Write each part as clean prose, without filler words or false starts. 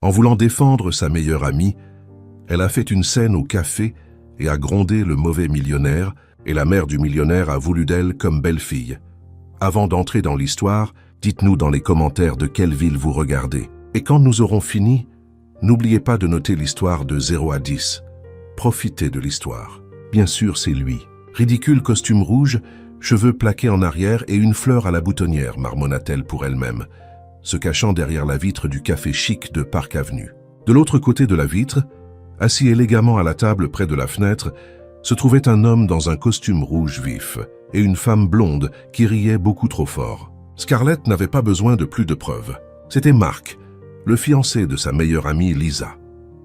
En voulant défendre sa meilleure amie, elle a fait une scène au café et a grondé le mauvais millionnaire, et la mère du millionnaire a voulu d'elle comme belle-fille. Avant d'entrer dans l'histoire, dites-nous dans les commentaires de quelle ville vous regardez. Et quand nous aurons fini, n'oubliez pas de noter l'histoire de 0 à 10. Profitez de l'histoire. Bien sûr, c'est lui. Ridicule costume rouge, cheveux plaqués en arrière et une fleur à la boutonnière, marmonna-t-elle pour elle-même, se cachant derrière la vitre du café chic de Park Avenue. De l'autre côté de la vitre, assis élégamment à la table près de la fenêtre, se trouvait un homme dans un costume rouge vif et une femme blonde qui riait beaucoup trop fort. Scarlett n'avait pas besoin de plus de preuves. C'était Mark, le fiancé de sa meilleure amie Lisa.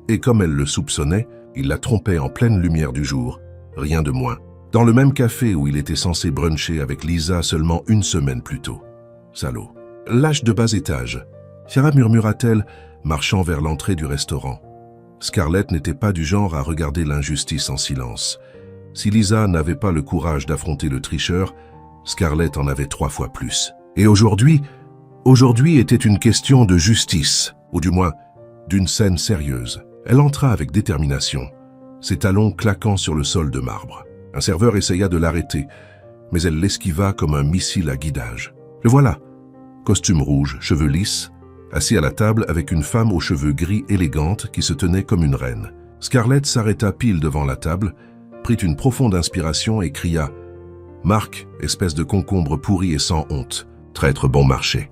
Et comme elle le soupçonnait, il la trompait en pleine lumière du jour, rien de moins, dans le même café où il était censé bruncher avec Lisa seulement une semaine plus tôt. Salaud. Lâche de bas étage, Ciara murmura-t-elle, marchant vers l'entrée du restaurant. Scarlett n'était pas du genre à regarder l'injustice en silence. Si Lisa n'avait pas le courage d'affronter le tricheur, Scarlett en avait 3 fois plus. Et aujourd'hui était une question de justice, ou du moins, d'une scène sérieuse. Elle entra avec détermination, ses talons claquant sur le sol de marbre. Un serveur essaya de l'arrêter, mais elle l'esquiva comme un missile à guidage. Le voilà, costume rouge, cheveux lisses, assis à la table avec une femme aux cheveux gris élégante qui se tenait comme une reine. Scarlett s'arrêta pile devant la table, prit une profonde inspiration et cria « Marc, espèce de concombre pourri et sans honte, traître bon marché ».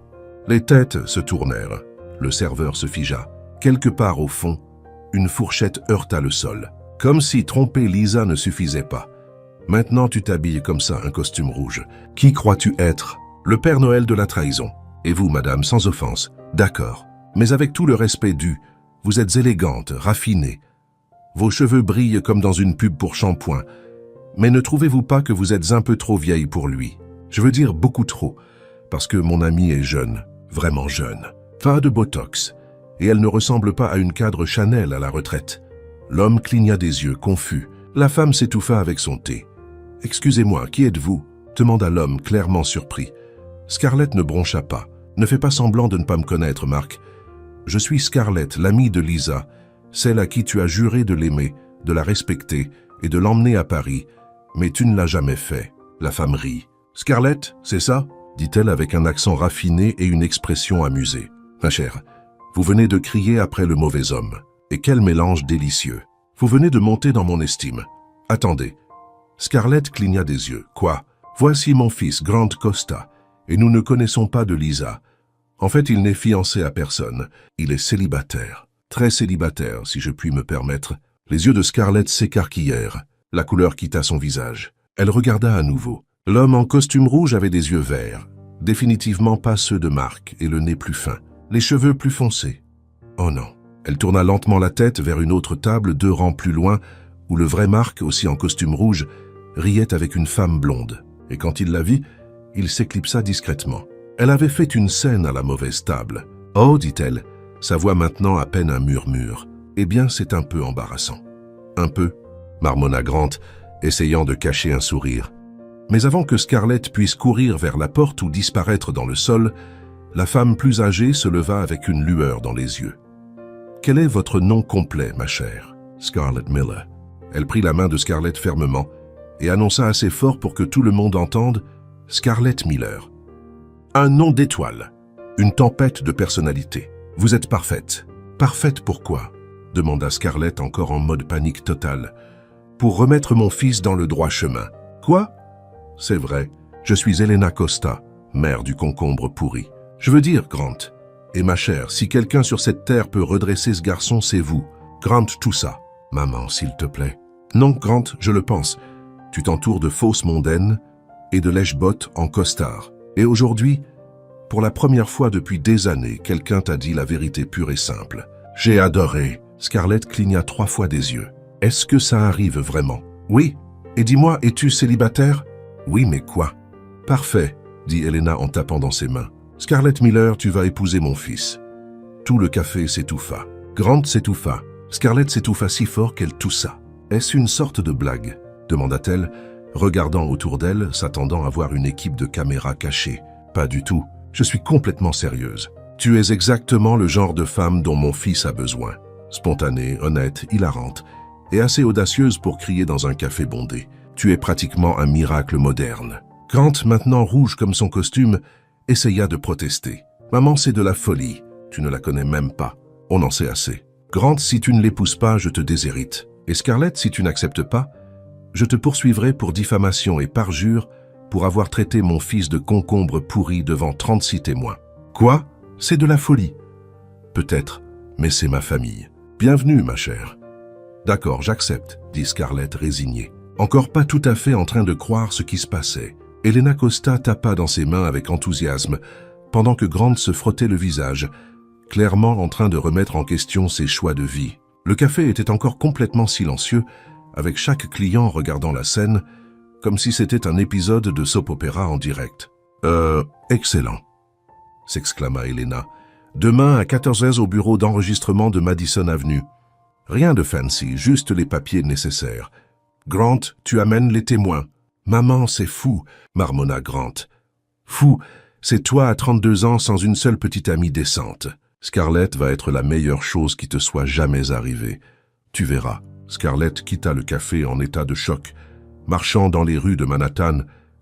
Les têtes se tournèrent, le serveur se figea. Quelque part au fond, une fourchette heurta le sol. Comme si tromper Lisa ne suffisait pas. Maintenant tu t'habilles comme ça, un costume rouge. Qui crois-tu être? Le Père Noël de la trahison. Et vous, madame, sans offense. D'accord. Mais avec tout le respect dû, vous êtes élégante, raffinée. Vos cheveux brillent comme dans une pub pour shampoing. Mais ne trouvez-vous pas que vous êtes un peu trop vieille pour lui? Je veux dire beaucoup trop, parce que mon amie est jeune, vraiment jeune. Pas de botox, et elle ne ressemble pas à une cadre Chanel à la retraite. L'homme cligna des yeux, confus. La femme s'étouffa avec son thé. « Excusez-moi, qui êtes-vous » demanda l'homme, clairement surpris. Scarlett ne broncha pas. « Ne fais pas semblant de ne pas me connaître, Marc. Je suis Scarlett, l'amie de Lisa, celle à qui tu as juré de l'aimer, de la respecter et de l'emmener à Paris, mais tu ne l'as jamais fait. » La femme rit. « Scarlett, c'est ça ?» dit-elle avec un accent raffiné et une expression amusée. « Ma chère, vous venez de crier après le mauvais homme. Et quel mélange délicieux. Vous venez de monter dans mon estime. Attendez. » Scarlett cligna des yeux. « Quoi? Voici mon fils, Grant Costa, et nous ne connaissons pas de Lisa. En fait, il n'est fiancé à personne. Il est célibataire. Très célibataire, si je puis me permettre. » Les yeux de Scarlett s'écarquillèrent. La couleur quitta son visage. Elle regarda à nouveau. L'homme en costume rouge avait des yeux verts. Définitivement pas ceux de Marc, et le nez plus fin. Les cheveux plus foncés. Oh non. Elle tourna lentement la tête vers une autre table 2 rangs plus loin, où le vrai Marc, aussi en costume rouge, riait avec une femme blonde. Et quand il la vit, il s'éclipsa discrètement. Elle avait fait une scène à la mauvaise table. « Oh, dit-elle, sa voix maintenant à peine un murmure. Eh bien, c'est un peu embarrassant. »« Un peu ?» marmonna Grant, essayant de cacher un sourire. Mais avant que Scarlett puisse courir vers la porte ou disparaître dans le sol, la femme plus âgée se leva avec une lueur dans les yeux. « Quel est votre nom complet, ma chère ?»« Scarlett Miller. » Elle prit la main de Scarlett fermement et annonça assez fort pour que tout le monde entende « Scarlett Miller. » Un nom d'étoile, une tempête de personnalité. Vous êtes parfaite. Parfaite pourquoi? Demanda Scarlett encore en mode panique totale. Pour remettre mon fils dans le droit chemin. Quoi? C'est vrai, je suis Elena Costa, mère du concombre pourri. Je veux dire, Grant. Et ma chère, si quelqu'un sur cette terre peut redresser ce garçon, c'est vous. Grant, tout ça. Maman, s'il te plaît. Non, Grant, je le pense. Tu t'entoures de fausses mondaines et de lèche-bottes en costard. Et aujourd'hui, pour la première fois depuis des années, quelqu'un t'a dit la vérité pure et simple. J'ai adoré. Scarlett cligna 3 fois des yeux. Est-ce que ça arrive vraiment? Oui. Et dis-moi, es-tu célibataire? Oui, mais quoi? Parfait, dit Elena en tapant dans ses mains. Scarlett Miller, tu vas épouser mon fils. Tout le café s'étouffa. Grant s'étouffa. Scarlett s'étouffa si fort qu'elle toussa. Est-ce une sorte de blague? Demanda-t-elle, regardant autour d'elle, s'attendant à voir une équipe de caméras cachées. Pas du tout. Je suis complètement sérieuse. Tu es exactement le genre de femme dont mon fils a besoin. Spontanée, honnête, hilarante et assez audacieuse pour crier dans un café bondé. Tu es pratiquement un miracle moderne. » Grant, maintenant rouge comme son costume, essaya de protester. « Maman, c'est de la folie. Tu ne la connais même pas. On en sait assez. Grant, si tu ne l'épouses pas, je te déshérite. Et Scarlett, si tu n'acceptes pas, je te poursuivrai pour diffamation et parjure pour avoir traité mon fils de concombre pourri devant 36 témoins. » Quoi? C'est de la folie. Peut-être, mais c'est ma famille. Bienvenue, ma chère. D'accord, j'accepte, dit Scarlett résignée. Encore pas tout à fait en train de croire ce qui se passait. Helena Costa tapa dans ses mains avec enthousiasme, pendant que Grant se frottait le visage, clairement en train de remettre en question ses choix de vie. Le café était encore complètement silencieux, avec chaque client regardant la scène, comme si c'était un épisode de soap-opéra en direct. Excellent, s'exclama Helena. Demain à 14h au bureau d'enregistrement de Madison Avenue. Rien de fancy, juste les papiers nécessaires. Grant, tu amènes les témoins. Maman, c'est fou, marmonna Grant. Fou, c'est toi à 32 ans sans une seule petite amie décente. Scarlett va être la meilleure chose qui te soit jamais arrivée. Tu verras. Scarlett quitta le café en état de choc, marchant dans les rues de Manhattan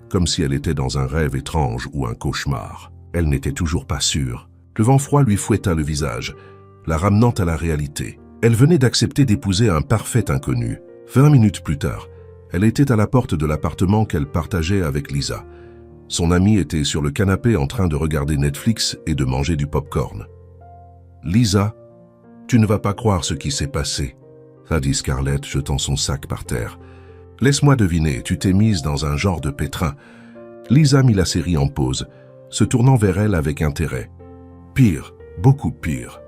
comme si elle était dans un rêve étrange ou un cauchemar. Elle n'était toujours pas sûre. Le vent froid lui fouetta le visage, la ramenant à la réalité. Elle venait d'accepter d'épouser un parfait inconnu. 20 minutes plus tard, elle était à la porte de l'appartement qu'elle partageait avec Lisa. Son amie était sur le canapé en train de regarder Netflix et de manger du popcorn. « Lisa, tu ne vas pas croire ce qui s'est passé, » a dit Scarlett, jetant son sac par terre. « Laisse-moi deviner, tu t'es mise dans un genre de pétrin. » Lisa mit la série en pause, se tournant vers elle avec intérêt. « Pire, beaucoup pire.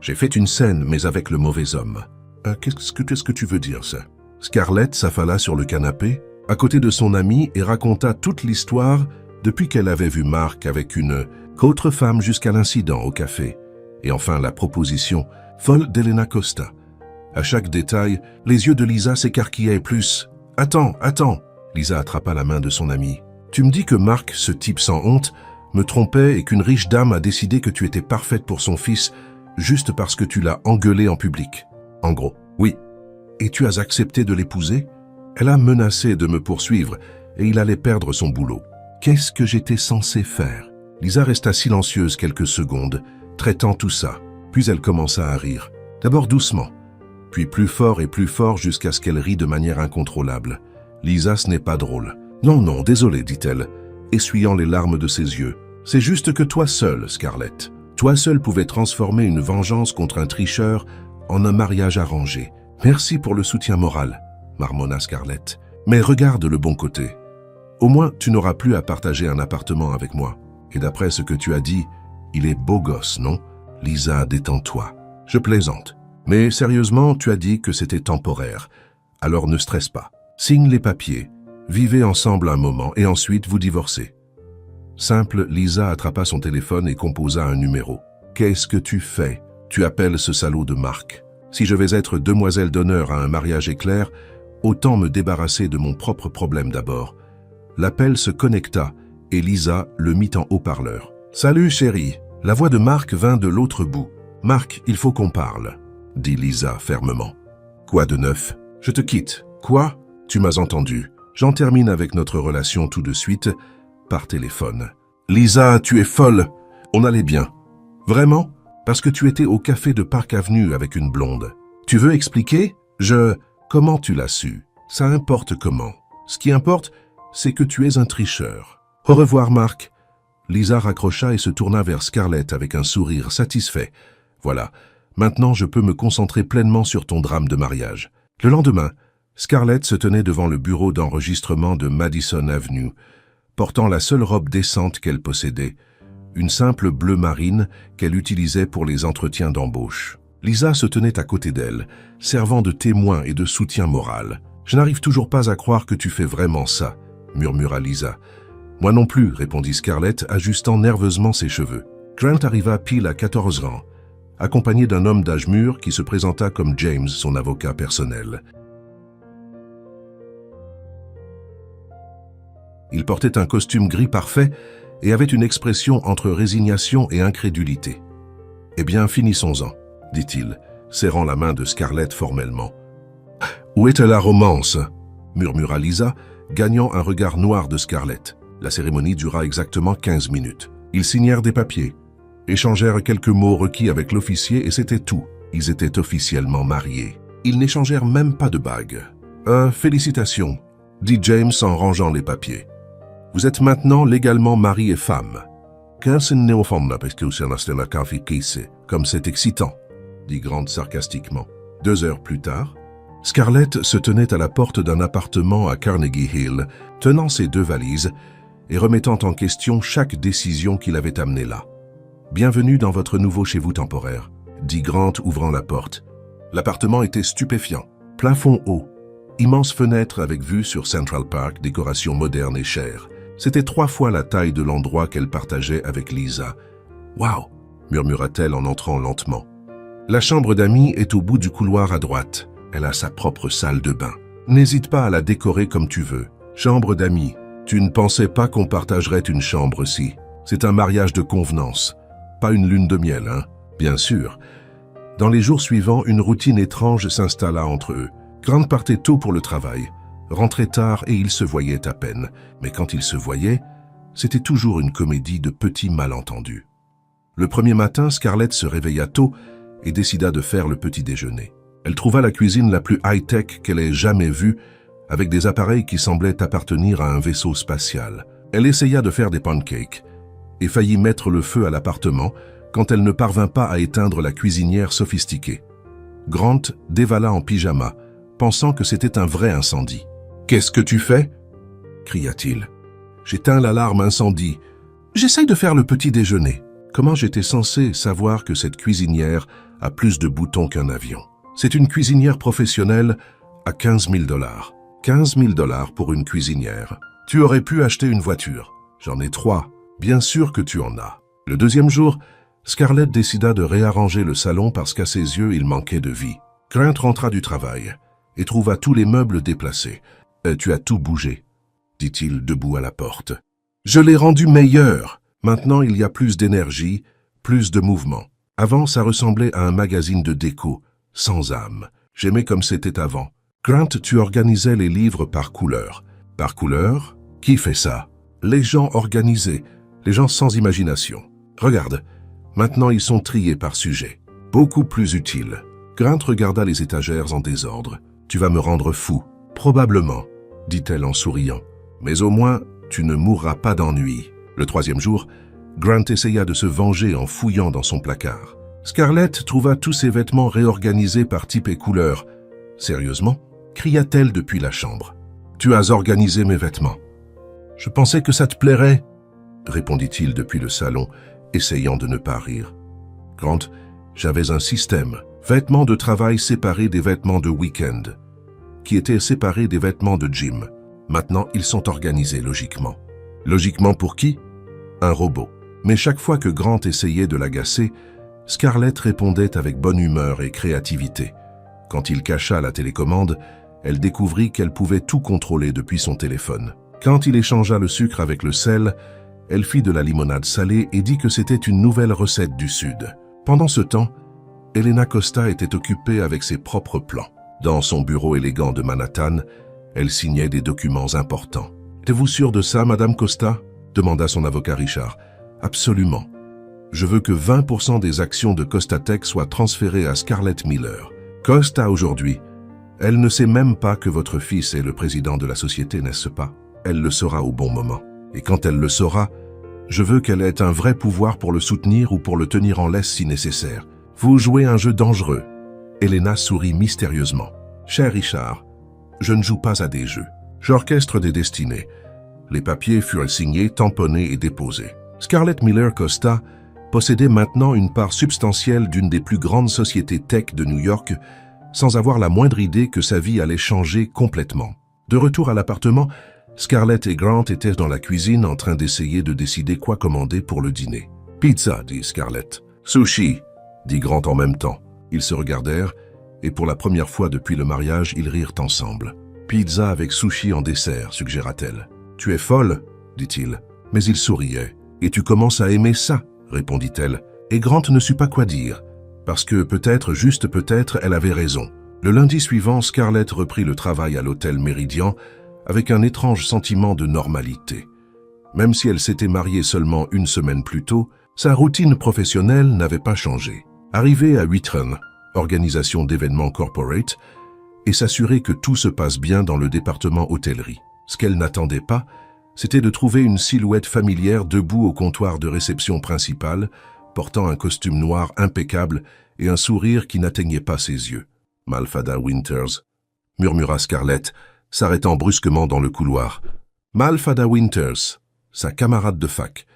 J'ai fait une scène, mais avec le mauvais homme. » Qu'est-ce que tu veux dire, ça? Scarlett s'affala sur le canapé, à côté de son amie, et raconta toute l'histoire depuis qu'elle avait vu Mark avec une autre femme jusqu'à l'incident au café. Et enfin la proposition folle d'Helena Costa. À chaque détail, les yeux de Lisa s'écarquillaient plus. « Attends, attends !» Lisa attrapa la main de son amie. « Tu me dis que Mark, ce type sans honte, me trompait et qu'une riche dame a décidé que tu étais parfaite pour son fils juste parce que tu l'as engueulé en public. En gros, oui. Et tu as accepté de l'épouser? Elle a menacé de me poursuivre et il allait perdre son boulot. Qu'est-ce que j'étais censé faire? » Lisa resta silencieuse quelques secondes, traitant tout ça. Puis elle commença à rire. D'abord doucement, puis plus fort et plus fort jusqu'à ce qu'elle rit de manière incontrôlable. « Lisa, ce n'est pas drôle. »« Non, non, désolé, dit-elle, essuyant les larmes de ses yeux. C'est juste que toi seule, Scarlett. Toi seule pouvais transformer une vengeance contre un tricheur en un mariage arrangé. Merci pour le soutien moral, marmonna Scarlett. Mais regarde le bon côté. Au moins, tu n'auras plus à partager un appartement avec moi. Et d'après ce que tu as dit, il est beau gosse, non? Lisa, détends-toi. Je plaisante. Mais sérieusement, tu as dit que c'était temporaire. Alors ne stresse pas. Signe les papiers. Vivez ensemble un moment et ensuite vous divorcez. Simple, Lisa attrapa son téléphone et composa un numéro. Qu'est-ce que tu fais? Tu appelles ce salaud de Mark. Si je vais être demoiselle d'honneur à un mariage éclair, autant me débarrasser de mon propre problème d'abord. L'appel se connecta et Lisa le mit en haut-parleur. « Salut chérie !» La voix de Mark vint de l'autre bout. « Mark, il faut qu'on parle, » dit Lisa fermement. « Quoi de neuf? Je te quitte. »« Quoi? Tu m'as entendu. J'en termine avec notre relation tout de suite, par téléphone. »« Lisa, tu es folle. On allait bien. »« Vraiment? Parce que tu étais au café de Park Avenue avec une blonde. Tu veux expliquer? Comment tu l'as su? Ça importe comment. Ce qui importe, c'est que tu es un tricheur. Au revoir, Mark. » Lisa raccrocha et se tourna vers Scarlett avec un sourire satisfait. « Voilà, maintenant je peux me concentrer pleinement sur ton drame de mariage. » Le lendemain, Scarlett se tenait devant le bureau d'enregistrement de Madison Avenue, portant la seule robe décente qu'elle possédait, une simple bleu marine qu'elle utilisait pour les entretiens d'embauche. Lisa se tenait à côté d'elle, servant de témoin et de soutien moral. « Je n'arrive toujours pas à croire que tu fais vraiment ça, » murmura Lisa. « Moi non plus, » répondit Scarlett, ajustant nerveusement ses cheveux. Grant arriva pile à 14 rangs, accompagné d'un homme d'âge mûr qui se présenta comme James, son avocat personnel. Il portait un costume gris parfait et avait une expression entre résignation et incrédulité. Eh bien, finissons-en, dit-il, serrant la main de Scarlett formellement. Où était la romance? Murmura Lisa, gagnant un regard noir de Scarlett. La cérémonie dura exactement 15 minutes. Ils signèrent des papiers, échangèrent quelques mots requis avec l'officier et c'était tout. Ils étaient officiellement mariés. Ils n'échangèrent même pas de bague. Félicitations, dit James en rangeant les papiers. Vous êtes maintenant légalement mari et femme. Comme c'est excitant, dit Grant sarcastiquement. 2 heures plus tard, Scarlett se tenait à la porte d'un appartement à Carnegie Hill, tenant ses 2 valises et remettant en question chaque décision qui l'avait amenée là. Bienvenue dans votre nouveau chez-vous temporaire, dit Grant ouvrant la porte. L'appartement était stupéfiant. Plafond haut, immense fenêtre avec vue sur Central Park, décoration moderne et chère. C'était 3 fois la taille de l'endroit qu'elle partageait avec Lisa. « Wow !» murmura-t-elle en entrant lentement. La chambre d'amis est au bout du couloir à droite. Elle a sa propre salle de bain. N'hésite pas à la décorer comme tu veux. Chambre d'amis. Tu ne pensais pas qu'on partagerait une chambre-ci. C'est un mariage de convenance. Pas une lune de miel, hein? Bien sûr. Dans les jours suivants, une routine étrange s'installa entre eux. Grant partait tôt pour le travail, rentrait tard et ils se voyaient à peine. Mais quand ils se voyaient, c'était toujours une comédie de petits malentendus. Le premier matin, Scarlett se réveilla tôt et décida de faire le petit déjeuner. Elle trouva la cuisine la plus high-tech qu'elle ait jamais vue, avec des appareils qui semblaient appartenir à un vaisseau spatial. Elle essaya de faire des pancakes et faillit mettre le feu à l'appartement quand elle ne parvint pas à éteindre la cuisinière sophistiquée. Grant dévala en pyjama, pensant que c'était un vrai incendie. « Qu'est-ce que tu fais » cria-t-il. « J'éteins l'alarme incendie. J'essaye de faire le petit déjeuner. » Comment j'étais censé savoir que cette cuisinière a plus de boutons qu'un avion? C'est une cuisinière professionnelle à 15 000 $. 15 000 $ pour une cuisinière. Tu aurais pu acheter une voiture. J'en ai 3. Bien sûr que tu en as. Le deuxième jour, Scarlett décida de réarranger le salon parce qu'à ses yeux, il manquait de vie. Grant rentra du travail et trouva tous les meubles déplacés. « Tu as tout bougé », dit-il debout à la porte. « Je l'ai rendu meilleur. Maintenant, il y a plus d'énergie, plus de mouvement. Avant, ça ressemblait à un magazine de déco, sans âme. J'aimais comme c'était avant. Grant, tu organisais les livres par couleur. Par couleur? Qui fait ça? Les gens organisés, les gens sans imagination. Regarde, maintenant ils sont triés par sujet. Beaucoup plus utile. » Grant regarda les étagères en désordre. « Tu vas me rendre fou. »« Probablement, » dit-elle en souriant. « Mais au moins, tu ne mourras pas d'ennui. » Le troisième jour, Grant essaya de se venger en fouillant dans son placard. Scarlett trouva tous ses vêtements réorganisés par type et couleur. « Sérieusement ?» cria-t-elle depuis la chambre. « Tu as organisé mes vêtements. »« Je pensais que ça te plairait, » répondit-il depuis le salon, essayant de ne pas rire. « Grant, j'avais un système. Vêtements de travail séparés des vêtements de week-end, qui étaient séparés des vêtements de gym. Maintenant, ils sont organisés logiquement. » Logiquement pour qui? Un robot. Mais chaque fois que Grant essayait de l'agacer, Scarlett répondait avec bonne humeur et créativité. Quand il cacha la télécommande, elle découvrit qu'elle pouvait tout contrôler depuis son téléphone. Quand il échangea le sucre avec le sel, elle fit de la limonade salée et dit que c'était une nouvelle recette du Sud. Pendant ce temps, Helena Costa était occupée avec ses propres plans. Dans son bureau élégant de Manhattan, elle signait des documents importants. « Êtes-vous sûr de ça, Madame Costa ?» demanda son avocat Richard. « Absolument. Je veux que 20% des actions de Costa Tech soient transférées à Scarlett Miller. Costa aujourd'hui. Elle ne sait même pas que votre fils est le président de la société, n'est-ce pas? Elle le saura au bon moment. Et quand elle le saura, je veux qu'elle ait un vrai pouvoir pour le soutenir ou pour le tenir en laisse si nécessaire. Vous jouez un jeu dangereux. » Helena sourit mystérieusement. « Cher Richard, je ne joue pas à des jeux. J'orchestre des destinées. » Les papiers furent signés, tamponnés et déposés. Scarlett Miller Costa possédait maintenant une part substantielle d'une des plus grandes sociétés tech de New York, sans avoir la moindre idée que sa vie allait changer complètement. De retour à l'appartement, Scarlett et Grant étaient dans la cuisine en train d'essayer de décider quoi commander pour le dîner. « Pizza » dit Scarlett. « Sushi » dit Grant en même temps. Ils se regardèrent et pour la première fois depuis le mariage, ils rirent ensemble. « Pizza avec sushi en dessert » suggéra-t-elle. « Tu es folle » dit-il. Mais il souriait. « Et tu commences à aimer ça » répondit-elle. Et Grant ne sut pas quoi dire, parce que peut-être, juste peut-être, elle avait raison. Le lundi suivant, Scarlett reprit le travail à l'hôtel Méridien avec un étrange sentiment de normalité. Même si elle s'était mariée seulement une semaine plus tôt, sa routine professionnelle n'avait pas changé. Arriver à Whitron, organisation d'événements corporate, et s'assurer que tout se passe bien dans le département hôtellerie. Ce qu'elle n'attendait pas, c'était de trouver une silhouette familière debout au comptoir de réception principale, portant un costume noir impeccable et un sourire qui n'atteignait pas ses yeux. « Malfada Winters », murmura Scarlett, s'arrêtant brusquement dans le couloir. Malfada Winters, sa camarade de fac,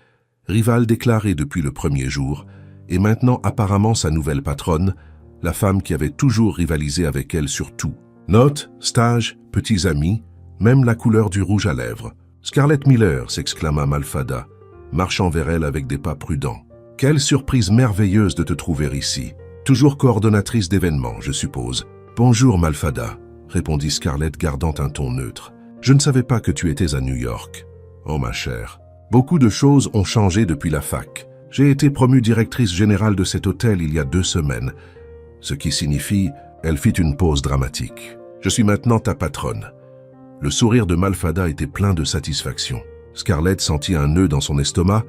rivale déclarée depuis le premier jour, et maintenant apparemment sa nouvelle patronne, la femme qui avait toujours rivalisé avec elle sur tout. Notes, stages, petits amis, même la couleur du rouge à lèvres. « Scarlett Miller » s'exclama Malfada, marchant vers elle avec des pas prudents. « Quelle surprise merveilleuse de te trouver ici. Toujours coordonnatrice d'événements, je suppose. »« Bonjour Malfada » répondit Scarlett gardant un ton neutre. « Je ne savais pas que tu étais à New York. »« Oh ma chère, beaucoup de choses ont changé depuis la fac. J'ai été promue directrice générale de cet hôtel il y a 2 semaines, ce qui signifie, elle fit une pause dramatique. Je suis maintenant ta patronne. » Le sourire de Malfada était plein de satisfaction. Scarlett sentit un nœud dans son estomac,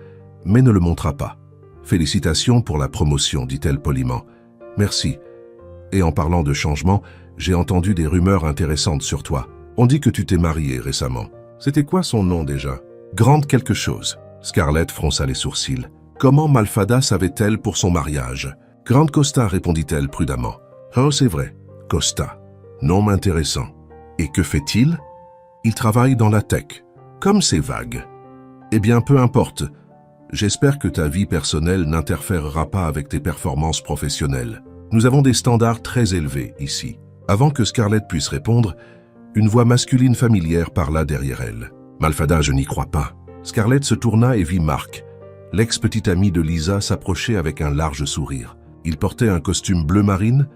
mais ne le montra pas. « Félicitations pour la promotion, dit-elle poliment. « Merci. Et en parlant de changement, j'ai entendu des rumeurs intéressantes sur toi. On dit que tu t'es mariée récemment. C'était quoi son nom déjà? Grant quelque chose. » Scarlett fronça les sourcils. Comment Malfada savait-elle pour son mariage? Grant Costa, répondit-elle prudemment. Oh, c'est vrai. Costa. Nom intéressant. Et que fait-il? Il travaille dans la tech. Comme c'est vague. Eh bien, peu importe. J'espère que ta vie personnelle n'interférera pas avec tes performances professionnelles. Nous avons des standards très élevés ici. Avant que Scarlett puisse répondre, une voix masculine familière parla derrière elle. Malfada, je n'y crois pas. Scarlett se tourna et vit Mark, l'ex-petit ami de Lisa, s'approcher avec un large sourire. Il portait un costume bleu marine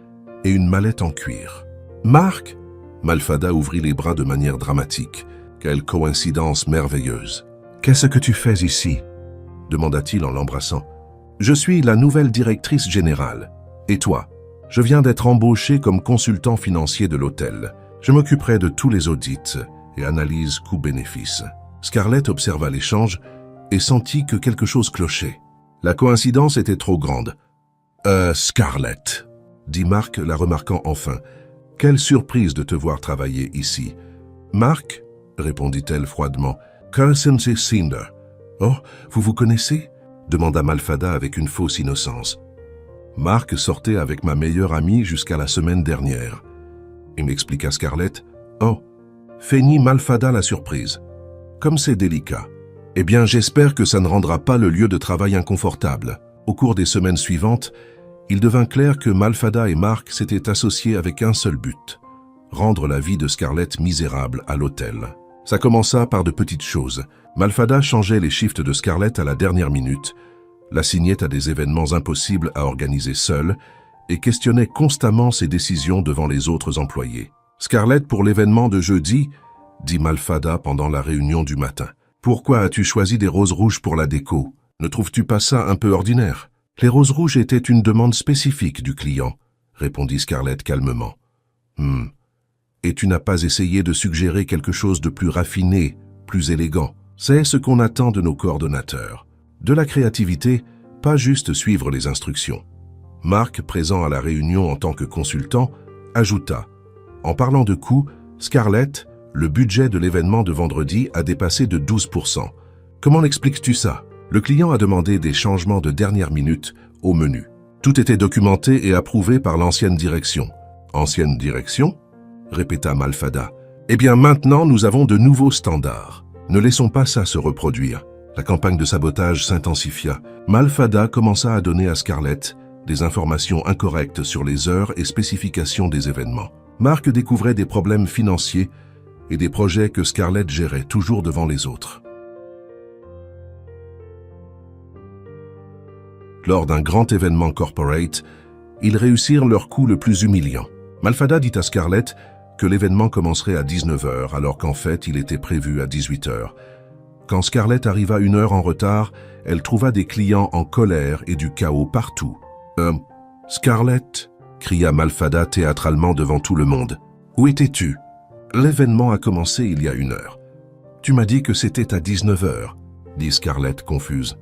et une mallette en cuir. Mark? Malfada ouvrit les bras de manière dramatique. Quelle coïncidence merveilleuse. Qu'est-ce que tu fais ici? Demanda-t-il en l'embrassant. Je suis la nouvelle directrice générale. Et toi? Je viens d'être embauché comme consultant financier de l'hôtel. Je m'occuperai de tous les audits et analyses coûts-bénéfices. Scarlett observa l'échange et sentit que quelque chose clochait. La coïncidence était trop grande. Scarlett, dit Mark, la remarquant enfin. Quelle surprise de te voir travailler ici. Mark, répondit-elle froidement. Carson et Cinder. Oh, vous vous connaissez? Demanda Malfada avec une fausse innocence. Mark sortait avec ma meilleure amie jusqu'à la semaine dernière. Il m'expliqua Scarlett. Oh, feignit Malfada la surprise. Comme c'est délicat. Eh bien, j'espère que ça ne rendra pas le lieu de travail inconfortable. Au cours des semaines suivantes, il devint clair que Malfada et Mark s'étaient associés avec un seul but, rendre la vie de Scarlett misérable à l'hôtel. Ça commença par de petites choses. Malfada changeait les shifts de Scarlett à la dernière minute, l'assignait à des événements impossibles à organiser seule et questionnait constamment ses décisions devant les autres employés. Scarlett, pour l'événement de jeudi, dit Malfada pendant la réunion du matin. Pourquoi as-tu choisi des roses rouges pour la déco? Ne trouves-tu pas ça un peu ordinaire? Les roses rouges étaient une demande spécifique du client, répondit Scarlett calmement. Et tu n'as pas essayé de suggérer quelque chose de plus raffiné, plus élégant. C'est ce qu'on attend de nos coordonnateurs. De la créativité, pas juste suivre les instructions. Mark, présent à la réunion en tant que consultant, ajouta. En parlant de coûts, Scarlett, le budget de l'événement de vendredi a dépassé de 12%. Comment expliques-tu ça? Le client a demandé des changements de dernière minute au menu. Tout était documenté et approuvé par l'ancienne direction. Ancienne direction? Répéta Malfada. Eh bien maintenant, nous avons de nouveaux standards. Ne laissons pas ça se reproduire. La campagne de sabotage s'intensifia. Malfada commença à donner à Scarlett des informations incorrectes sur les heures et spécifications des événements. Mark découvrait des problèmes financiers et des projets que Scarlett gérait toujours devant les autres. Lors d'un grand événement corporate, ils réussirent leur coup le plus humiliant. Malfada dit à Scarlett que l'événement commencerait à 19h alors qu'en fait il était prévu à 18h. Quand Scarlett arriva 1 heure en retard, elle trouva des clients en colère et du chaos partout. « Scarlett » cria Malfada théâtralement devant tout le monde. « Où étais-tu » ? L'événement a commencé il y a 1 heure. Tu m'as dit que c'était à 19 heures, dit Scarlett confuse.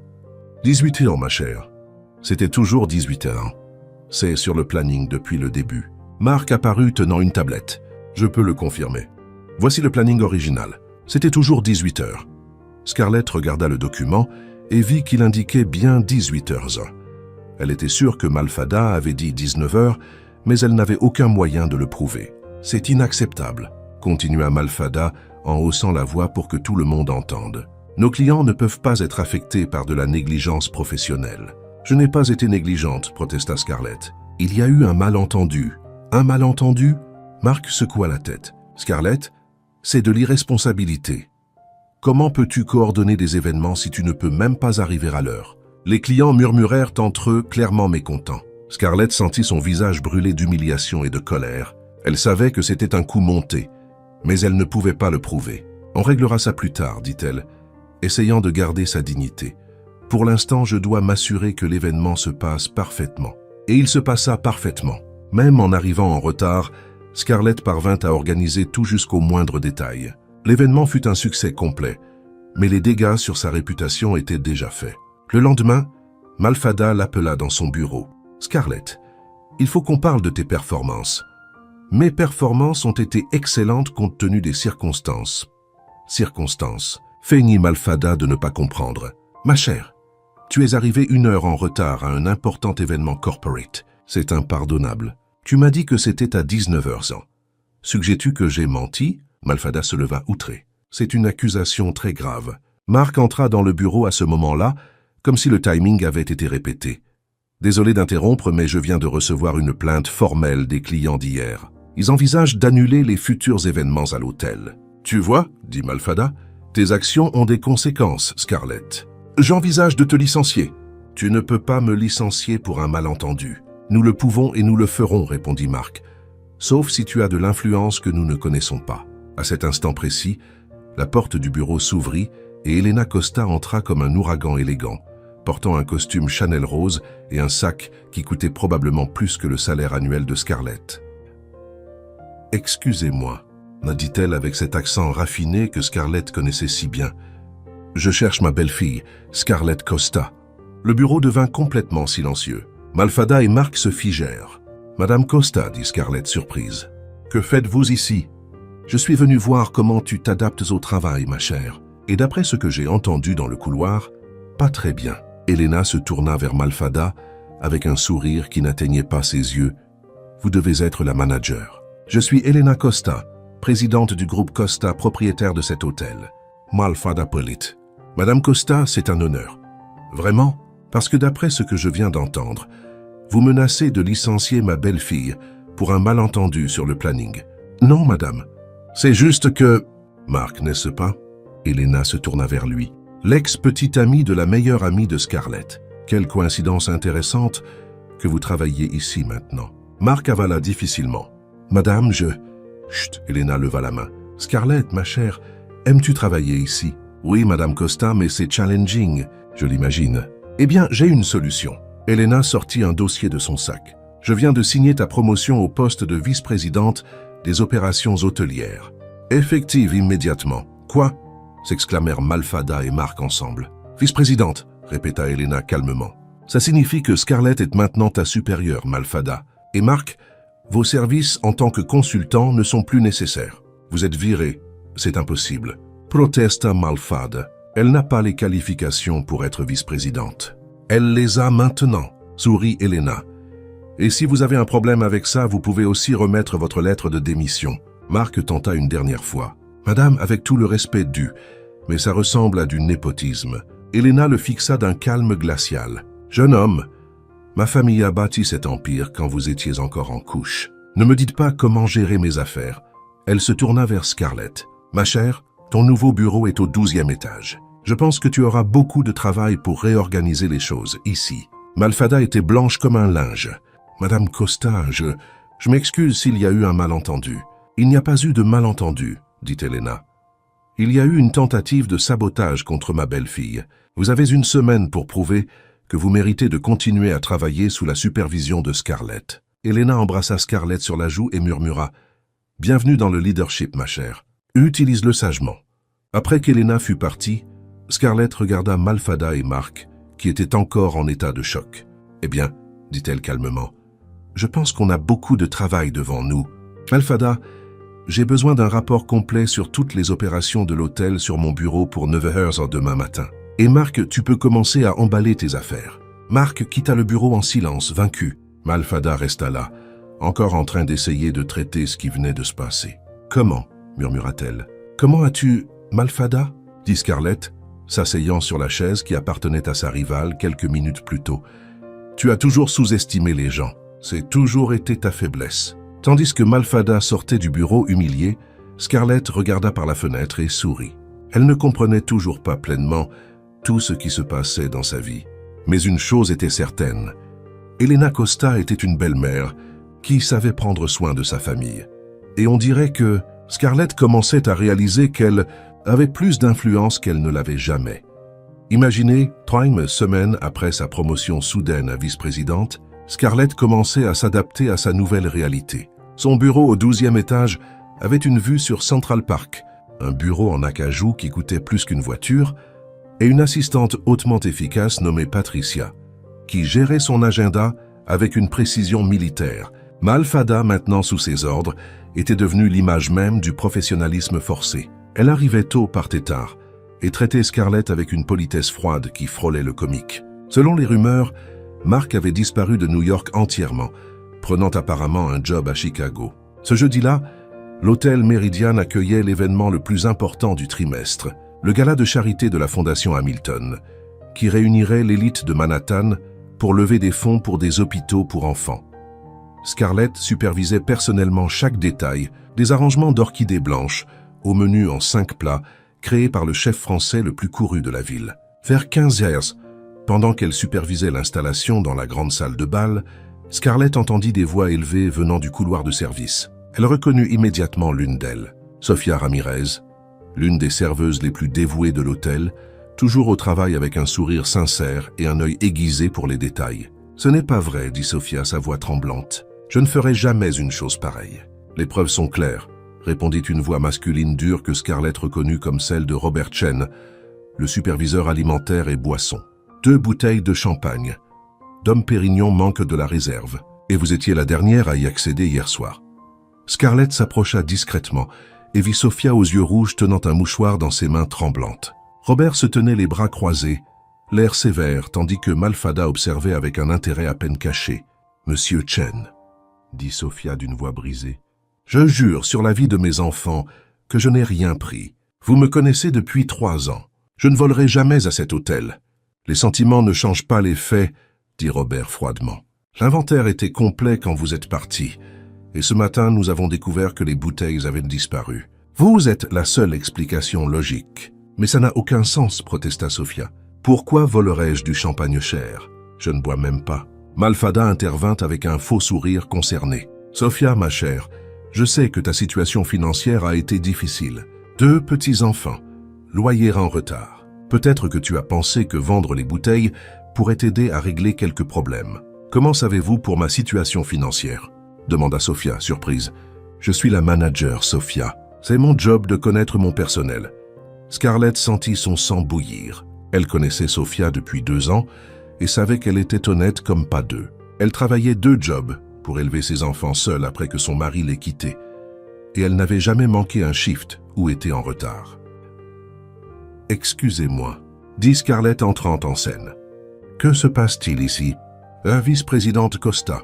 18 heures, ma chère. C'était toujours 18 heures. C'est sur le planning depuis le début. Mark apparut tenant une tablette. Je peux le confirmer. Voici le planning original. C'était toujours 18 heures. Scarlett regarda le document et vit qu'il indiquait bien 18 heures. Elle était sûre que Malfada avait dit 19 heures, mais elle n'avait aucun moyen de le prouver. C'est inacceptable, continua Malfada en haussant la voix pour que tout le monde entende. Nos clients ne peuvent pas être affectés par de la négligence professionnelle. Je n'ai pas été négligente, protesta Scarlett. Il y a eu un malentendu. Un malentendu ? Mark secoua la tête. Scarlett, c'est de l'irresponsabilité. Comment peux-tu coordonner des événements si tu ne peux même pas arriver à l'heure ? Les clients murmurèrent entre eux, clairement mécontents. Scarlett sentit son visage brûler d'humiliation et de colère. Elle savait que c'était un coup monté, mais elle ne pouvait pas le prouver. « On réglera ça plus tard, dit-elle, essayant de garder sa dignité. Pour l'instant, je dois m'assurer que l'événement se passe parfaitement. » Et il se passa parfaitement. Même en arrivant en retard, Scarlett parvint à organiser tout jusqu'au moindre détail. L'événement fut un succès complet, mais les dégâts sur sa réputation étaient déjà faits. Le lendemain, Malfada l'appela dans son bureau. « Scarlett, il faut qu'on parle de tes performances. » Mes performances ont été excellentes compte tenu des circonstances. Circonstances. Feignit Malfada de ne pas comprendre. Ma chère, tu es arrivée 1 heure en retard à un important événement corporate. C'est impardonnable. Tu m'as dit que c'était à 19 heures. Suggères-tu que j'ai menti ? Malfada se leva outré. C'est une accusation très grave. Mark entra dans le bureau à ce moment-là, comme si le timing avait été répété. Désolé d'interrompre, mais je viens de recevoir une plainte formelle des clients d'hier. Ils envisagent d'annuler les futurs événements à l'hôtel. Tu vois, dit Malfada, tes actions ont des conséquences, Scarlett. J'envisage de te licencier. Tu ne peux pas me licencier pour un malentendu. Nous le pouvons et nous le ferons, répondit Mark. Sauf si tu as de l'influence que nous ne connaissons pas. À cet instant précis, la porte du bureau s'ouvrit et Elena Costa entra comme un ouragan élégant, portant un costume Chanel rose et un sac qui coûtait probablement plus que le salaire annuel de Scarlett. « Excusez-moi », dit-elle avec cet accent raffiné que Scarlett connaissait si bien. « Je cherche ma belle-fille, Scarlett Costa. » Le bureau devint complètement silencieux. Malfada et Mark se figèrent. « Madame Costa, dit Scarlett surprise. Que faites-vous ici ? Je suis venu voir comment tu t'adaptes au travail, ma chère. Et d'après ce que j'ai entendu dans le couloir, pas très bien. » Elena se tourna vers Malfada avec un sourire qui n'atteignait pas ses yeux. « Vous devez être la manager. Je suis Elena Costa, présidente du groupe Costa, propriétaire de cet hôtel. » Malfada Polite. « Madame Costa, c'est un honneur. Vraiment ? Parce que d'après ce que je viens d'entendre, vous menacez de licencier ma belle-fille pour un malentendu sur le planning. » Non, madame. C'est juste que... Mark, n'est-ce pas ? Elena se tourna vers lui. L'ex-petite amie de la meilleure amie de Scarlett. Quelle coïncidence intéressante que vous travailliez ici maintenant. Mark avala difficilement. Madame, je... Chut, Elena leva la main. Scarlett, ma chère, aimes-tu travailler ici? Oui, madame Costa, mais c'est challenging, je l'imagine. Eh bien, j'ai une solution. Elena sortit un dossier de son sac. Je viens de signer ta promotion au poste de vice-présidente des opérations hôtelières. Effective immédiatement. Quoi ? S'exclamèrent Malfada et Mark ensemble. Vice-présidente, répéta Elena calmement. Ça signifie que Scarlett est maintenant ta supérieure, Malfada. Et Mark, vos services en tant que consultant ne sont plus nécessaires. Vous êtes viré. C'est impossible. Protesta Malfada. Elle n'a pas les qualifications pour être vice-présidente. Elle les a maintenant, sourit Elena. Et si vous avez un problème avec ça, vous pouvez aussi remettre votre lettre de démission. Mark tenta une dernière fois. Madame, avec tout le respect dû, mais ça ressemble à du népotisme. Elena le fixa d'un calme glacial. Jeune homme, ma famille a bâti cet empire quand vous étiez encore en couche. Ne me dites pas comment gérer mes affaires. Elle se tourna vers Scarlett. Ma chère, ton nouveau bureau est au 12e étage. Je pense que tu auras beaucoup de travail pour réorganiser les choses ici. Malfada était blanche comme un linge. Madame Costa, je m'excuse s'il y a eu un malentendu. Il n'y a pas eu de malentendu, dit Elena. Il y a eu une tentative de sabotage contre ma belle-fille. Vous avez une semaine pour prouver que vous méritez de continuer à travailler sous la supervision de Scarlett. Elena embrassa Scarlett sur la joue et murmura « Bienvenue dans le leadership, ma chère. Utilise-le sagement. » Après qu'Elena fut partie, Scarlett regarda Malfada et Mark, qui étaient encore en état de choc. « Eh bien, dit-elle calmement, je pense qu'on a beaucoup de travail devant nous. Malfada, j'ai besoin d'un rapport complet sur toutes les opérations de l'hôtel sur mon bureau pour 9h demain matin. Et Mark, tu peux commencer à emballer tes affaires. » Mark quitta le bureau en silence, vaincu. Malfada resta là, encore en train d'essayer de traiter ce qui venait de se passer. « Comment ?» murmura-t-elle. « Comment as-tu... Malfada ?» dit Scarlett, s'asseyant sur la chaise qui appartenait à sa rivale quelques minutes plus tôt. « Tu as toujours sous-estimé les gens. C'est toujours été ta faiblesse. » Tandis que Malfada sortait du bureau humilié, Scarlett regarda par la fenêtre et sourit. Elle ne comprenait toujours pas pleinement tout ce qui se passait dans sa vie. Mais une chose était certaine. Elena Costa était une belle-mère qui savait prendre soin de sa famille. Et on dirait que Scarlett commençait à réaliser qu'elle avait plus d'influence qu'elle ne l'avait jamais. Imaginez, 3 semaines après sa promotion soudaine à vice-présidente, Scarlett commençait à s'adapter à sa nouvelle réalité. Son bureau au 12e étage avait une vue sur Central Park, un bureau en acajou qui coûtait plus qu'une voiture, et une assistante hautement efficace nommée Patricia, qui gérait son agenda avec une précision militaire. Malfada, maintenant sous ses ordres, était devenue l'image même du professionnalisme forcé. Elle arrivait tôt, partait tard, et traitait Scarlett avec une politesse froide qui frôlait le comique. Selon les rumeurs, Mark avait disparu de New York entièrement, prenant apparemment un job à Chicago. Ce jeudi-là, l'hôtel Meridian accueillait l'événement le plus important du trimestre, le gala de charité de la Fondation Hamilton, qui réunirait l'élite de Manhattan pour lever des fonds pour des hôpitaux pour enfants. Scarlett supervisait personnellement chaque détail, des arrangements d'orchidées blanches, au menu en 5 plats, créés par le chef français le plus couru de la ville. Vers 15h, pendant qu'elle supervisait l'installation dans la grande salle de bal, Scarlett entendit des voix élevées venant du couloir de service. Elle reconnut immédiatement l'une d'elles, Sofia Ramirez, l'une des serveuses les plus dévouées de l'hôtel, toujours au travail avec un sourire sincère et un œil aiguisé pour les détails. « Ce n'est pas vrai, dit Sofia, sa voix tremblante. Je ne ferai jamais une chose pareille. » « Les preuves sont claires, répondit une voix masculine dure que Scarlett reconnut comme celle de Robert Chen, le superviseur alimentaire et boisson. 2 bouteilles de champagne. Dom Pérignon manque de la réserve. Et vous étiez la dernière à y accéder hier soir. Scarlett s'approcha discrètement et vit Sofia aux yeux rouges tenant un mouchoir dans ses mains tremblantes. Robert se tenait les bras croisés, l'air sévère, tandis que Malfada observait avec un intérêt à peine caché. « Monsieur Chen, dit Sofia d'une voix brisée, je jure sur la vie de mes enfants que je n'ai rien pris. Vous me connaissez depuis 3 ans. Je ne volerai jamais à cet hôtel. Les sentiments ne changent pas les faits, dit Robert froidement. L'inventaire était complet quand vous êtes parti, et ce matin nous avons découvert que les bouteilles avaient disparu. Vous êtes la seule explication logique. Mais ça n'a aucun sens, protesta Sofia. Pourquoi volerais-je du champagne cher? Je ne bois même pas. Malfada intervint avec un faux sourire concerné. Sofia, ma chère, je sais que ta situation financière a été difficile. 2 petits-enfants, loyer en retard. Peut-être que tu as pensé que vendre les bouteilles pourrait t'aider à régler quelques problèmes. Comment savez-vous pour ma situation financière? Demanda Sofia, surprise. Je suis la manager, Sofia. C'est mon job de connaître mon personnel. Scarlett sentit son sang bouillir. Elle connaissait Sofia depuis 2 ans et savait qu'elle était honnête comme pas 2. Elle travaillait 2 jobs pour élever ses enfants seule après que son mari l'ait quittée. Et elle n'avait jamais manqué un shift ou été en retard. « Excusez-moi, » dit Scarlett entrant en scène. « Que se passe-t-il ici ?»« La vice-présidente Costa, »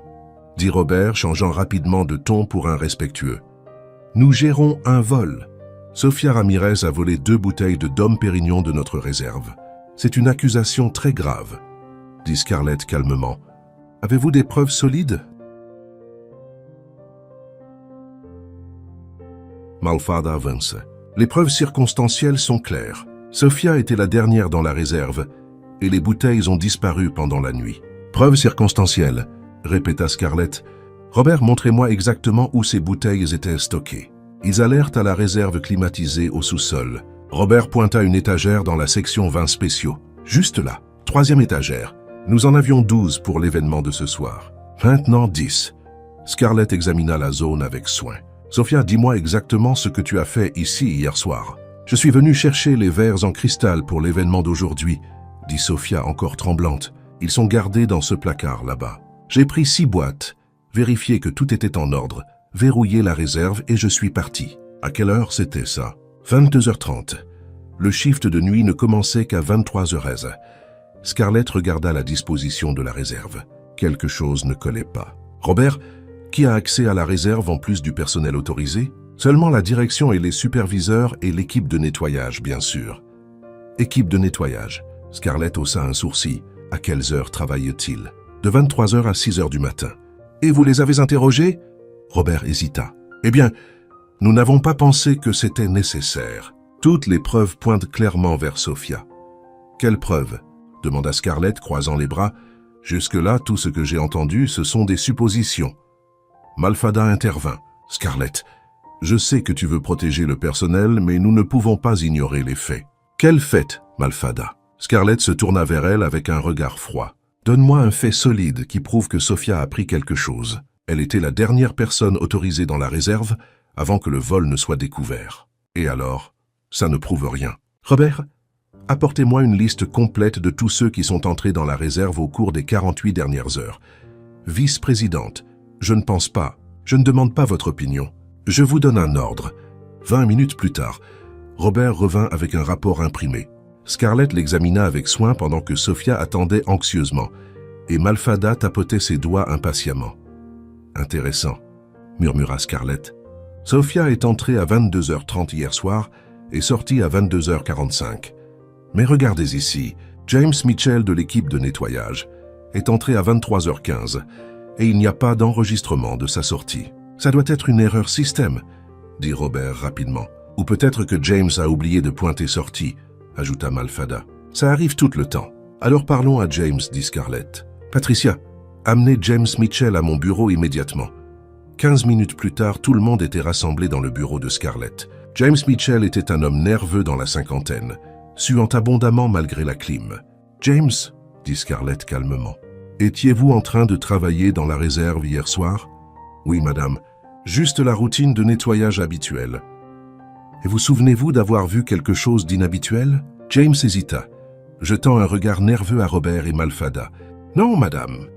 dit Robert, changeant rapidement de ton pour un respectueux. « Nous gérons un vol. Sofia Ramirez a volé 2 bouteilles de Dom Pérignon de notre réserve. C'est une accusation très grave, » dit Scarlett calmement. « Avez-vous des preuves solides ?» Malfada avance. Les preuves circonstancielles sont claires. Sofia était la dernière dans la réserve et les bouteilles ont disparu pendant la nuit. Preuves circonstancielles, répéta Scarlett. Robert, montrez-moi exactement où ces bouteilles étaient stockées. Ils allèrent à la réserve climatisée au sous-sol. Robert pointa une étagère dans la section vins spéciaux. Juste là, 3e étagère. Nous en avions 12 pour l'événement de ce soir. Maintenant 10. Scarlett examina la zone avec soin. Sophia, dis-moi exactement ce que tu as fait ici hier soir. Je suis venu chercher les verres en cristal pour l'événement d'aujourd'hui, dit Sophia encore tremblante. Ils sont gardés dans ce placard là-bas. J'ai pris 6 boîtes, vérifié que tout était en ordre, verrouillé la réserve et je suis parti. À quelle heure c'était ça? 22h30. Le shift de nuit ne commençait qu'à 23h. Scarlett regarda la disposition de la réserve. Quelque chose ne collait pas. Robert, qui a accès à la réserve en plus du personnel autorisé? Seulement la direction et les superviseurs et l'équipe de nettoyage, bien sûr. Équipe de nettoyage. Scarlett haussa un sourcil. À quelles heures travaillent-ils? De 23h à 6h du matin. Et vous les avez interrogés? Robert hésita. Eh bien, nous n'avons pas pensé que c'était nécessaire. Toutes les preuves pointent clairement vers Sophia. Quelles preuves? Demanda Scarlett, croisant les bras. Jusque-là, tout ce que j'ai entendu, ce sont des suppositions. Malfada intervint. Scarlett, je sais que tu veux protéger le personnel, mais nous ne pouvons pas ignorer les faits. Quels faits, Malfada? Scarlett se tourna vers elle avec un regard froid. Donne-moi un fait solide qui prouve que Sophia a appris quelque chose. Elle était la dernière personne autorisée dans la réserve avant que le vol ne soit découvert. Et alors, ça ne prouve rien. Robert, apportez-moi une liste complète de tous ceux qui sont entrés dans la réserve au cours des 48 dernières heures. Vice-présidente, je ne pense pas, je ne demande pas votre opinion. Je vous donne un ordre. 20 minutes plus tard, Robert revint avec un rapport imprimé. Scarlett l'examina avec soin pendant que Sophia attendait anxieusement, et Malfada tapotait ses doigts impatiemment. « Intéressant », murmura Scarlett. Sophia est entrée à 22h30 hier soir et sortie à 22h45. Mais regardez ici, James Mitchell de l'équipe de nettoyage est entré à 23h15 et il n'y a pas d'enregistrement de sa sortie. Ça doit être une erreur système, dit Robert rapidement. Ou peut-être que James a oublié de pointer sortie, ajouta Malfada. Ça arrive tout le temps. Alors parlons à James, dit Scarlett. Patricia, amenez James Mitchell à mon bureau immédiatement. 15 minutes plus tard, tout le monde était rassemblé dans le bureau de Scarlett. James Mitchell était un homme nerveux dans la cinquantaine, suant abondamment malgré la clim. James, dit Scarlett calmement, étiez-vous en train de travailler dans la réserve hier soir? Oui, madame. Juste la routine de nettoyage habituelle. Et vous souvenez-vous d'avoir vu quelque chose d'inhabituel? James hésita, jetant un regard nerveux à Robert et Malfada. Non, madame.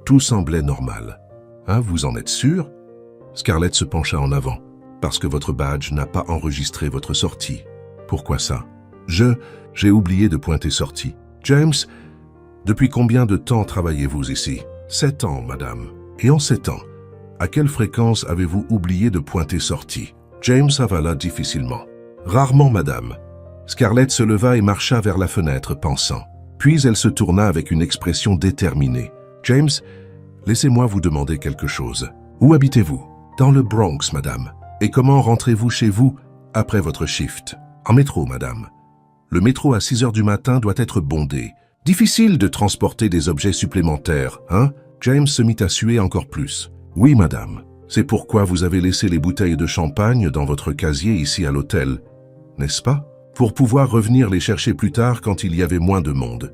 Tout semblait normal. Hein, vous en êtes sûr? Scarlett se pencha en avant. Parce que votre badge n'a pas enregistré votre sortie. Pourquoi ça? J'ai oublié de pointer sortie. James, depuis combien de temps travaillez-vous ici? 7 ans, madame. Et en 7 ans, à quelle fréquence avez-vous oublié de pointer sortie? James avala difficilement. Rarement, madame. Scarlett se leva et marcha vers la fenêtre, pensant. Puis elle se tourna avec une expression déterminée. James, laissez-moi vous demander quelque chose. Où habitez-vous? Dans le Bronx, madame. Et comment rentrez-vous chez vous après votre shift? En métro, madame. Le métro à 6 heures du matin doit être bondé. Difficile de transporter des objets supplémentaires, hein? James se mit à suer encore plus. Oui, madame. C'est pourquoi vous avez laissé les bouteilles de champagne dans votre casier ici à l'hôtel, n'est-ce pas? Pour pouvoir revenir les chercher plus tard quand il y avait moins de monde.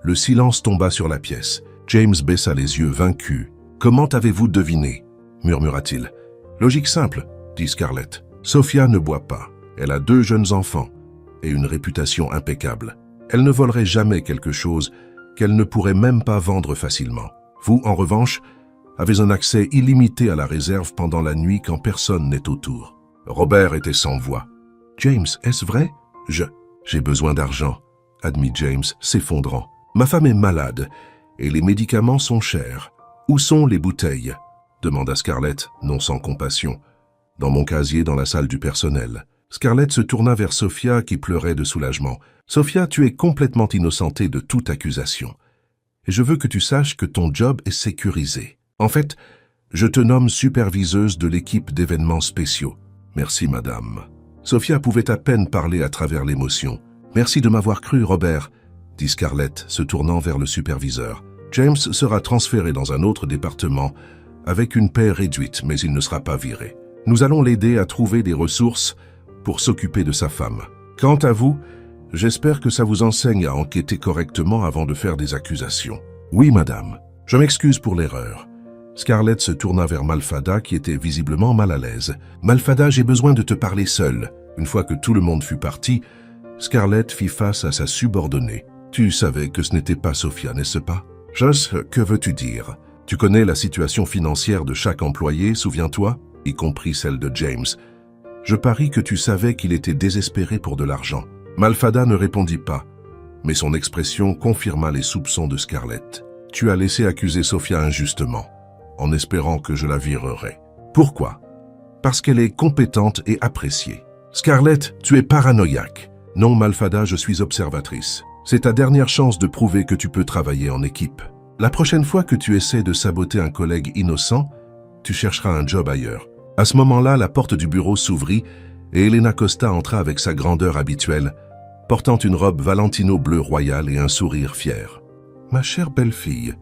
Le silence tomba sur la pièce. James baissa les yeux vaincu. Comment avez-vous deviné? Murmura-t-il. Logique simple, dit Scarlett. Sophia ne boit pas. Elle a 2 jeunes enfants et une réputation impeccable. Elle ne volerait jamais quelque chose qu'elle ne pourrait même pas vendre facilement. Vous, en revanche, avez un accès illimité à la réserve pendant la nuit quand personne n'est autour. Robert était sans voix. James, est-ce vrai? J'ai besoin d'argent, admit James, s'effondrant. Ma femme est malade et les médicaments sont chers. Où sont les bouteilles? Demanda Scarlett, non sans compassion. Dans mon casier dans la salle du personnel. Scarlett se tourna vers Sophia qui pleurait de soulagement. Sophia, tu es complètement innocentée de toute accusation. Et je veux que tu saches que ton job est sécurisé. En fait, je te nomme superviseuse de l'équipe d'événements spéciaux. Merci, madame. Sophia pouvait à peine parler à travers l'émotion. Merci de m'avoir cru, Robert, dit Scarlett, se tournant vers le superviseur. James sera transféré dans un autre département avec une paie réduite, mais il ne sera pas viré. Nous allons l'aider à trouver des ressources pour s'occuper de sa femme. Quant à vous, j'espère que ça vous enseigne à enquêter correctement avant de faire des accusations. Oui, madame. Je m'excuse pour l'erreur. Scarlett se tourna vers Malfada qui était visiblement mal à l'aise. Malfada, j'ai besoin de te parler seule. Une fois que tout le monde fut parti, Scarlett fit face à sa subordonnée. Tu savais que ce n'était pas Sophia, n'est-ce pas? Joss, que veux-tu dire? Tu connais la situation financière de chaque employé, souviens-toi, y compris celle de James. Je parie que tu savais qu'il était désespéré pour de l'argent. Malfada ne répondit pas, mais son expression confirma les soupçons de Scarlett. Tu as laissé accuser Sophia injustement, en espérant que je la virerais. Pourquoi? Parce qu'elle est compétente et appréciée. Scarlett, tu es paranoïaque. Non, Malfada, je suis observatrice. C'est ta dernière chance de prouver que tu peux travailler en équipe. La prochaine fois que tu essaies de saboter un collègue innocent, tu chercheras un job ailleurs. À ce moment-là, la porte du bureau s'ouvrit et Elena Costa entra avec sa grandeur habituelle, portant une robe Valentino bleu royal et un sourire fier. « Ma chère belle-fille, »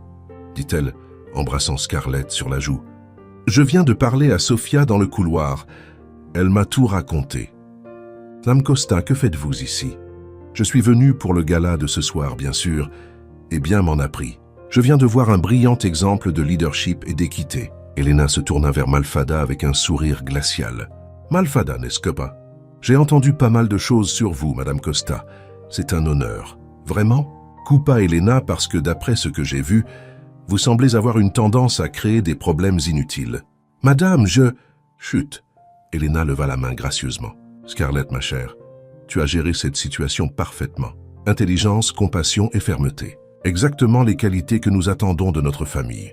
dit-elle, embrassant Scarlett sur la joue. « Je viens de parler à Sophia dans le couloir. Elle m'a tout raconté. »« Madame Costa, que faites-vous ici? »« Je suis venu pour le gala de ce soir, bien sûr, et bien m'en a pris. Je viens de voir un brillant exemple de leadership et d'équité. » Elena se tourna vers Malfada avec un sourire glacial. « Malfada, n'est-ce que pas? J'ai entendu pas mal de choses sur vous, Madame Costa. C'est un honneur. Vraiment? » Coupa Elena parce que, d'après ce que j'ai vu, vous semblez avoir une tendance à créer des problèmes inutiles. « Madame, je... » Chut. Elena leva la main gracieusement. « Scarlett, ma chère, tu as géré cette situation parfaitement. Intelligence, compassion et fermeté. Exactement les qualités que nous attendons de notre famille. »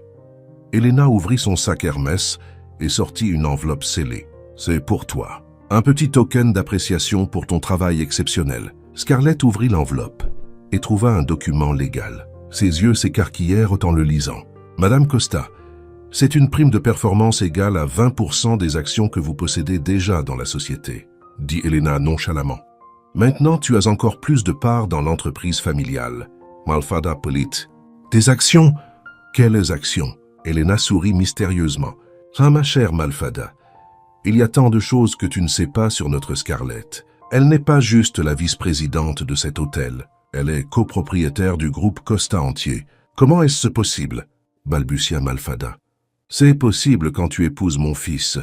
Elena ouvrit son sac Hermès et sortit une enveloppe scellée. « C'est pour toi. Un petit token d'appréciation pour ton travail exceptionnel. » Scarlett ouvrit l'enveloppe et trouva un document légal. Ses yeux s'écarquillèrent en le lisant. « Madame Costa, c'est une prime de performance égale à 20% des actions que vous possédez déjà dans la société, » dit Elena nonchalamment. « Maintenant, tu as encore plus de parts dans l'entreprise familiale. » Malfada Polite. « Des actions? Quelles actions? » Elena sourit mystérieusement. « Ah, ma chère Malfada, il y a tant de choses que tu ne sais pas sur notre Scarlett. Elle n'est pas juste la vice-présidente de cet hôtel. Elle est copropriétaire du groupe Costa entier. Comment est-ce possible? » balbutia Malfada. « C'est possible quand tu épouses mon fils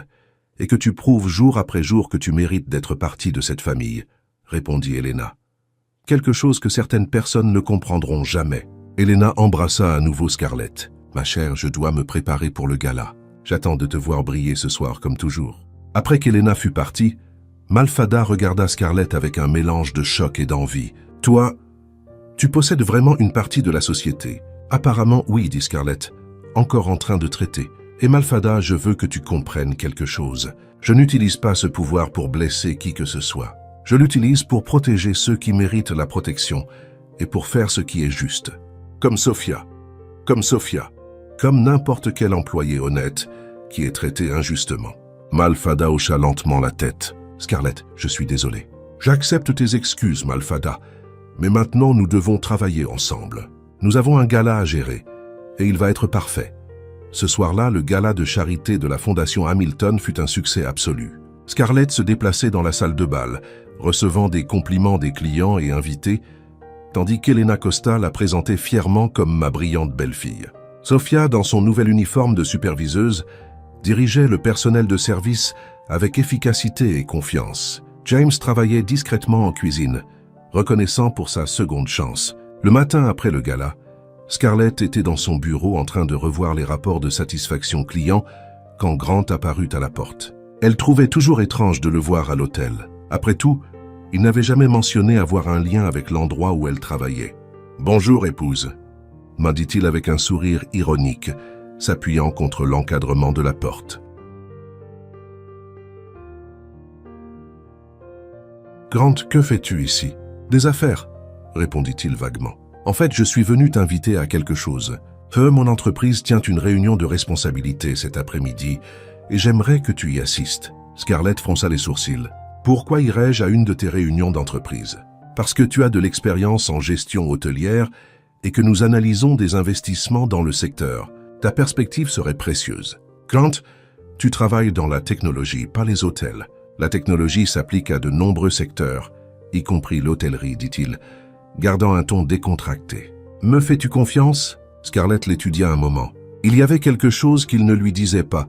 et que tu prouves jour après jour que tu mérites d'être partie de cette famille, » répondit Elena. « Quelque chose que certaines personnes ne comprendront jamais. » Elena embrassa à nouveau Scarlett. « Ma chère, je dois me préparer pour le gala. J'attends de te voir briller ce soir comme toujours. » Après qu'Elena fut partie, Malfada regarda Scarlett avec un mélange de choc et d'envie. « Toi, tu possèdes vraiment une partie de la société. »« Apparemment, oui, dit Scarlett, encore en train de traiter. Et Malfada, je veux que tu comprennes quelque chose. Je n'utilise pas ce pouvoir pour blesser qui que ce soit. Je l'utilise pour protéger ceux qui méritent la protection et pour faire ce qui est juste. Comme Sophia. Comme n'importe quel employé honnête qui est traité injustement. » Malfada hocha lentement la tête. « Scarlett, je suis désolé. J'accepte tes excuses, Malfada. Mais maintenant, nous devons travailler ensemble. Nous avons un gala à gérer, et il va être parfait. » Ce soir-là, le gala de charité de la Fondation Hamilton fut un succès absolu. Scarlett se déplaçait dans la salle de bal, recevant des compliments des clients et invités, tandis qu'Elena Costa la présentait fièrement comme ma brillante belle-fille. Sophia, dans son nouvel uniforme de superviseuse, dirigeait le personnel de service avec efficacité et confiance. James travaillait discrètement en cuisine, reconnaissant pour sa seconde chance. Le matin après le gala, Scarlett était dans son bureau en train de revoir les rapports de satisfaction client quand Grant apparut à la porte. Elle trouvait toujours étrange de le voir à l'hôtel. Après tout, il n'avait jamais mentionné avoir un lien avec l'endroit où elle travaillait. « Bonjour, épouse », m'a dit-il avec un sourire ironique, s'appuyant contre l'encadrement de la porte. « Grant, que fais-tu ici? »« Des affaires, » répondit-il vaguement. « En fait, je suis venu t'inviter à quelque chose. Mon entreprise tient une réunion de responsabilité cet après-midi et j'aimerais que tu y assistes. » Scarlett fronça les sourcils. « Pourquoi irais-je à une de tes réunions d'entreprise? »« Parce que tu as de l'expérience en gestion hôtelière et que nous analysons des investissements dans le secteur. Ta perspective serait précieuse. Grant, tu travailles dans la technologie, pas les hôtels. La technologie s'applique à de nombreux secteurs y compris l'hôtellerie, dit-il, gardant un ton décontracté. « Me fais-tu confiance ?» Scarlett l'étudia un moment. Il y avait quelque chose qu'il ne lui disait pas,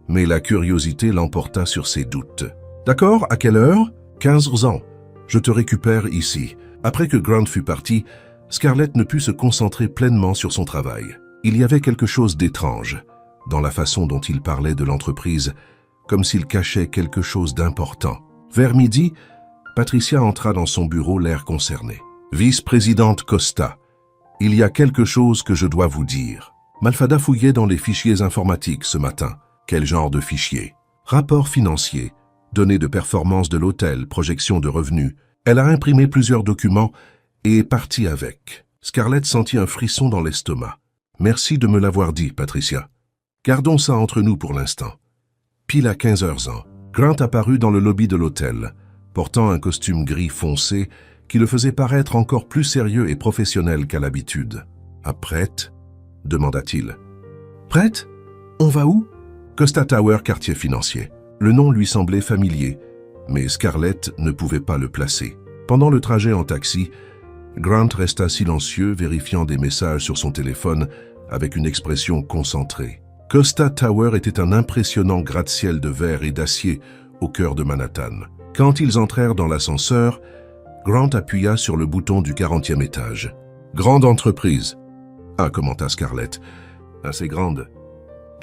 mais la curiosité l'emporta sur ses doutes. « D'accord, à quelle heure ?»« 15 ans. Je te récupère ici. » Après que Grant fut parti, Scarlett ne put se concentrer pleinement sur son travail. Il y avait quelque chose d'étrange dans la façon dont il parlait de l'entreprise, comme s'il cachait quelque chose d'important. Vers midi, Patricia entra dans son bureau, l'air concerné. « Vice-présidente Costa, il y a quelque chose que je dois vous dire. » Malfada fouillait dans les fichiers informatiques ce matin. Quel genre de fichiers? Rapport financier, données de performance de l'hôtel, projection de revenus. Elle a imprimé plusieurs documents et est partie avec. Scarlett sentit un frisson dans l'estomac. « Merci de me l'avoir dit, Patricia. Gardons ça entre nous pour l'instant. » Pile à 15 heures, Grant apparut dans le lobby de l'hôtel, portant un costume gris foncé qui le faisait paraître encore plus sérieux et professionnel qu'à l'habitude. « Ah, prête ?» demanda-t-il. « Prête? On va où ?» Costa Tower, quartier financier. Le nom lui semblait familier, mais Scarlett ne pouvait pas le placer. Pendant le trajet en taxi, Grant resta silencieux, vérifiant des messages sur son téléphone avec une expression concentrée. Costa Tower était un impressionnant gratte-ciel de verre et d'acier au cœur de Manhattan. Quand ils entrèrent dans l'ascenseur, Grant appuya sur le bouton du 40e étage. « Grande entreprise !»« Ah, commenta Scarlett. »« Assez grande. »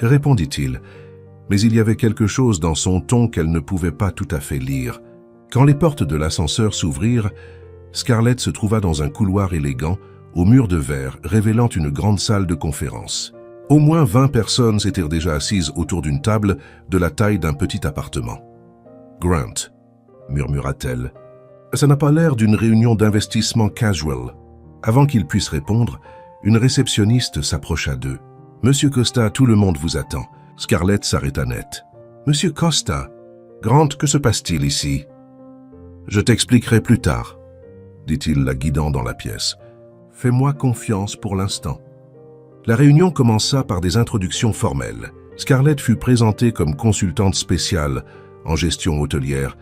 répondit-il, mais il y avait quelque chose dans son ton qu'elle ne pouvait pas tout à fait lire. Quand les portes de l'ascenseur s'ouvrirent, Scarlett se trouva dans un couloir élégant, aux murs de verre, révélant une grande salle de conférence. Au moins 20 personnes s'étaient déjà assises autour d'une table de la taille d'un petit appartement. « Grant », murmura-t-elle, « ça n'a pas l'air d'une réunion d'investissement casual. » Avant qu'il puisse répondre, une réceptionniste s'approcha d'eux. « Monsieur Costa, tout le monde vous attend. » Scarlett s'arrêta net. « Monsieur Costa, Grant, que se passe-t-il ici ?»« Je t'expliquerai plus tard, » dit-il, la guidant dans la pièce. « Fais-moi confiance pour l'instant. » La réunion commença par des introductions formelles. Scarlett fut présentée comme consultante spéciale en gestion hôtelière,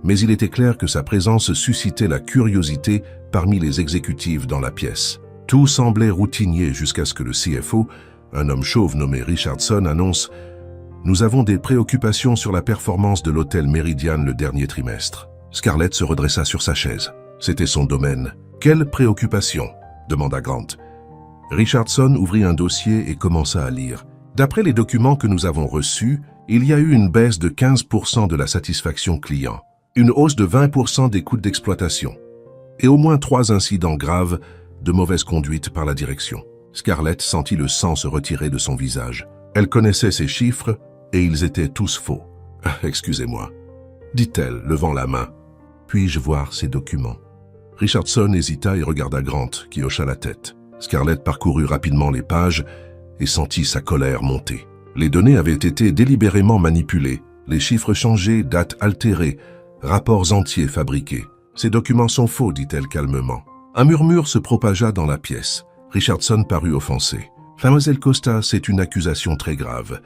mais il était clair que sa présence suscitait la curiosité parmi les exécutifs dans la pièce. Tout semblait routinier jusqu'à ce que le CFO, un homme chauve nommé Richardson, annonce « Nous avons des préoccupations sur la performance de l'hôtel Méridien le dernier trimestre. » Scarlett se redressa sur sa chaise. C'était son domaine. « Quelle préoccupation ?» demanda Grant. Richardson ouvrit un dossier et commença à lire. « D'après les documents que nous avons reçus, il y a eu une baisse de 15% de la satisfaction client, une hausse de 20% des coûts d'exploitation et au moins 3 incidents graves de mauvaise conduite par la direction. » Scarlett sentit le sang se retirer de son visage. Elle connaissait ces chiffres et ils étaient tous faux. « Excusez-moi, » dit-elle, levant la main. « Puis-je voir ces documents ?» Richardson hésita et regarda Grant, qui hocha la tête. Scarlett parcourut rapidement les pages et sentit sa colère monter. Les données avaient été délibérément manipulées, les chiffres changés, dates altérées, rapports entiers fabriqués. « Ces documents sont faux, dit-elle calmement. » Un murmure se propagea dans la pièce. Richardson parut offensé. « Mademoiselle Costa, c'est une accusation très grave. »«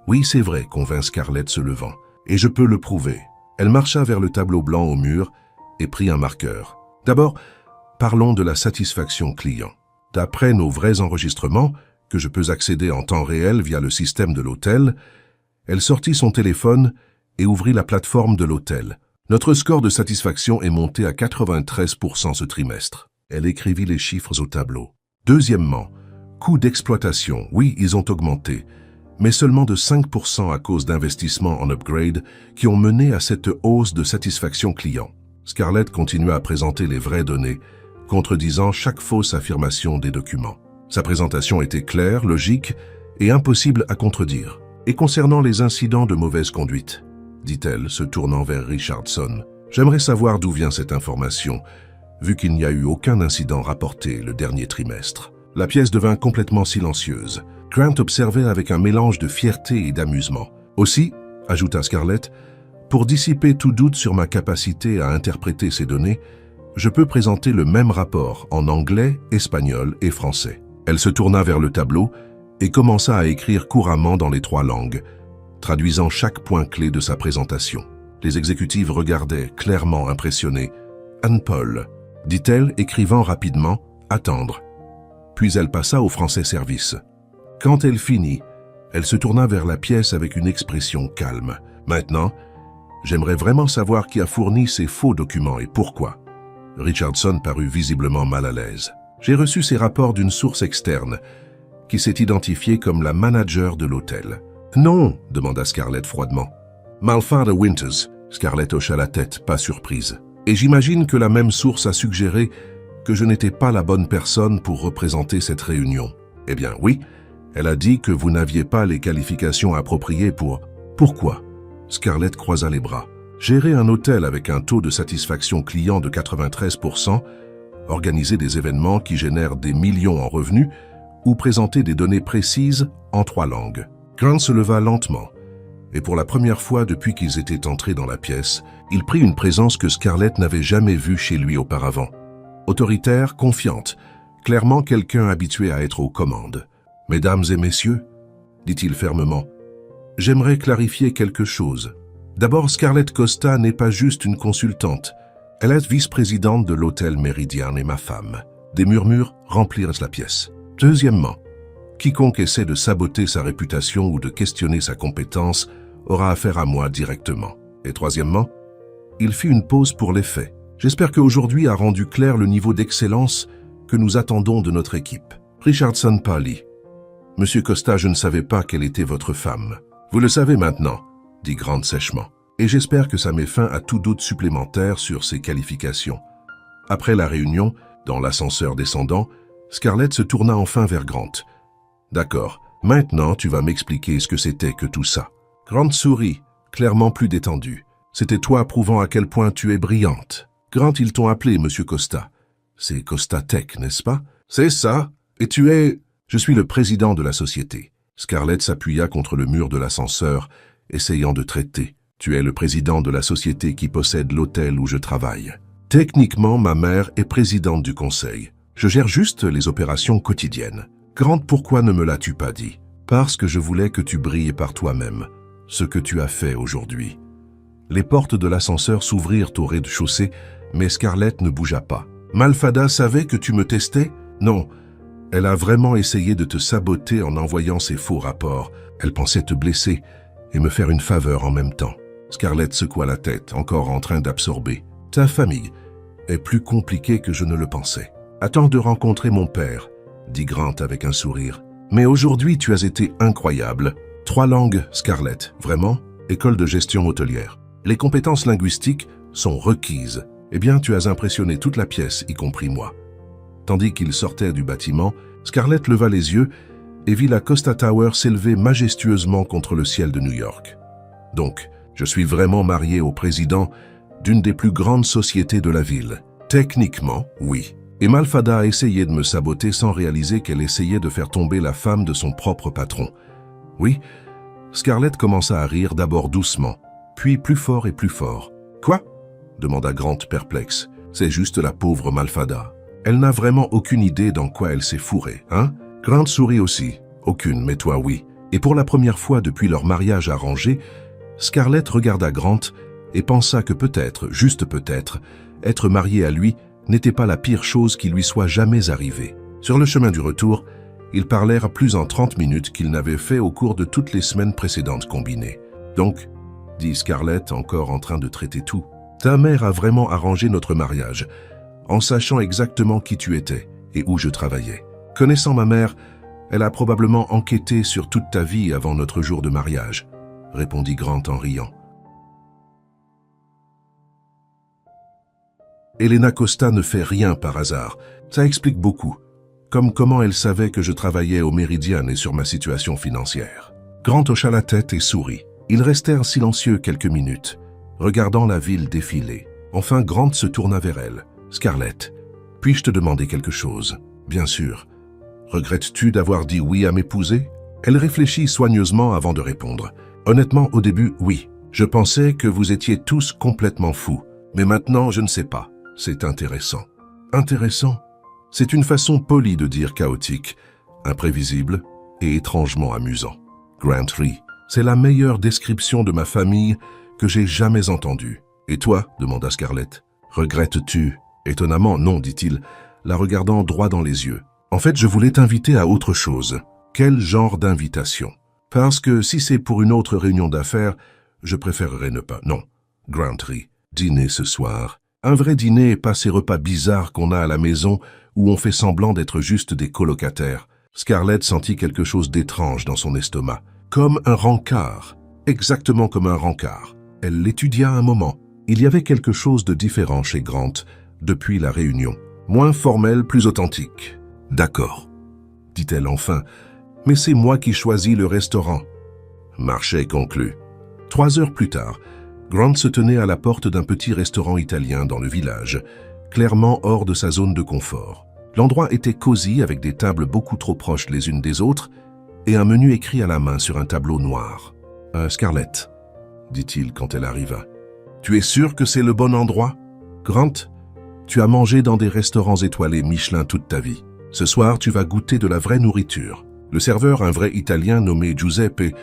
Oui, c'est vrai, » convint Scarlett se levant. « Et je peux le prouver. » Elle marcha vers le tableau blanc au mur et prit un marqueur. « D'abord, parlons de la satisfaction client. D'après nos vrais enregistrements, que je peux accéder en temps réel via le système de l'hôtel, elle sortit son téléphone et ouvrit la plateforme de l'hôtel. Notre score de satisfaction est monté à 93% ce trimestre. Elle écrivit les chiffres au tableau. Deuxièmement, coûts d'exploitation, oui, ils ont augmenté, mais seulement de 5% à cause d'investissements en upgrade qui ont mené à cette hausse de satisfaction client. Scarlett continua à présenter les vraies données, contredisant chaque fausse affirmation des documents. Sa présentation était claire, logique et impossible à contredire. « Et concernant les incidents de mauvaise conduite ?» dit-elle, se tournant vers Richardson. « J'aimerais savoir d'où vient cette information, vu qu'il n'y a eu aucun incident rapporté le dernier trimestre. » La pièce devint complètement silencieuse. Grant observait avec un mélange de fierté et d'amusement. « Aussi, » ajouta Scarlett, « pour dissiper tout doute sur ma capacité à interpréter ces données, je peux présenter le même rapport en anglais, espagnol et français. » Elle se tourna vers le tableau et commença à écrire couramment dans les 3 langues, traduisant chaque point clé de sa présentation. Les exécutifs regardaient, clairement impressionnés, Anne-Paul, dit-elle, écrivant rapidement « Attendre ». Puis elle passa au français service. Quand elle finit, elle se tourna vers la pièce avec une expression calme. « Maintenant, j'aimerais vraiment savoir qui a fourni ces faux documents et pourquoi. » Richardson parut visiblement mal à l'aise. « J'ai reçu ces rapports d'une source externe qui s'est identifiée comme la manager de l'hôtel. »« Non » demanda Scarlett froidement. « Malfather Winters », Scarlett hocha la tête, pas surprise. « Et j'imagine que la même source a suggéré que je n'étais pas la bonne personne pour représenter cette réunion. » « Eh bien oui, elle a dit que vous n'aviez pas les qualifications appropriées pour... » « Pourquoi ?» Scarlett croisa les bras. « Gérer un hôtel avec un taux de satisfaction client de 93%, organiser des événements qui génèrent des millions en revenus ou présenter des données précises en 3 langues. » Grant se leva lentement et pour la première fois depuis qu'ils étaient entrés dans la pièce, il prit une présence que Scarlett n'avait jamais vue chez lui auparavant. Autoritaire, confiante, clairement quelqu'un habitué à être aux commandes. « Mesdames et messieurs, » dit-il fermement, « j'aimerais clarifier quelque chose. D'abord, Scarlett Costa n'est pas juste une consultante. Elle est vice-présidente de l'hôtel Méridien et ma femme. » Des murmures remplirent la pièce. Deuxièmement, quiconque essaie de saboter sa réputation ou de questionner sa compétence aura affaire à moi directement. Et troisièmement, il fit une pause pour les faits. J'espère qu'aujourd'hui a rendu clair le niveau d'excellence que nous attendons de notre équipe. Richardson pâlit. « Monsieur Costa, je ne savais pas quelle était votre femme. »« Vous le savez maintenant, » dit Grant sèchement. « Et j'espère que ça met fin à tout doute supplémentaire sur ses qualifications. » Après la réunion, dans l'ascenseur descendant, Scarlett se tourna enfin vers Grant. « D'accord, maintenant tu vas m'expliquer ce que c'était que tout ça. » Grant sourit, clairement plus détendu. « C'était toi prouvant à quel point tu es brillante. »« Grant, ils t'ont appelé, Monsieur Costa. »« C'est Costa Tech, n'est-ce pas ?»« C'est ça. Et tu es... » « Je suis le président de la société. » Scarlett s'appuya contre le mur de l'ascenseur, essayant de traiter. « Tu es le président de la société qui possède l'hôtel où je travaille. Techniquement, ma mère est présidente du conseil. Je gère juste les opérations quotidiennes. Grant, pourquoi ne me l'as-tu pas dit? Parce que je voulais que tu brilles par toi-même, ce que tu as fait aujourd'hui. » Les portes de l'ascenseur s'ouvrirent au rez-de-chaussée, mais Scarlett ne bougea pas. « Malfada savait que tu me testais? » « Non. Elle a vraiment essayé de te saboter en envoyant ses faux rapports. Elle pensait te blesser et me faire une faveur en même temps. » Scarlett secoua la tête, encore en train d'absorber. « Ta famille est plus compliquée que je ne le pensais. Attends de rencontrer mon père, » dit Grant avec un sourire. « Mais aujourd'hui, tu as été incroyable. 3 langues, Scarlett, vraiment? École de gestion hôtelière. Les compétences linguistiques sont requises. Eh bien, tu as impressionné toute la pièce, y compris moi. » Tandis qu'il sortait du bâtiment, Scarlett leva les yeux et vit la Costa Tower s'élever majestueusement contre le ciel de New York. « Donc, je suis vraiment marié au président d'une des plus grandes sociétés de la ville. Techniquement, oui. Et Malfada a essayé de me saboter sans réaliser qu'elle essayait de faire tomber la femme de son propre patron. Oui, Scarlett commença à rire d'abord doucement, puis plus fort et plus fort. « Quoi ?» demanda Grant perplexe. « C'est juste la pauvre Malfada. Elle n'a vraiment aucune idée dans quoi elle s'est fourrée, hein ?» Grant sourit aussi. « Aucune, mais toi oui. » Et pour la première fois depuis leur mariage arrangé, Scarlett regarda Grant et pensa que peut-être, juste peut-être, être mariée à lui n'était pas la pire chose qui lui soit jamais arrivée. Sur le chemin du retour, ils parlèrent plus en 30 minutes qu'ils n'avaient fait au cours de toutes les semaines précédentes combinées. « Donc, » dit Scarlett, encore en train de traiter tout, « ta mère a vraiment arrangé notre mariage, en sachant exactement qui tu étais et où je travaillais. Connaissant ma mère, elle a probablement enquêté sur toute ta vie avant notre jour de mariage, » répondit Grant en riant. Elena Costa ne fait rien par hasard. Ça explique beaucoup, comme comment elle savait que je travaillais au Méridien et sur ma situation financière. Grant hocha la tête et sourit. Ils restèrent silencieux quelques minutes, regardant la ville défiler. Enfin, Grant se tourna vers elle. « Scarlett, puis-je te demander quelque chose? »« Bien sûr. Regrettes-tu d'avoir dit oui à m'épouser ?» Elle réfléchit soigneusement avant de répondre. « Honnêtement, au début, oui. Je pensais que vous étiez tous complètement fous. Mais maintenant, je ne sais pas. C'est intéressant. » Intéressant? C'est une façon polie de dire chaotique, imprévisible et étrangement amusant. Grant rit. « C'est la meilleure description de ma famille que j'ai jamais entendue. »« Et toi ?» demanda Scarlett. « Regrettes-tu? Étonnamment, non, dit-il, la regardant droit dans les yeux. En fait, je voulais t'inviter à autre chose. Quel genre d'invitation? Parce que si c'est pour une autre réunion d'affaires, je préférerais ne pas. Non. Grant rit. Dîner ce soir. Un vrai dîner, pas ces repas bizarres qu'on a à la maison où on fait semblant d'être juste des colocataires. Scarlett sentit quelque chose d'étrange dans son estomac. Comme un rencard. Exactement comme un rencard. Elle l'étudia un moment. Il y avait quelque chose de différent chez Grant depuis la réunion. Moins formel, plus authentique. D'accord, dit-elle enfin, mais c'est moi qui choisis le restaurant. Marché conclu. 3 heures plus tard, Grant se tenait à la porte d'un petit restaurant italien dans le village, clairement hors de sa zone de confort. L'endroit était cosy avec des tables beaucoup trop proches les unes des autres et un menu écrit à la main sur un tableau noir. « Scarlett », dit-il quand elle arriva. « Tu es sûr que c'est le bon endroit? Grant, tu as mangé dans des restaurants étoilés Michelin toute ta vie. Ce soir, tu vas goûter de la vraie nourriture. » Le serveur, un vrai Italien nommé Giuseppe,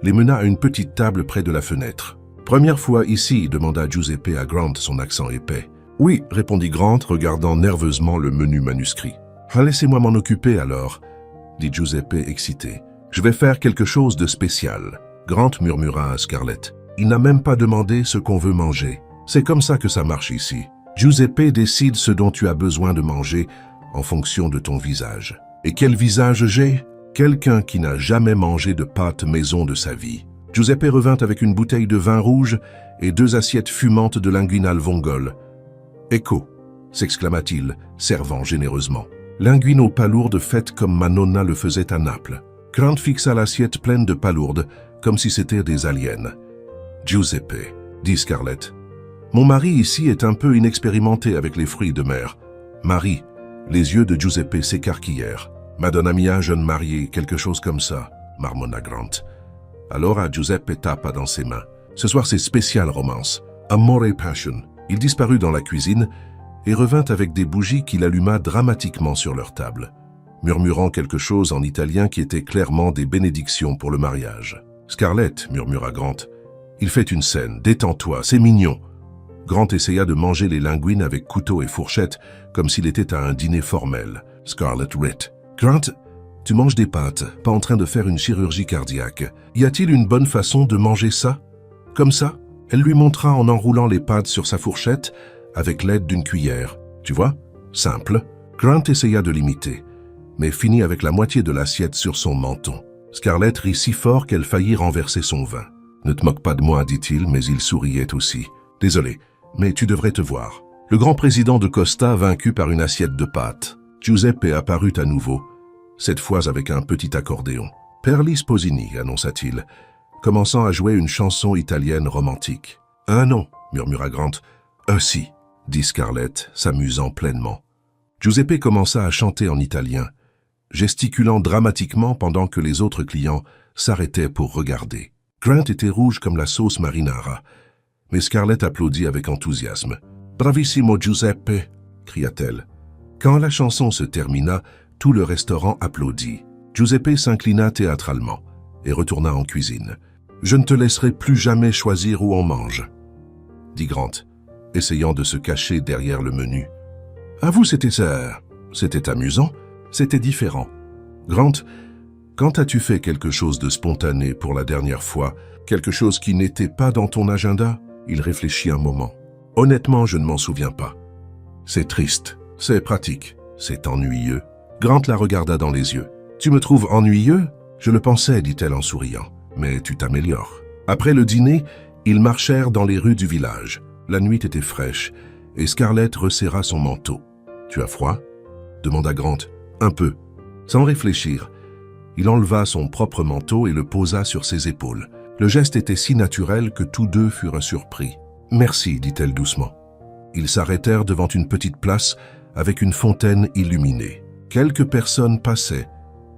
les mena à une petite table près de la fenêtre. « Première fois ici ?» demanda Giuseppe à Grant, son accent épais. « Oui » répondit Grant, regardant nerveusement le menu manuscrit. « Laissez-moi m'en occuper alors » dit Giuseppe excité. « Je vais faire quelque chose de spécial. » Grant murmura à Scarlett. « Il n'a même pas demandé ce qu'on veut manger. C'est comme ça que ça marche ici. Giuseppe décide ce dont tu as besoin de manger en fonction de ton visage. Et quel visage j'ai? Quelqu'un qui n'a jamais mangé de pâtes maison de sa vie. » Giuseppe revint avec une bouteille de vin rouge et 2 assiettes fumantes de linguinale vongole. « Ecco » s'exclama-t-il, servant généreusement. « Linguino palourde faite comme ma nonna le faisait à Naples. » Grant fixa l'assiette pleine de palourdes, comme si c'était des aliens. « Giuseppe » dit Scarlett. « Mon mari ici est un peu inexpérimenté avec les fruits de mer. » Marie, les yeux de Giuseppe s'écarquillèrent. « Madonna mia, jeune mariée, quelque chose comme ça, » marmonna Grant. Alors à Giuseppe tapa dans ses mains. « Ce soir c'est spécial romance. Amore et passion. » Il disparut dans la cuisine et revint avec des bougies qu'il alluma dramatiquement sur leur table, murmurant quelque chose en italien qui était clairement des bénédictions pour le mariage. « Scarlett, » murmura Grant, « il fait une scène, détends-toi, c'est mignon. » Grant essaya de manger les linguines avec couteau et fourchette, comme s'il était à un dîner formel. Scarlett rit. « Grant, tu manges des pâtes, pas en train de faire une chirurgie cardiaque. Y a-t-il une bonne façon de manger ça? Comme ça ?» Elle lui montra en enroulant les pâtes sur sa fourchette avec l'aide d'une cuillère. Tu vois? Simple. Grant essaya de l'imiter, mais finit avec la moitié de l'assiette sur son menton. Scarlett rit si fort qu'elle faillit renverser son vin. « Ne te moque pas de moi, dit-il, mais il souriait aussi. « Désolé, mais tu devrais te voir. » Le grand président de Costa vaincu par une assiette de pâtes. Giuseppe apparut à nouveau, cette fois avec un petit accordéon. « Perli Sposini » annonça-t-il, commençant à jouer une chanson italienne romantique. « Non » murmura Grant. « Si » dit Scarlett, s'amusant pleinement. Giuseppe commença à chanter en italien, gesticulant dramatiquement pendant que les autres clients s'arrêtaient pour regarder. Grant était rouge comme la sauce marinara, mais Scarlett applaudit avec enthousiasme. « Bravissimo Giuseppe » cria-t-elle. Quand la chanson se termina, tout le restaurant applaudit. Giuseppe s'inclina théâtralement et retourna en cuisine. « Je ne te laisserai plus jamais choisir où on mange, » dit Grant, essayant de se cacher derrière le menu. « À vous, c'était ça. C'était amusant. C'était différent. Grant, quand as-tu fait quelque chose de spontané pour la dernière fois, quelque chose qui n'était pas dans ton agenda ?» Il réfléchit un moment. « Honnêtement, je ne m'en souviens pas. » « C'est triste. C'est pratique. C'est ennuyeux. » Grant la regarda dans les yeux. « Tu me trouves ennuyeux ?» « Je le pensais, dit-elle en souriant. Mais tu t'améliores. » Après le dîner, ils marchèrent dans les rues du village. La nuit était fraîche et Scarlett resserra son manteau. « Tu as froid ?» demanda Grant. « Un peu. » Sans réfléchir, il enleva son propre manteau et le posa sur ses épaules. Le geste était si naturel que tous deux furent surpris. « Merci, dit-elle doucement. » Ils s'arrêtèrent devant une petite place avec une fontaine illuminée. Quelques personnes passaient,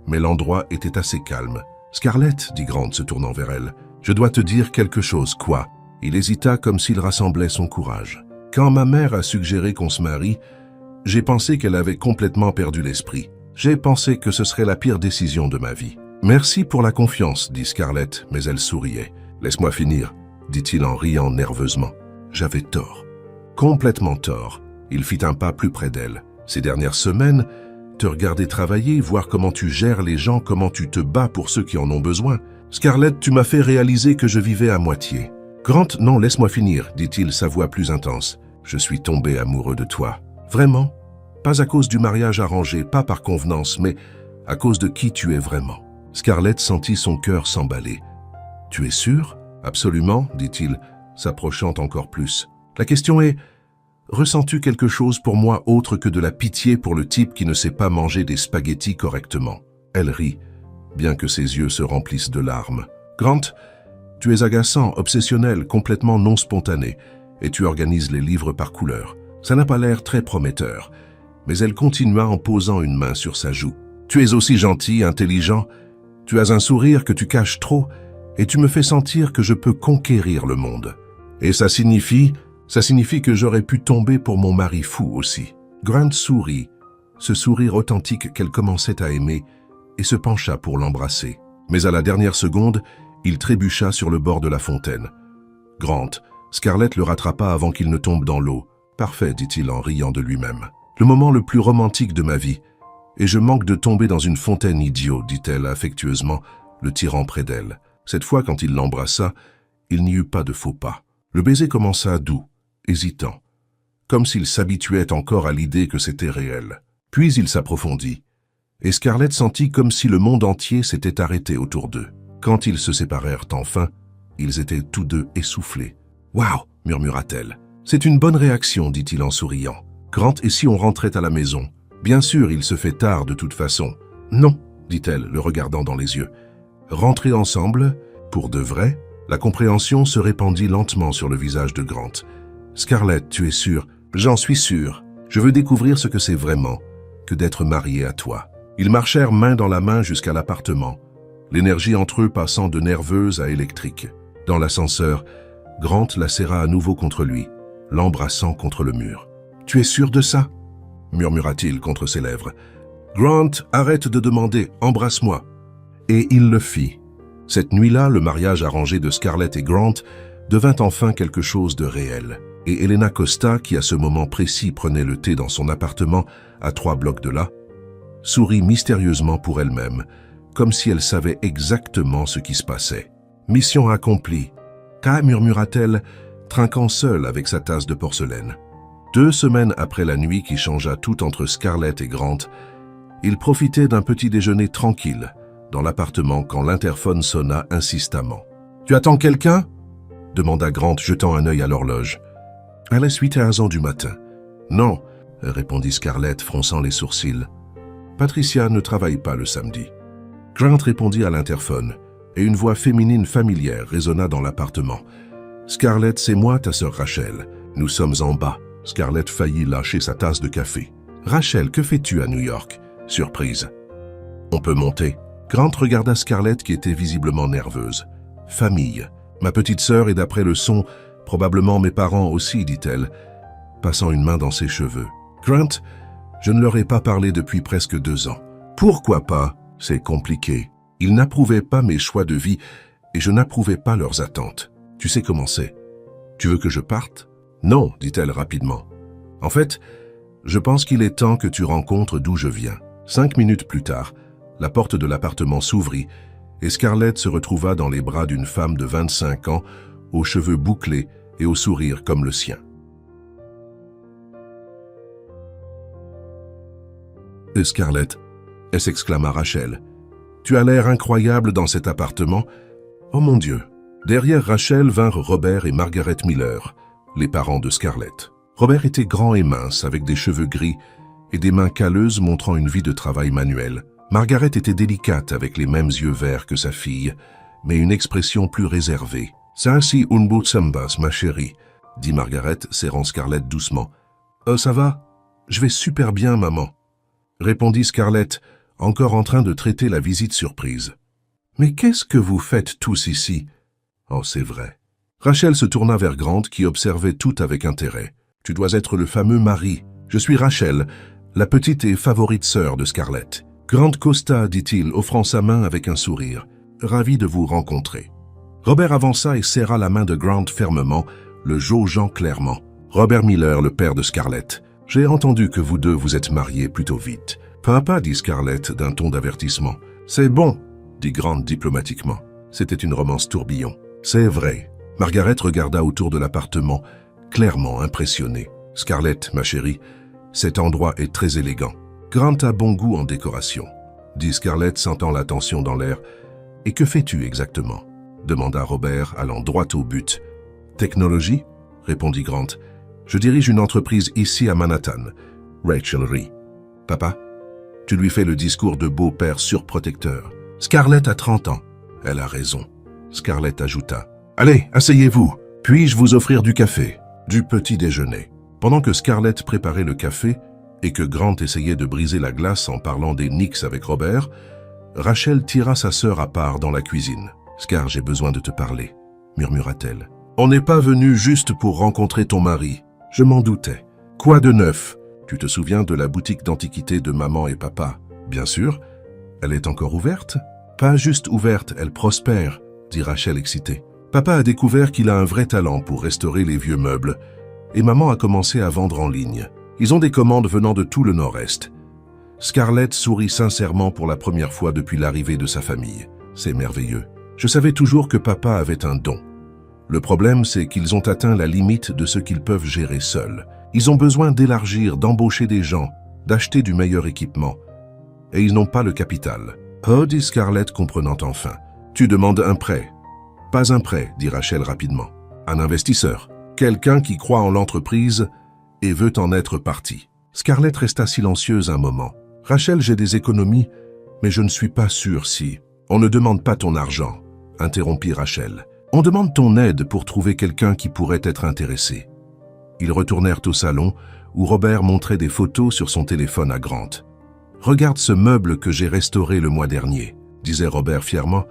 mais l'endroit était assez calme. « Scarlett, dit Grant se tournant vers elle, je dois te dire quelque chose, quoi ?» Il hésita comme s'il rassemblait son courage. « Quand ma mère a suggéré qu'on se marie, j'ai pensé qu'elle avait complètement perdu l'esprit. J'ai pensé que ce serait la pire décision de ma vie. »« Merci pour la confiance, dit Scarlett, mais elle souriait. « Laisse-moi finir, dit-il en riant nerveusement. J'avais tort. » complètement tort. Il fit un pas plus près d'elle. Ces dernières semaines, te regarder travailler, voir comment tu gères les gens, comment tu te bats pour ceux qui en ont besoin. Scarlett, tu m'as fait réaliser que je vivais à moitié. Grant, non, laisse-moi finir, dit-il, sa voix plus intense. Je suis tombé amoureux de toi. Vraiment? Pas à cause du mariage arrangé, pas par convenance, mais à cause de qui tu es vraiment. Scarlett sentit son cœur s'emballer. Tu es sûr? Absolument, dit-il, s'approchant encore plus. La question est, ressens-tu quelque chose pour moi autre que de la pitié pour le type qui ne sait pas manger des spaghettis correctement? Elle rit, bien que ses yeux se remplissent de larmes. Grant, tu es agaçant, obsessionnel, complètement non spontané, et tu organises les livres par couleur. Ça n'a pas l'air très prometteur. Mais elle continua en posant une main sur sa joue. Tu es aussi gentil, intelligent, tu as un sourire que tu caches trop, et tu me fais sentir que je peux conquérir le monde. Et ça signifie que j'aurais pu tomber pour mon mari fou aussi. Grant sourit, ce sourire authentique qu'elle commençait à aimer, et se pencha pour l'embrasser. Mais à la dernière seconde, il trébucha sur le bord de la fontaine. Grant, Scarlett le rattrapa avant qu'il ne tombe dans l'eau. Parfait, dit-il en riant de lui-même. Le moment le plus romantique de ma vie. Et je manque de tomber dans une fontaine idiot, dit-elle affectueusement, le tirant près d'elle. Cette fois, quand il l'embrassa, il n'y eut pas de faux pas. Le baiser commença doux, hésitant, comme s'il s'habituait encore à l'idée que c'était réel. Puis il s'approfondit, et Scarlett sentit comme si le monde entier s'était arrêté autour d'eux. Quand ils se séparèrent enfin, ils étaient tous deux essoufflés. « Waouh !» murmura-t-elle. « C'est une bonne réaction, dit-il en souriant. Grant, et si on rentrait à la maison? Bien sûr, il se fait tard de toute façon. Non, dit-elle, le regardant dans les yeux. Rentrer ensemble, pour de vrai? La compréhension se répandit lentement sur le visage de Grant. Scarlett, tu es sûre? J'en suis sûr. Je veux découvrir ce que c'est vraiment, que d'être marié à toi. Ils marchèrent main dans la main jusqu'à l'appartement, l'énergie entre eux passant de nerveuse à électrique. Dans l'ascenseur, Grant la serra à nouveau contre lui, l'embrassant contre le mur. « Tu es sûr de ça ?» murmura-t-il contre ses lèvres. « Grant, arrête de demander, embrasse-moi. » Et il le fit. Cette nuit-là, le mariage arrangé de Scarlett et Grant devint enfin quelque chose de réel. Et Helena Costa, qui à ce moment précis prenait le thé dans son appartement à 3 blocs de là, sourit mystérieusement pour elle-même, comme si elle savait exactement ce qui se passait. « Mission accomplie !» murmura-t-elle, trinquant seule avec sa tasse de porcelaine. 2 semaines après la nuit qui changea tout entre Scarlett et Grant, ils profitaient d'un petit déjeuner tranquille dans l'appartement quand l'interphone sonna insistamment. « Tu attends quelqu'un ?» demanda Grant, jetant un œil à l'horloge. « À la suite à 1h du matin. »« Non, » répondit Scarlett, fronçant les sourcils. « Patricia ne travaille pas le samedi. » Grant répondit à l'interphone, et une voix féminine familière résonna dans l'appartement. « Scarlett, c'est moi, ta sœur Rachel. Nous sommes en bas. » Scarlett faillit lâcher sa tasse de café. « Rachel, que fais-tu à New York ?» Surprise. « On peut monter. » Grant regarda Scarlett qui était visiblement nerveuse. « Famille. Ma petite sœur et d'après le son, probablement mes parents aussi, dit-elle, passant une main dans ses cheveux. « Grant, je ne leur ai pas parlé depuis presque 2 ans. »« Pourquoi pas? C'est compliqué. Ils n'approuvaient pas mes choix de vie et je n'approuvais pas leurs attentes. Tu sais comment c'est. Tu veux que je parte? » « Non, dit-elle rapidement. En fait, je pense qu'il est temps que tu rencontres d'où je viens. » 5 minutes plus tard, la porte de l'appartement s'ouvrit et Scarlett se retrouva dans les bras d'une femme de 25 ans, aux cheveux bouclés et au sourire comme le sien. « Scarlett, » s'exclama Rachel, « tu as l'air incroyable dans cet appartement. » Oh mon Dieu! Derrière Rachel vinrent Robert et Margaret Miller, les parents de Scarlett. Robert était grand et mince, avec des cheveux gris et des mains calleuses montrant une vie de travail manuel. Margaret était délicate avec les mêmes yeux verts que sa fille, mais une expression plus réservée. « Ça, c'est un beau sambas, ma chérie », dit Margaret, serrant Scarlett doucement. « Ça va? Je vais super bien, maman », répondit Scarlett, encore en train de traiter la visite surprise. « Mais qu'est-ce que vous faites tous ici ?»« Oh, c'est vrai. » Rachel se tourna vers Grant qui observait tout avec intérêt. « Tu dois être le fameux mari. Je suis Rachel, la petite et favorite sœur de Scarlett. » Grant Costa, dit-il, offrant sa main avec un sourire. « Ravi de vous rencontrer. » Robert avança et serra la main de Grant fermement, le jaugeant clairement. Robert Miller, le père de Scarlett. J'ai entendu que vous deux vous êtes mariés plutôt vite. Papa, dit Scarlett d'un ton d'avertissement. C'est bon, dit Grant diplomatiquement. C'était une romance tourbillon. C'est vrai. Margaret regarda autour de l'appartement, clairement impressionnée. Scarlett, ma chérie, cet endroit est très élégant. Grant a bon goût en décoration, dit Scarlett sentant la tension dans l'air. Et que fais-tu exactement? Demanda Robert, allant droit au but. Technologie? Répondit Grant. Je dirige une entreprise ici à Manhattan. Rachel rit. Papa? Tu lui fais le discours de beau-père surprotecteur. Scarlett a 30 ans. Elle a raison. Scarlett ajouta. Allez, asseyez-vous. Puis-je vous offrir du café? Du petit déjeuner. Pendant que Scarlett préparait le café et que Grant essayait de briser la glace en parlant des Knicks avec Robert, Rachel tira sa sœur à part dans la cuisine. Scar, j'ai besoin de te parler, murmura-t-elle. On n'est pas venu juste pour rencontrer ton mari. Je m'en doutais. Quoi de neuf? Tu te souviens de la boutique d'antiquités de maman et papa? Bien sûr. Elle est encore ouverte? Pas juste ouverte, elle prospère, dit Rachel excitée. Papa a découvert qu'il a un vrai talent pour restaurer les vieux meubles, et maman a commencé à vendre en ligne. Ils ont des commandes venant de tout le Nord-Est. Scarlett sourit sincèrement pour la première fois depuis l'arrivée de sa famille. C'est merveilleux. Je savais toujours que papa avait un don. Le problème, c'est qu'ils ont atteint la limite de ce qu'ils peuvent gérer seuls. Ils ont besoin d'élargir, d'embaucher des gens, d'acheter du meilleur équipement. Et ils n'ont pas le capital. Oh, dit Scarlett, comprenant enfin. Tu demandes un prêt. Pas un prêt, dit Rachel rapidement. Un investisseur. Quelqu'un qui croit en l'entreprise et veut en être partie. Scarlett resta silencieuse un moment. Rachel, j'ai des économies, mais je ne suis pas sûre si... On ne demande pas ton argent, interrompit Rachel. On demande ton aide pour trouver quelqu'un qui pourrait être intéressé. Ils retournèrent au salon où Robert montrait des photos sur son téléphone à Grant. Regarde ce meuble que j'ai restauré le mois dernier, disait Robert fièrement.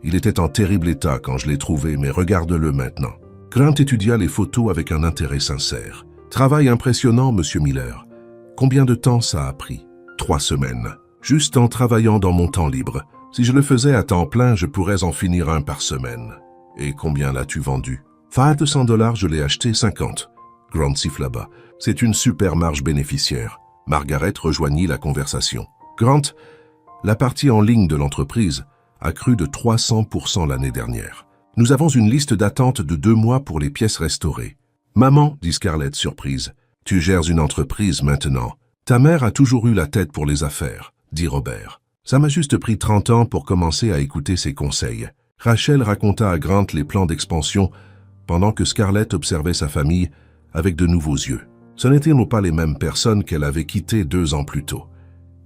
Il était en terrible état quand je l'ai trouvé, mais regarde-le maintenant. Grant étudia les photos avec un intérêt sincère. Travail impressionnant, monsieur Miller. Combien de temps ça a pris? 3 semaines. Juste en travaillant dans mon temps libre. Si je le faisais à temps plein, je pourrais en finir un par semaine. Et combien l'as-tu vendu? $200, je l'ai acheté 50. Grant siffla bas. C'est une super marge bénéficiaire. Margaret rejoignit la conversation. Grant, la partie en ligne de l'entreprise a cru de 300% l'année dernière. Nous avons une liste d'attente de 2 mois pour les pièces restaurées. Maman, dit Scarlett surprise, tu gères une entreprise maintenant. Ta mère a toujours eu la tête pour les affaires, dit Robert. Ça m'a juste pris 30 ans pour commencer à écouter ses conseils. Rachel raconta à Grant les plans d'expansion pendant que Scarlett observait sa famille avec de nouveaux yeux. Ce n'étaient pas les mêmes personnes qu'elle avait quittées 2 ans plus tôt.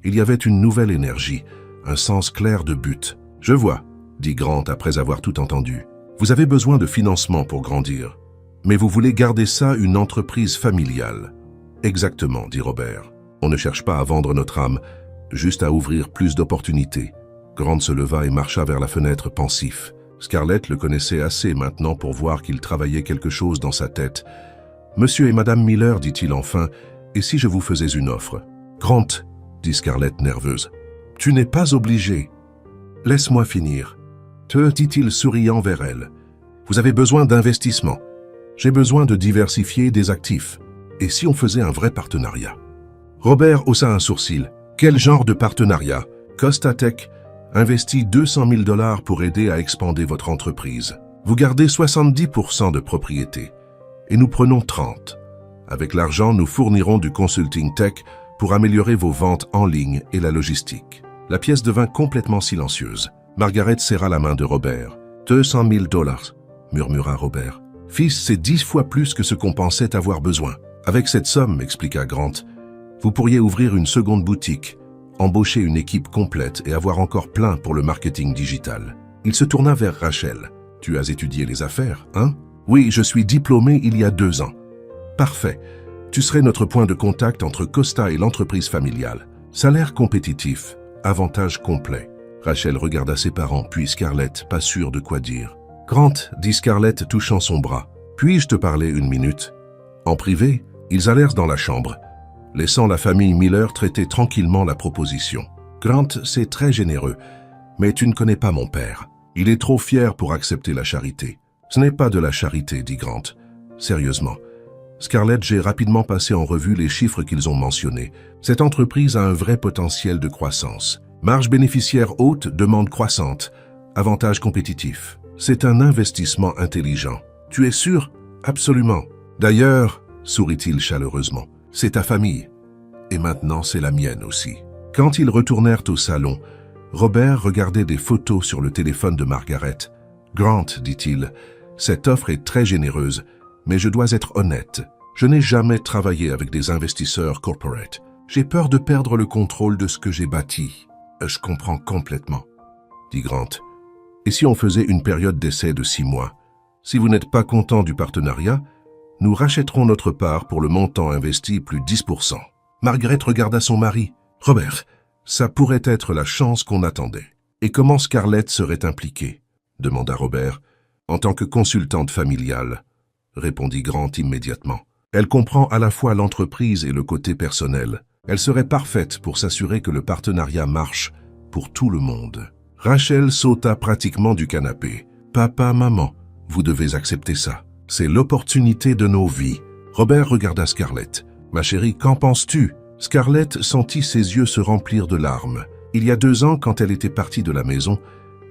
Il y avait une nouvelle énergie, un sens clair de but. « Je vois », dit Grant après avoir tout entendu. « Vous avez besoin de financement pour grandir, mais vous voulez garder ça une entreprise familiale. » « Exactement, dit Robert. On ne cherche pas à vendre notre âme, juste à ouvrir plus d'opportunités. » Grant se leva et marcha vers la fenêtre pensif. Scarlett le connaissait assez maintenant pour voir qu'il travaillait quelque chose dans sa tête. « Monsieur et Madame Miller, dit-il enfin, et si je vous faisais une offre ?»« Grant, dit Scarlett nerveuse, tu n'es pas obligé. Laisse-moi finir. » dit-il souriant vers elle. « Vous avez besoin d'investissement. J'ai besoin de diversifier des actifs. Et si on faisait un vrai partenariat ?» Robert haussa un sourcil. « Quel genre de partenariat? Costa Tech investit $200 000 pour aider à expander votre entreprise. Vous gardez 70% de propriété. Et nous prenons 30. Avec l'argent, nous fournirons du consulting tech pour améliorer vos ventes en ligne et la logistique. » La pièce devint complètement silencieuse. Margaret serra la main de Robert. « $200 000, murmura Robert. « Fils, c'est 10 fois plus que ce qu'on pensait avoir besoin. Avec cette somme, expliqua Grant, vous pourriez ouvrir une seconde boutique, embaucher une équipe complète et avoir encore plein pour le marketing digital. » Il se tourna vers Rachel. « Tu as étudié les affaires, hein? »« Oui, je suis diplômé il y a 2 ans. »« Parfait. Tu serais notre point de contact entre Costa et l'entreprise familiale. Salaire compétitif, avantage complet. » Rachel regarda ses parents, puis Scarlett, pas sûre de quoi dire. « Grant, dit Scarlett, touchant son bras, puis-je te parler 1 minute ?» En privé, ils allèrent dans la chambre, laissant la famille Miller traiter tranquillement la proposition. « Grant, c'est très généreux, mais tu ne connais pas mon père. Il est trop fier pour accepter la charité. »« Ce n'est pas de la charité, dit Grant. Sérieusement, Scarlett, j'ai rapidement passé en revue les chiffres qu'ils ont mentionnés. Cette entreprise a un vrai potentiel de croissance. Marge bénéficiaire haute, demande croissante, avantage compétitif. C'est un investissement intelligent. Tu es sûr? Absolument. D'ailleurs, sourit-il chaleureusement, c'est ta famille. Et maintenant, c'est la mienne aussi. Quand ils retournèrent au salon, Robert regardait des photos sur le téléphone de Margaret. « Grant, dit-il, cette offre est très généreuse, mais je dois être honnête. Je n'ai jamais travaillé avec des investisseurs corporate. J'ai peur de perdre le contrôle de ce que j'ai bâti. » « Je comprends complètement, » dit Grant. « Et si on faisait une période d'essai de 6 mois? Si vous n'êtes pas content du partenariat, nous rachèterons notre part pour le montant investi plus 10%. » Margaret regarda son mari. « Robert, ça pourrait être la chance qu'on attendait. »« Et comment Scarlett serait impliquée ?» demanda Robert. « En tant que consultante familiale, » répondit Grant immédiatement. « Elle comprend à la fois l'entreprise et le côté personnel. Elle serait parfaite pour s'assurer que le partenariat marche pour tout le monde. » Rachel sauta pratiquement du canapé. « Papa, maman, vous devez accepter ça. C'est l'opportunité de nos vies. » Robert regarda Scarlett. « Ma chérie, qu'en penses-tu » Scarlett sentit ses yeux se remplir de larmes. Il y a 2 ans, quand elle était partie de la maison,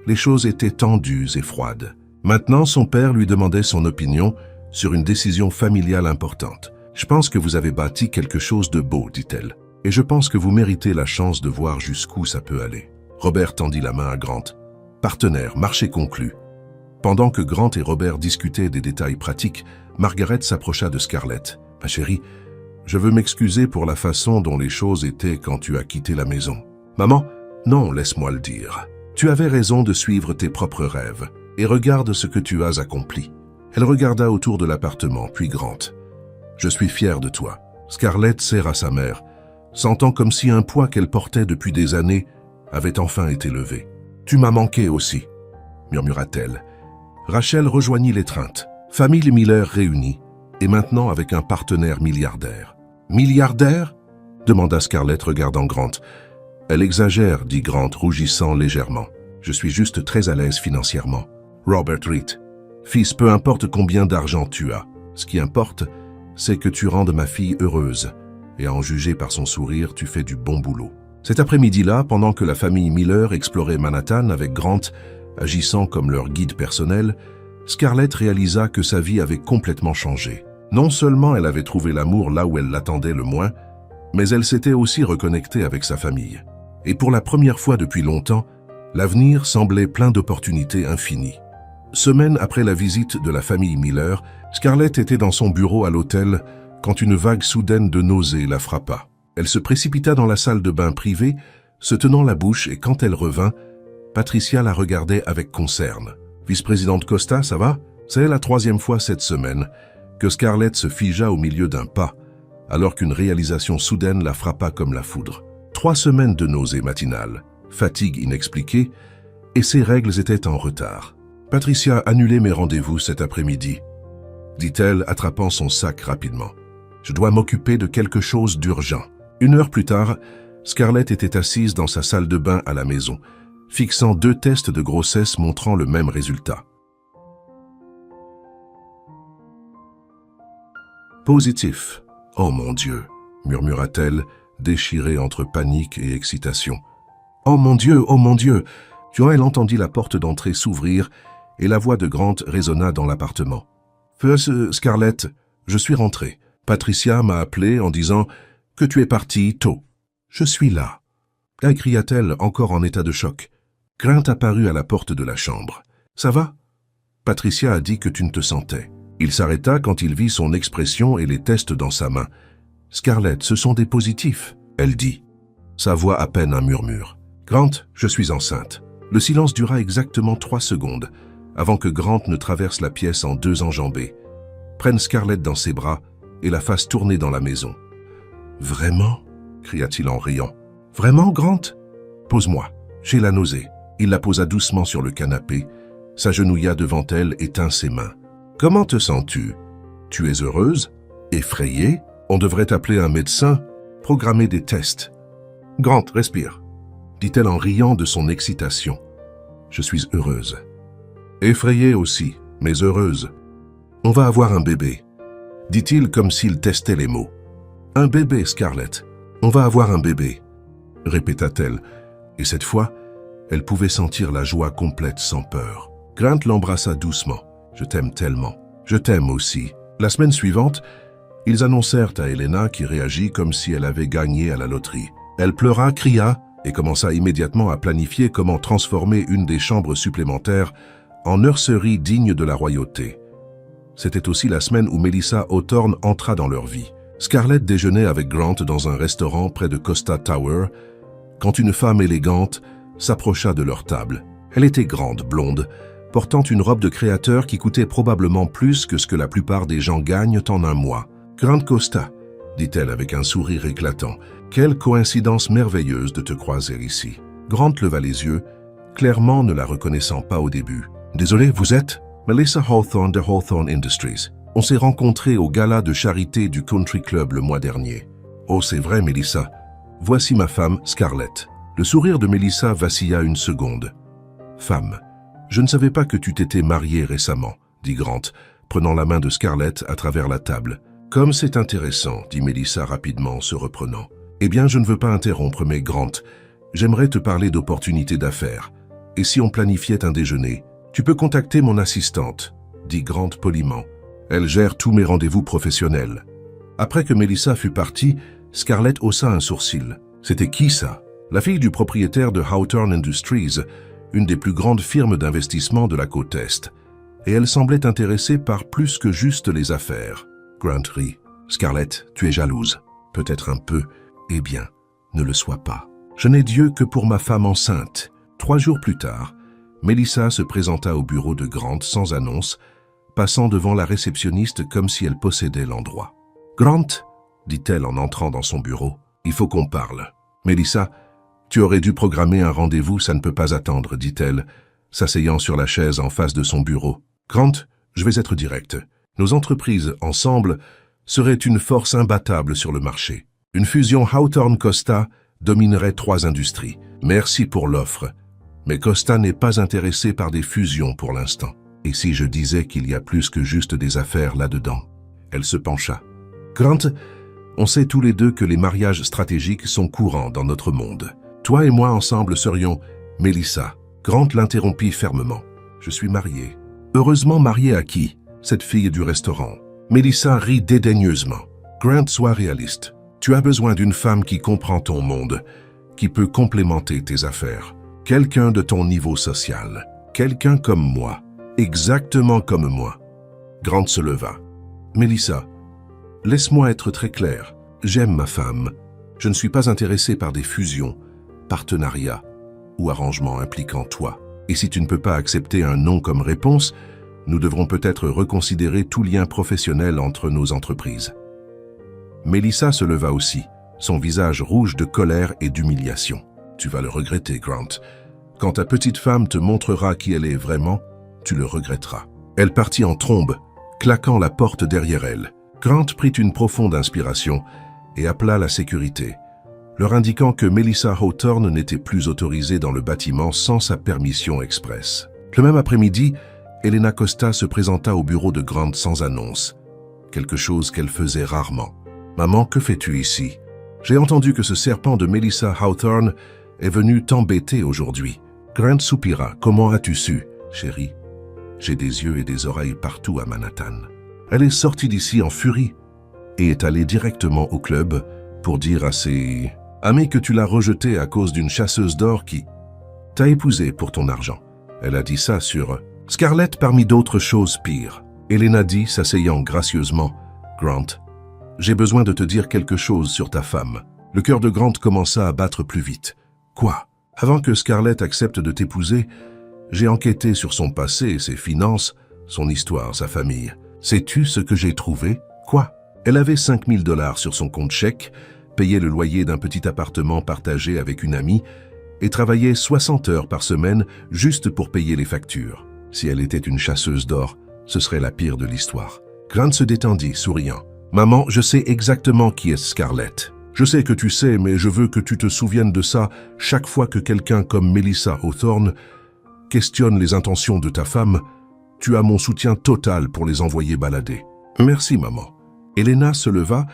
les choses étaient tendues et froides. Maintenant, son père lui demandait son opinion sur une décision familiale importante. « Je pense que vous avez bâti quelque chose de beau, dit-elle. Et je pense que vous méritez la chance de voir jusqu'où ça peut aller. » Robert tendit la main à Grant. Partenaire, marché conclu. Pendant que Grant et Robert discutaient des détails pratiques, Margaret s'approcha de Scarlett. « Ma chérie, je veux m'excuser pour la façon dont les choses étaient quand tu as quitté la maison. »« Maman, non, laisse-moi le dire. Tu avais raison de suivre tes propres rêves. Et regarde ce que tu as accompli. » Elle regarda autour de l'appartement, puis Grant. « Je suis fier de toi. » Scarlett serra sa mère, sentant comme si un poids qu'elle portait depuis des années avait enfin été levé. « Tu m'as manqué aussi, » murmura-t-elle. Rachel rejoignit l'étreinte. Famille Miller réunie, et maintenant avec un partenaire milliardaire. « Milliardaire » demanda Scarlett regardant Grant. « Elle exagère, » dit Grant, rougissant légèrement. « Je suis juste très à l'aise financièrement. » Robert Reed. « Fils, peu importe combien d'argent tu as. Ce qui importe, c'est que tu rendes ma fille heureuse. Et à en juger par son sourire, tu fais du bon boulot. » Cet après-midi-là, pendant que la famille Miller explorait Manhattan avec Grant, agissant comme leur guide personnel, Scarlett réalisa que sa vie avait complètement changé. Non seulement elle avait trouvé l'amour là où elle l'attendait le moins, mais elle s'était aussi reconnectée avec sa famille. Et pour la première fois depuis longtemps, l'avenir semblait plein d'opportunités infinies. Semaine après la visite de la famille Miller, Scarlett était dans son bureau à l'hôtel quand une vague soudaine de nausée la frappa. Elle se précipita dans la salle de bain privée, se tenant la bouche, et quand elle revint, Patricia la regardait avec concern. « Vice-présidente Costa, ça va ?» C'est la 3e fois cette semaine que Scarlett se figea au milieu d'un pas, alors qu'une réalisation soudaine la frappa comme la foudre. 3 semaines de nausées matinales, fatigue inexpliquée, et ses règles étaient en retard. « Patricia, annulez mes rendez-vous cet après-midi, » dit-elle, attrapant son sac rapidement. « Je dois m'occuper de quelque chose d'urgent. » 1 heure plus tard, Scarlett était assise dans sa salle de bain à la maison, fixant 2 tests de grossesse montrant le même résultat. Positif. « Oh mon Dieu !» murmura-t-elle, déchirée entre panique et excitation. « Oh mon Dieu, oh mon Dieu !» Elle entendit la porte d'entrée s'ouvrir et la voix de Grant résonna dans l'appartement. « Scarlett, je suis rentrée. Patricia m'a appelé en disant que tu es partie tôt. »« Je suis là. » cria-t-elle, encore en état de choc. Grant apparut à la porte de la chambre. « Ça va ?» Patricia a dit que tu ne te sentais. Il s'arrêta quand il vit son expression et les tests dans sa main. « Scarlett, ce sont des positifs, » elle dit. Sa voix à peine un murmure. « Grant, je suis enceinte. » Le silence dura exactement 3 secondes, avant que Grant ne traverse la pièce en 2 enjambées, prenne Scarlett dans ses bras et la fasse tourner dans la maison. « Vraiment ?» cria-t-il en riant. « Vraiment, Grant ? Pose-moi, j'ai la nausée. » Il la posa doucement sur le canapé, s'agenouilla devant elle et tint ses mains. « Comment te sens-tu ? Tu es heureuse ? Effrayée ? On devrait appeler un médecin, programmer des tests. »« Grant, respire, » dit-elle en riant de son excitation. « Je suis heureuse. Effrayée aussi, mais heureuse. On va avoir un bébé. » dit-il comme s'il testait les mots. « Un bébé, Scarlett. On va avoir un bébé, » répéta-t-elle, et cette fois, elle pouvait sentir la joie complète sans peur. Grant l'embrassa doucement. « Je t'aime tellement. Je t'aime aussi. » La semaine suivante, ils annoncèrent à Helena qui réagit comme si elle avait gagné à la loterie. Elle pleura, cria et commença immédiatement à planifier comment transformer une des chambres supplémentaires en nurserie digne de la royauté. C'était aussi la semaine où Melissa Hawthorne entra dans leur vie. Scarlett déjeunait avec Grant dans un restaurant près de Costa Tower quand une femme élégante s'approcha de leur table. Elle était grande, blonde, portant une robe de créateur qui coûtait probablement plus que ce que la plupart des gens gagnent en un mois. « Grant Costa », dit-elle avec un sourire éclatant. « Quelle coïncidence merveilleuse de te croiser ici. » Grant leva les yeux, clairement ne la reconnaissant pas au début. « Désolé, vous êtes ?» « Melissa Hawthorne de Hawthorne Industries. On s'est rencontrés au gala de charité du Country Club le mois dernier. »« Oh, c'est vrai, Melissa. Voici ma femme, Scarlett. » Le sourire de Melissa vacilla une seconde. « Femme, je ne savais pas que tu t'étais mariée récemment, » dit Grant, prenant la main de Scarlett à travers la table. « Comme c'est intéressant, » dit Melissa rapidement, se reprenant. « Eh bien, je ne veux pas interrompre, mais Grant, j'aimerais te parler d'opportunités d'affaires. Et si on planifiait un déjeuner? Tu peux contacter mon assistante, » dit Grant poliment. « Elle gère tous mes rendez-vous professionnels. » Après que Melissa fut partie, Scarlett haussa un sourcil. C'était qui ça? La fille du propriétaire de Hawthorne Industries, une des plus grandes firmes d'investissement de la côte Est. Et elle semblait intéressée par plus que juste les affaires. Grant rit. « Scarlett, tu es jalouse. Peut-être un peu. Eh bien, ne le sois pas. Je n'ai Dieu que pour ma femme enceinte. » 3 jours plus tard, Melissa se présenta au bureau de Grant sans annonce, passant devant la réceptionniste comme si elle possédait l'endroit. « Grant, » dit-elle en entrant dans son bureau, « il faut qu'on parle. »« Melissa, tu aurais dû programmer un rendez-vous, ça ne peut pas attendre, » dit-elle, s'asseyant sur la chaise en face de son bureau. « Grant, je vais être direct. Nos entreprises, ensemble, seraient une force imbattable sur le marché. Une fusion Hawthorne-Costa dominerait 3 industries. Merci pour l'offre. Mais Costa n'est pas intéressé par des fusions pour l'instant. Et si je disais qu'il y a plus que juste des affaires là-dedans? » Elle se pencha. « Grant, on sait tous les deux que les mariages stratégiques sont courants dans notre monde. Toi et moi ensemble serions... » Melissa. Grant l'interrompit fermement. « Je suis marié. »« Heureusement marié à qui? » Cette fille du restaurant. Melissa rit dédaigneusement. « Grant, sois réaliste. Tu as besoin d'une femme qui comprend ton monde, qui peut complémenter tes affaires. Quelqu'un de ton niveau social. Quelqu'un comme moi. Exactement comme moi. » Grant se leva. « Melissa, laisse-moi être très clair. J'aime ma femme. Je ne suis pas intéressé par des fusions, partenariats ou arrangements impliquant toi. Et si tu ne peux pas accepter un non comme réponse, nous devrons peut-être reconsidérer tout lien professionnel entre nos entreprises. » Melissa se leva aussi, son visage rouge de colère et d'humiliation. « Tu vas le regretter, Grant. Quand ta petite femme te montrera qui elle est vraiment, tu le regretteras. » Elle partit en trombe, claquant la porte derrière elle. Grant prit une profonde inspiration et appela la sécurité, leur indiquant que Melissa Hawthorne n'était plus autorisée dans le bâtiment sans sa permission expresse. Le même après-midi, Helena Costa se présenta au bureau de Grant sans annonce, quelque chose qu'elle faisait rarement. « Maman, que fais-tu ici? J'ai entendu que ce serpent de Melissa Hawthorne est venu t'embêter aujourd'hui. » Grant soupira. « Comment as-tu su, chérie? J'ai des yeux et des oreilles partout à Manhattan. » Elle est sortie d'ici en furie et est allée directement au club pour dire à ses amis que tu l'as rejetée à cause d'une chasseuse d'or qui t'a épousée pour ton argent. Elle a dit ça sur Scarlett parmi d'autres choses pires. Helena dit, s'asseyant gracieusement, « Grant, j'ai besoin de te dire quelque chose sur ta femme. » Le cœur de Grant commença à battre plus vite. « Quoi? Avant que Scarlett accepte de t'épouser, j'ai enquêté sur son passé, ses finances, son histoire, sa famille. Sais-tu ce que j'ai trouvé? Quoi? Elle avait 5 000 $ sur son compte chèque, payait le loyer d'un petit appartement partagé avec une amie et travaillait 60 heures par semaine juste pour payer les factures. Si elle était une chasseuse d'or, ce serait la pire de l'histoire. » Grant se détendit, souriant. « Maman, je sais exactement qui est Scarlett. Je sais que tu sais, mais je veux que tu te souviennes de ça chaque fois que quelqu'un comme Melissa Hawthorne questionne les intentions de ta femme. Tu as mon soutien total pour les envoyer balader. » « Merci, maman. Elena se leva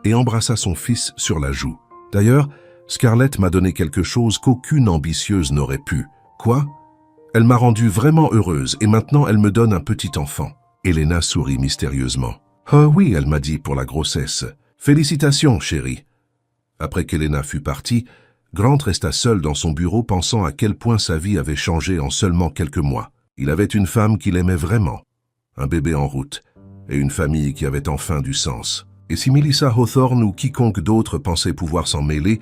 et embrassa son fils sur la joue. D'ailleurs, Scarlett m'a donné quelque chose qu'aucune ambitieuse n'aurait pu. Quoi? Elle m'a rendue vraiment heureuse et maintenant elle me donne un petit enfant. Elena sourit mystérieusement. Oh oui, elle m'a dit pour la grossesse. Félicitations, chérie. Après qu'Elena fut partie, Grant resta seul dans son bureau pensant à quel point sa vie avait changé en seulement quelques mois. Il avait une femme qu'il aimait vraiment, un bébé en route et une famille qui avait enfin du sens. Et si Melissa Hawthorne ou quiconque d'autre pensait pouvoir s'en mêler,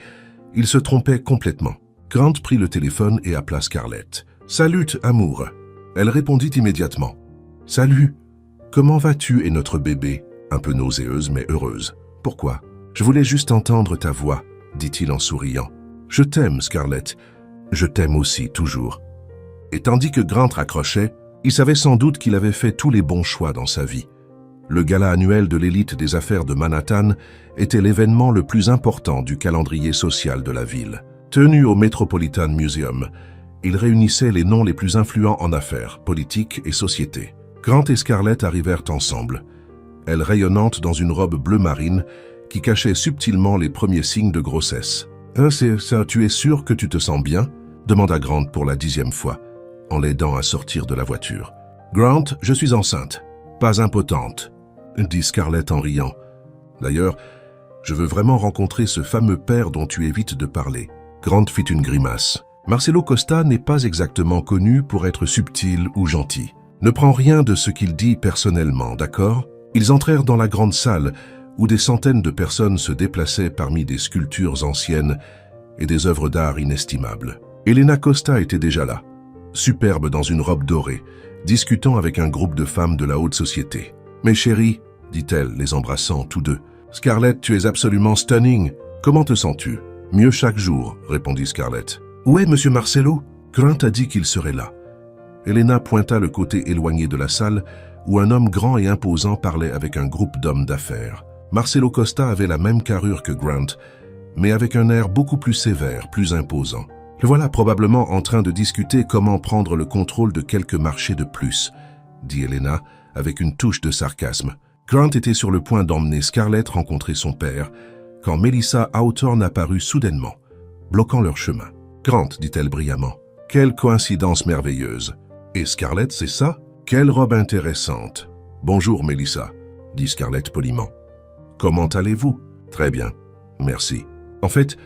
il se trompait complètement. Grant prit le téléphone et appela Scarlett. « Salut, amour !» Elle répondit immédiatement. « Salut, comment vas-tu et notre bébé ?» Un peu nauséeuse mais heureuse. « Pourquoi ?»« Je voulais juste entendre ta voix, » dit-il en souriant. « Je t'aime, Scarlett. Je t'aime aussi, toujours. » Et tandis que Grant raccrochait, il savait sans doute qu'il avait fait tous les bons choix dans sa vie. Le gala annuel de l'élite des affaires de Manhattan était l'événement le plus important du calendrier social de la ville. Tenu au Metropolitan Museum, il réunissait les noms les plus influents en affaires, politique et société. Grant et Scarlett arrivèrent ensemble, elle rayonnante dans une robe bleu marine qui cachait subtilement les premiers signes de grossesse. « C'est ça, tu es sûr que tu te sens bien ?» demanda Grant pour la 10e fois, en l'aidant à sortir de la voiture. « Grant, je suis enceinte, pas impotente. » dit Scarlett en riant. « D'ailleurs, je veux vraiment rencontrer ce fameux père dont tu évites de parler. » Grant fit une grimace. Marcelo Costa n'est pas exactement connu pour être subtil ou gentil. Ne prends rien de ce qu'il dit personnellement, d'accord? Ils entrèrent dans la grande salle où des centaines de personnes se déplaçaient parmi des sculptures anciennes et des œuvres d'art inestimables. Elena Costa était déjà là, superbe dans une robe dorée, discutant avec un groupe de femmes de la haute société. « Mes chéris, dit-elle, les embrassant tous deux. « Scarlett, tu es absolument stunning. Comment te sens-tu ?»« Mieux chaque jour, répondit Scarlett. « Où est Monsieur Marcelo ?» Grant a dit qu'il serait là. Elena pointa le côté éloigné de la salle où un homme grand et imposant parlait avec un groupe d'hommes d'affaires. Marcelo Costa avait la même carrure que Grant, mais avec un air beaucoup plus sévère, plus imposant. Le voilà probablement en train de discuter comment prendre le contrôle de quelques marchés de plus, dit Elena avec une touche de sarcasme. Grant était sur le point d'emmener Scarlett rencontrer son père, quand Melissa Hawthorne apparut soudainement, bloquant leur chemin. « Grant, dit-elle brillamment, quelle coïncidence merveilleuse. Et Scarlett, c'est ça? Quelle robe intéressante. Bonjour, Melissa, dit Scarlett poliment. Comment allez-vous? Très bien, merci. En fait,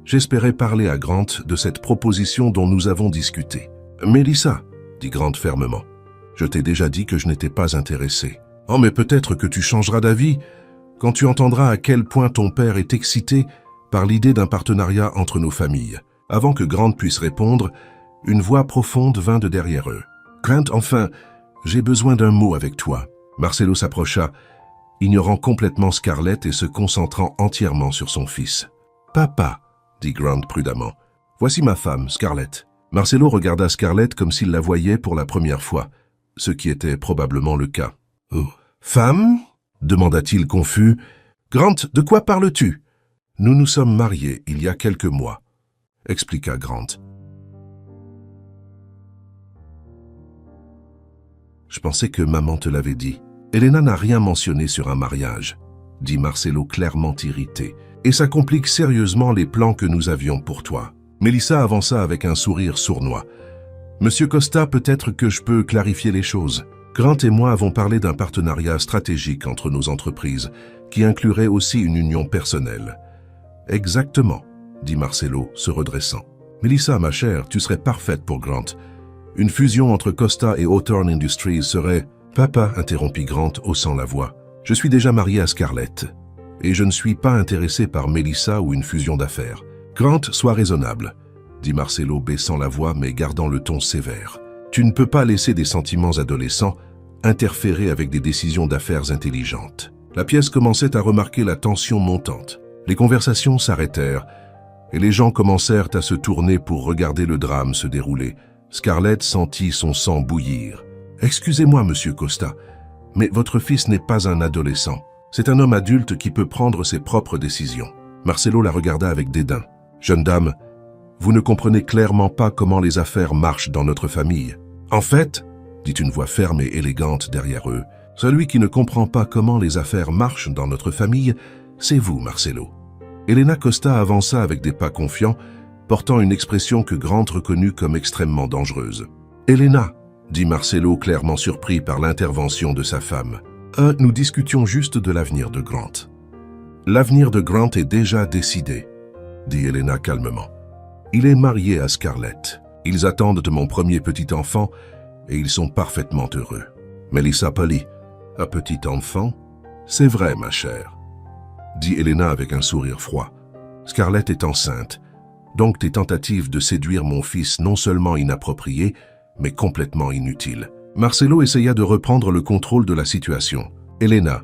j'espérais parler à Grant de cette proposition dont nous avons discuté. Melissa, dit Grant fermement, je t'ai déjà dit que je n'étais pas intéressé. Oh, mais peut-être que tu changeras d'avis quand tu entendras à quel point ton père est excité par l'idée d'un partenariat entre nos familles. Avant que Grant puisse répondre, une voix profonde vint de derrière eux. Grant, enfin, j'ai besoin d'un mot avec toi. Marcelo s'approcha, ignorant complètement Scarlett et se concentrant entièrement sur son fils. Papa, dit Grant prudemment, voici ma femme, Scarlett. Marcelo regarda Scarlett comme s'il la voyait pour la première fois, ce qui était probablement le cas. Oh. Femme? Demanda-t-il confus. Grant, de quoi parles-tu? Nous nous sommes mariés il y a quelques mois, expliqua Grant. Je pensais que maman te l'avait dit. Elena n'a rien mentionné sur un mariage, dit Marcelo clairement irrité, et ça complique sérieusement les plans que nous avions pour toi. Melissa avança avec un sourire sournois. Monsieur Costa, peut-être que je peux clarifier les choses. Grant et moi avons parlé d'un partenariat stratégique entre nos entreprises, qui inclurait aussi une union personnelle. Exactement, dit Marcelo, se redressant. Melissa, ma chère, tu serais parfaite pour Grant. Une fusion entre Costa et Hawthorne Industries serait... Papa, interrompit Grant, haussant la voix. Je suis déjà marié à Scarlett, et je ne suis pas intéressé par Melissa ou une fusion d'affaires. Grant, sois raisonnable, dit Marcelo, baissant la voix mais gardant le ton sévère. Tu ne peux pas laisser des sentiments adolescents interférer avec des décisions d'affaires intelligentes. La pièce commençait à remarquer la tension montante. Les conversations s'arrêtèrent, et les gens commencèrent à se tourner pour regarder le drame se dérouler. Scarlett sentit son sang bouillir. « Excusez-moi, monsieur Costa, mais votre fils n'est pas un adolescent. C'est un homme adulte qui peut prendre ses propres décisions. » Marcelo la regarda avec dédain. « Jeune dame, vous ne comprenez clairement pas comment les affaires marchent dans notre famille. » « En fait, dit une voix ferme et élégante derrière eux, Celui qui ne comprend pas comment les affaires marchent dans notre famille, c'est vous, Marcelo. » Elena Costa avança avec des pas confiants, portant une expression que Grant reconnut comme extrêmement dangereuse. « Elena, » dit Marcelo clairement surpris par l'intervention de sa femme. « Nous discutions juste de l'avenir de Grant. »« L'avenir de Grant est déjà décidé, » dit Elena calmement. « Il est marié à Scarlett. Ils attendent de mon premier petit enfant et ils sont parfaitement heureux. » Melissa pâlit. « Un petit enfant? C'est vrai, ma chère, » dit Elena avec un sourire froid. « Scarlett est enceinte, donc tes tentatives de séduire mon fils non seulement inappropriées, mais complètement inutiles. » Marcelo essaya de reprendre le contrôle de la situation. « Elena,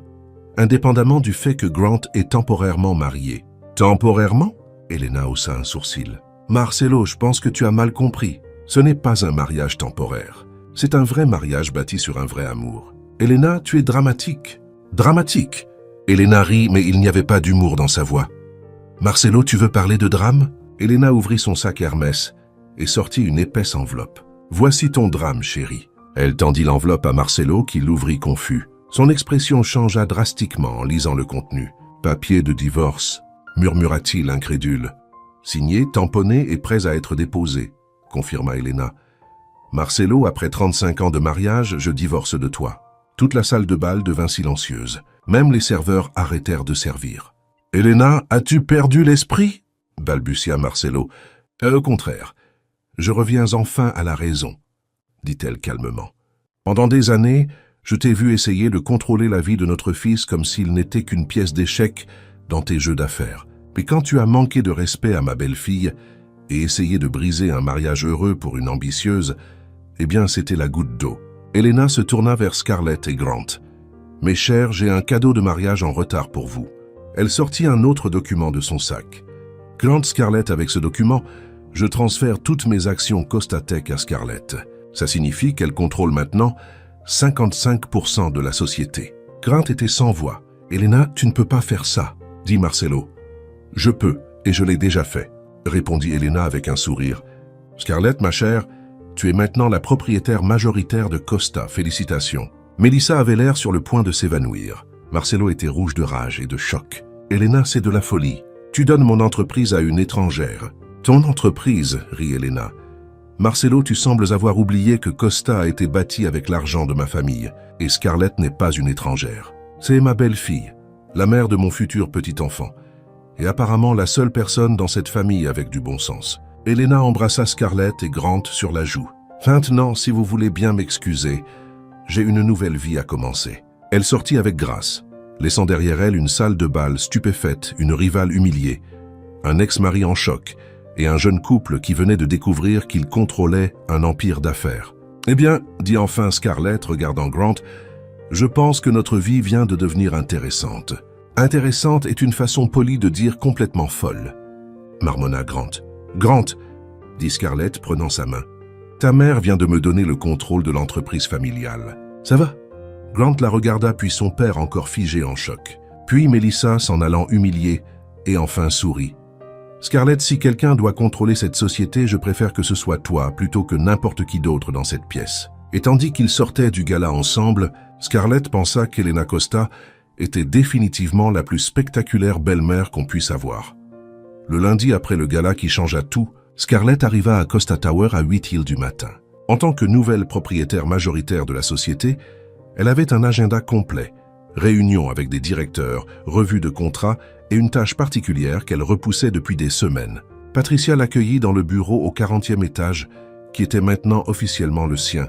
indépendamment du fait que Grant est temporairement marié. »« Temporairement ?» Elena haussa un sourcil. « Marcelo, je pense que tu as mal compris. Ce n'est pas un mariage temporaire. C'est un vrai mariage bâti sur un vrai amour. Elena, tu es dramatique. »« Dramatique ?» Elena rit, mais il n'y avait pas d'humour dans sa voix. « Marcelo, tu veux parler de drame ?» Elena ouvrit son sac Hermès et sortit une épaisse enveloppe. « Voici ton drame, chérie. » Elle tendit l'enveloppe à Marcelo qui l'ouvrit confus. Son expression changea drastiquement en lisant le contenu. « Papier de divorce », murmura-t-il incrédule. « Signé, tamponné et prêt à être déposé », confirma Elena. « Marcelo, après 35 ans de mariage, je divorce de toi. » Toute la salle de bal devint silencieuse. Même les serveurs arrêtèrent de servir. « Elena, as-tu perdu l'esprit ?» balbutia Marcelo. « Au contraire, je reviens enfin à la raison, » dit-elle calmement. « Pendant des années, je t'ai vu essayer de contrôler la vie de notre fils comme s'il n'était qu'une pièce d'échec dans tes jeux d'affaires. Puis quand tu as manqué de respect à ma belle-fille et essayé de briser un mariage heureux pour une ambitieuse, eh bien c'était la goutte d'eau. » Elena se tourna vers Scarlett et Grant. « Mes chers, j'ai un cadeau de mariage en retard pour vous. » Elle sortit un autre document de son sac. « Grant, Scarlett, avec ce document, je transfère toutes mes actions Costatech à Scarlett. Ça signifie qu'elle contrôle maintenant 55% de la société. » Grant était sans voix. « Elena, tu ne peux pas faire ça, » dit Marcelo. « Je peux, et je l'ai déjà fait, » répondit Elena avec un sourire. « Scarlett, ma chère, tu es maintenant la propriétaire majoritaire de Costa, félicitations. » Melissa avait l'air sur le point de s'évanouir. Marcelo était rouge de rage et de choc. « Elena, c'est de la folie. Tu donnes mon entreprise à une étrangère. »« Ton entreprise, » rit Elena. « Marcelo, tu sembles avoir oublié que Costa a été bâti avec l'argent de ma famille, et Scarlett n'est pas une étrangère. C'est ma belle-fille, la mère de mon futur petit-enfant, et apparemment la seule personne dans cette famille avec du bon sens. » Elena embrassa Scarlett et Grant sur la joue. « Maintenant, si vous voulez bien m'excuser, j'ai une nouvelle vie à commencer. » Elle sortit avec grâce, laissant derrière elle une salle de bal stupéfaite, une rivale humiliée, un ex-mari en choc et un jeune couple qui venait de découvrir qu'il contrôlait un empire d'affaires. « Eh bien, » dit enfin Scarlett, regardant Grant, « je pense que notre vie vient de devenir intéressante. »« Intéressante est une façon polie de dire complètement folle, » marmonna Grant. « Grant, » dit Scarlett, prenant sa main, « ta mère vient de me donner le contrôle de l'entreprise familiale. Ça va ?» Grant la regarda, puis son père encore figé en choc. Puis Melissa s'en allant humiliée, et enfin sourit. « Scarlett, si quelqu'un doit contrôler cette société, je préfère que ce soit toi, plutôt que n'importe qui d'autre dans cette pièce. » Et tandis qu'ils sortaient du gala ensemble, Scarlett pensa qu'Elena Costa était définitivement la plus spectaculaire belle-mère qu'on puisse avoir. Le lundi après le gala qui changea tout, Scarlett arriva à Costa Tower à 8h du matin. En tant que nouvelle propriétaire majoritaire de la société, elle avait un agenda complet, réunions avec des directeurs, revues de contrats et une tâche particulière qu'elle repoussait depuis des semaines. Patricia l'accueillit dans le bureau au 40e étage, qui était maintenant officiellement le sien,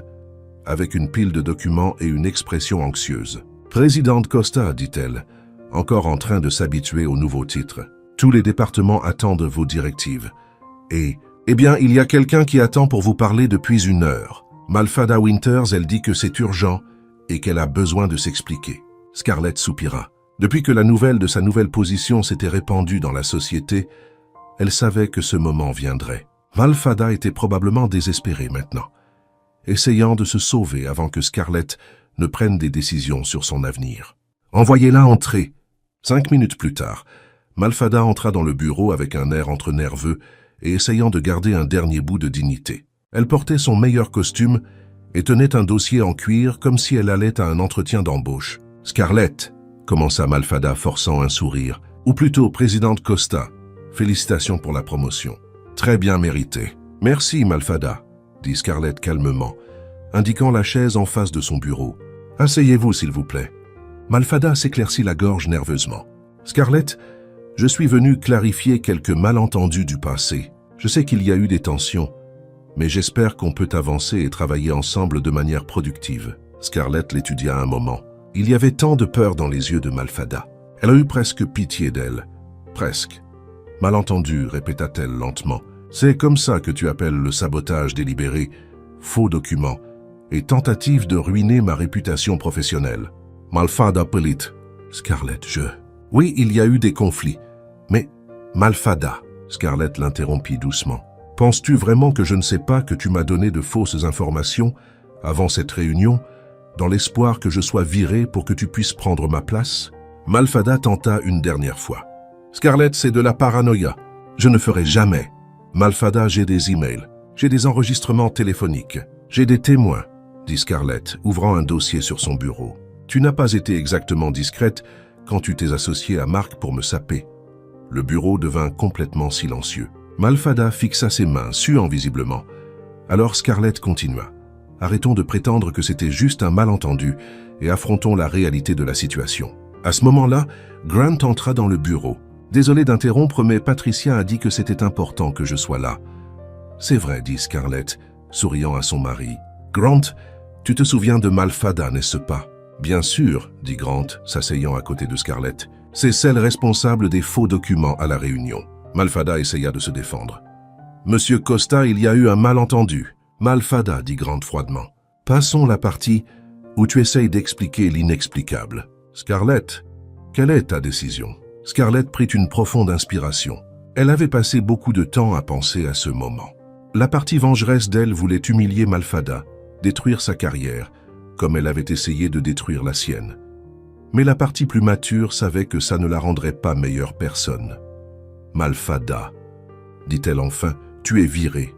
avec une pile de documents et une expression anxieuse. « Présidente Costa, dit-elle, encore en train de s'habituer au nouveau titre. Tous les départements attendent vos directives. Et, eh bien, il y a quelqu'un qui attend pour vous parler depuis 1 heure. Malfada Winters, elle dit que c'est urgent et qu'elle a besoin de s'expliquer. » Scarlett soupira. Depuis que la nouvelle de sa nouvelle position s'était répandue dans la société, elle savait que ce moment viendrait. Malfada était probablement désespérée maintenant, essayant de se sauver avant que Scarlett ne prenne des décisions sur son avenir. « Envoyez-la entrer. » 5 minutes plus tard, Malfada entra dans le bureau avec un air entre nerveux et essayant de garder un dernier bout de dignité. Elle portait son meilleur costume et tenait un dossier en cuir comme si elle allait à un entretien d'embauche. « Scarlett », commença Malfada forçant un sourire, « ou plutôt présidente Costa, félicitations pour la promotion. Très bien mérité. »« Merci, Malfada », dit Scarlett calmement, indiquant la chaise en face de son bureau. « Asseyez-vous, s'il vous plaît. » Malfada s'éclaircit la gorge nerveusement. « Scarlett, je suis venu clarifier quelques malentendus du passé. Je sais qu'il y a eu des tensions, mais j'espère qu'on peut avancer et travailler ensemble de manière productive. » Scarlett l'étudia un moment. Il y avait tant de peur dans les yeux de Malfada. Elle a eu presque pitié d'elle. Presque. « Malentendu, répéta-t-elle lentement. C'est comme ça que tu appelles le sabotage délibéré, faux documents et tentative de ruiner ma réputation professionnelle. Malfada Polite. Scarlett, Oui, il y a eu des conflits. Mais Malfada, Scarlett l'interrompit doucement. Penses-tu vraiment que je ne sais pas que tu m'as donné de fausses informations avant cette réunion, dans l'espoir que je sois viré pour que tu puisses prendre ma place? Malfada tenta une dernière fois. Scarlett, c'est de la paranoïa. Je ne ferai jamais. Malfada, j'ai des emails, j'ai des enregistrements téléphoniques, j'ai des témoins, dit Scarlett, ouvrant un dossier sur son bureau. Tu n'as pas été exactement discrète quand tu t'es associée à Marc pour me saper. Le bureau devint complètement silencieux. Malfada fixa ses mains, suant visiblement. Alors Scarlett continua. Arrêtons de prétendre que c'était juste un malentendu et affrontons la réalité de la situation. À ce moment-là, Grant entra dans le bureau. Désolé d'interrompre, mais Patricia a dit que c'était important que je sois là. C'est vrai, dit Scarlett, souriant à son mari. Grant, tu te souviens de Malfada, n'est-ce pas? Bien sûr, dit Grant, s'asseyant à côté de Scarlett. C'est celle responsable des faux documents à la réunion. Malfada essaya de se défendre. Monsieur Costa, il y a eu un malentendu. Malfada, dit Grant froidement. Passons la partie où tu essayes d'expliquer l'inexplicable. Scarlett, quelle est ta décision? Scarlett prit une profonde inspiration. Elle avait passé beaucoup de temps à penser à ce moment. La partie vengeresse d'elle voulait humilier Malfada, détruire sa carrière, comme elle avait essayé de détruire la sienne. Mais la partie plus mature savait que ça ne la rendrait pas meilleure personne. Malfada, dit-elle enfin, tu es virée.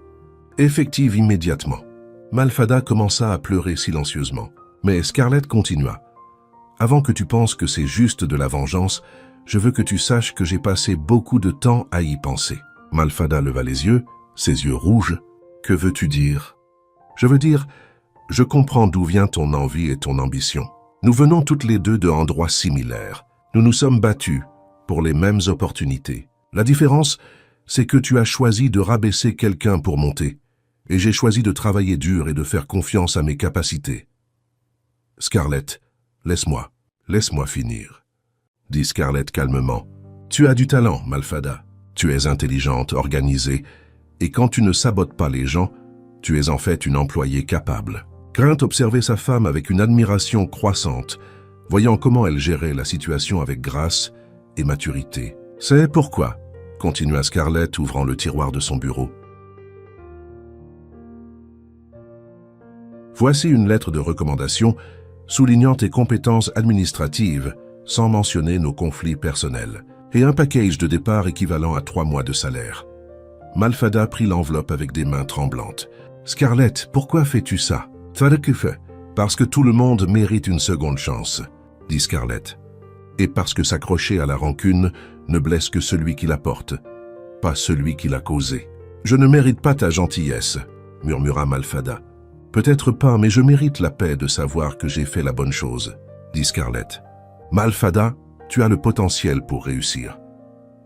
Effective immédiatement. Malfada commença à pleurer silencieusement. Mais Scarlett continua. Avant que tu penses que c'est juste de la vengeance, je veux que tu saches que j'ai passé beaucoup de temps à y penser. Malfada leva les yeux, ses yeux rouges. Que veux-tu dire? Je veux dire, je comprends d'où vient ton envie et ton ambition. Nous venons toutes les deux d'endroits similaires. Nous nous sommes battus pour les mêmes opportunités. La différence, c'est que tu as choisi de rabaisser quelqu'un pour monter, et j'ai choisi de travailler dur et de faire confiance à mes capacités. Scarlett, laisse-moi finir, dit Scarlett calmement. Tu as du talent, Malfada. Tu es intelligente, organisée, et quand tu ne sabotes pas les gens, tu es en fait une employée capable. Grant observait sa femme avec une admiration croissante, voyant comment elle gérait la situation avec grâce et maturité. C'est pourquoi, continua Scarlett, ouvrant le tiroir de son bureau. Voici une lettre de recommandation soulignant tes compétences administratives sans mentionner nos conflits personnels, et un package de départ équivalent à 3 mois de salaire. Malfada prit l'enveloppe avec des mains tremblantes. Scarlett, pourquoi fais-tu ça? Parce que tout le monde mérite une seconde chance, dit Scarlett. Et parce que s'accrocher à la rancune ne blesse que celui qui la porte, pas celui qui l'a causée. Je ne mérite pas ta gentillesse, murmura Malfada. Peut-être pas, mais je mérite la paix de savoir que j'ai fait la bonne chose, dit Scarlett. Malfada, tu as le potentiel pour réussir.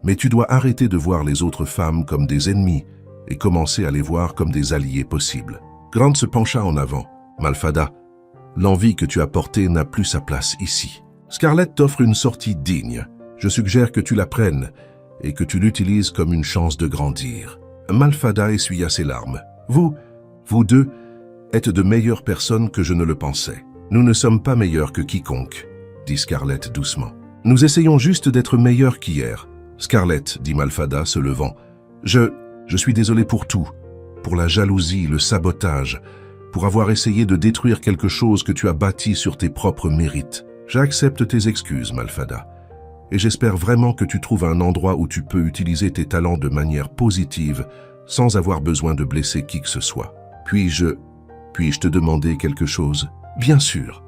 Mais tu dois arrêter de voir les autres femmes comme des ennemis et commencer à les voir comme des alliés possibles. Grant se pencha en avant. Malfada, l'envie que tu as portée n'a plus sa place ici. Scarlett t'offre une sortie digne. Je suggère que tu la prennes et que tu l'utilises comme une chance de grandir. Malfada essuya ses larmes. Vous deux, êtes de meilleures personnes que je ne le pensais. Nous ne sommes pas meilleurs que quiconque, dit Scarlett doucement. Nous essayons juste d'être meilleurs qu'hier. Scarlett, dit Malfada, se levant. Je suis désolé pour tout. Pour la jalousie, le sabotage, pour avoir essayé de détruire quelque chose que tu as bâti sur tes propres mérites. J'accepte tes excuses, Malfada, et j'espère vraiment que tu trouves un endroit où tu peux utiliser tes talents de manière positive, sans avoir besoin de blesser qui que ce soit. Puis-je Puis-je te demander quelque chose? Bien sûr.